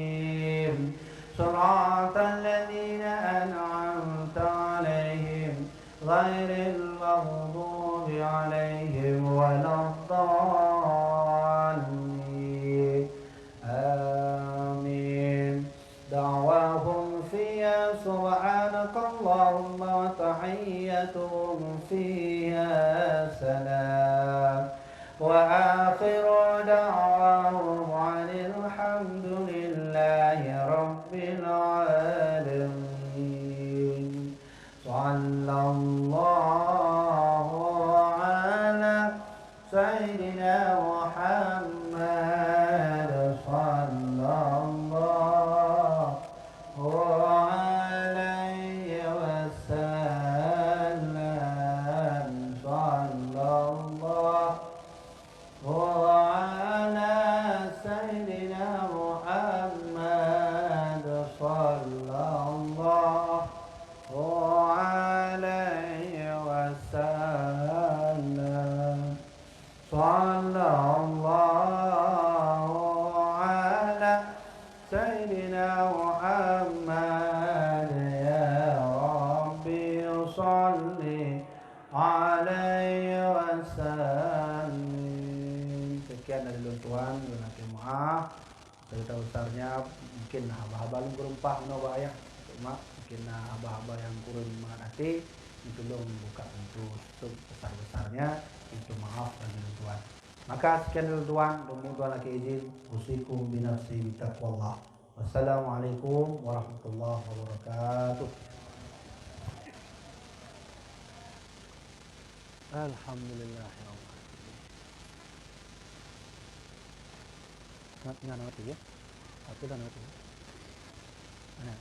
صراط الذين أنعمت عليهم غير المغضوب عليهم ولا الضالين. آمين. دعواهم فيها سبحانك اللهم وتحيتهم فيها سلام، وآخر دعواهم عن الحمد لله رب العالمين. صلى الله على سيدنا محمد، صلى الله عليه وسلم، صلى الله على سيدنا محمد، صلى الله عليه وسلم، صلى الله على سيدنا محمد. يا ربي صل عليه وسلم. Sekian dari Tuhan, maaf cerita besarnya mungkin haba-haba lu gerempah no ya, cuma mungkin haba-haba yang kurang mengerti itu belum buka pintu besar-besarnya, itu maaf dari Tuhan. Maka sekian dari Tuhan, Tuhan lagi izin usikum binafsi bitaqwallah. Wassalamualaikum warahmatullahi wabarakatuh. Alhamdulillah. Nggak ngerti ya? Aku udah ngerti. Mana?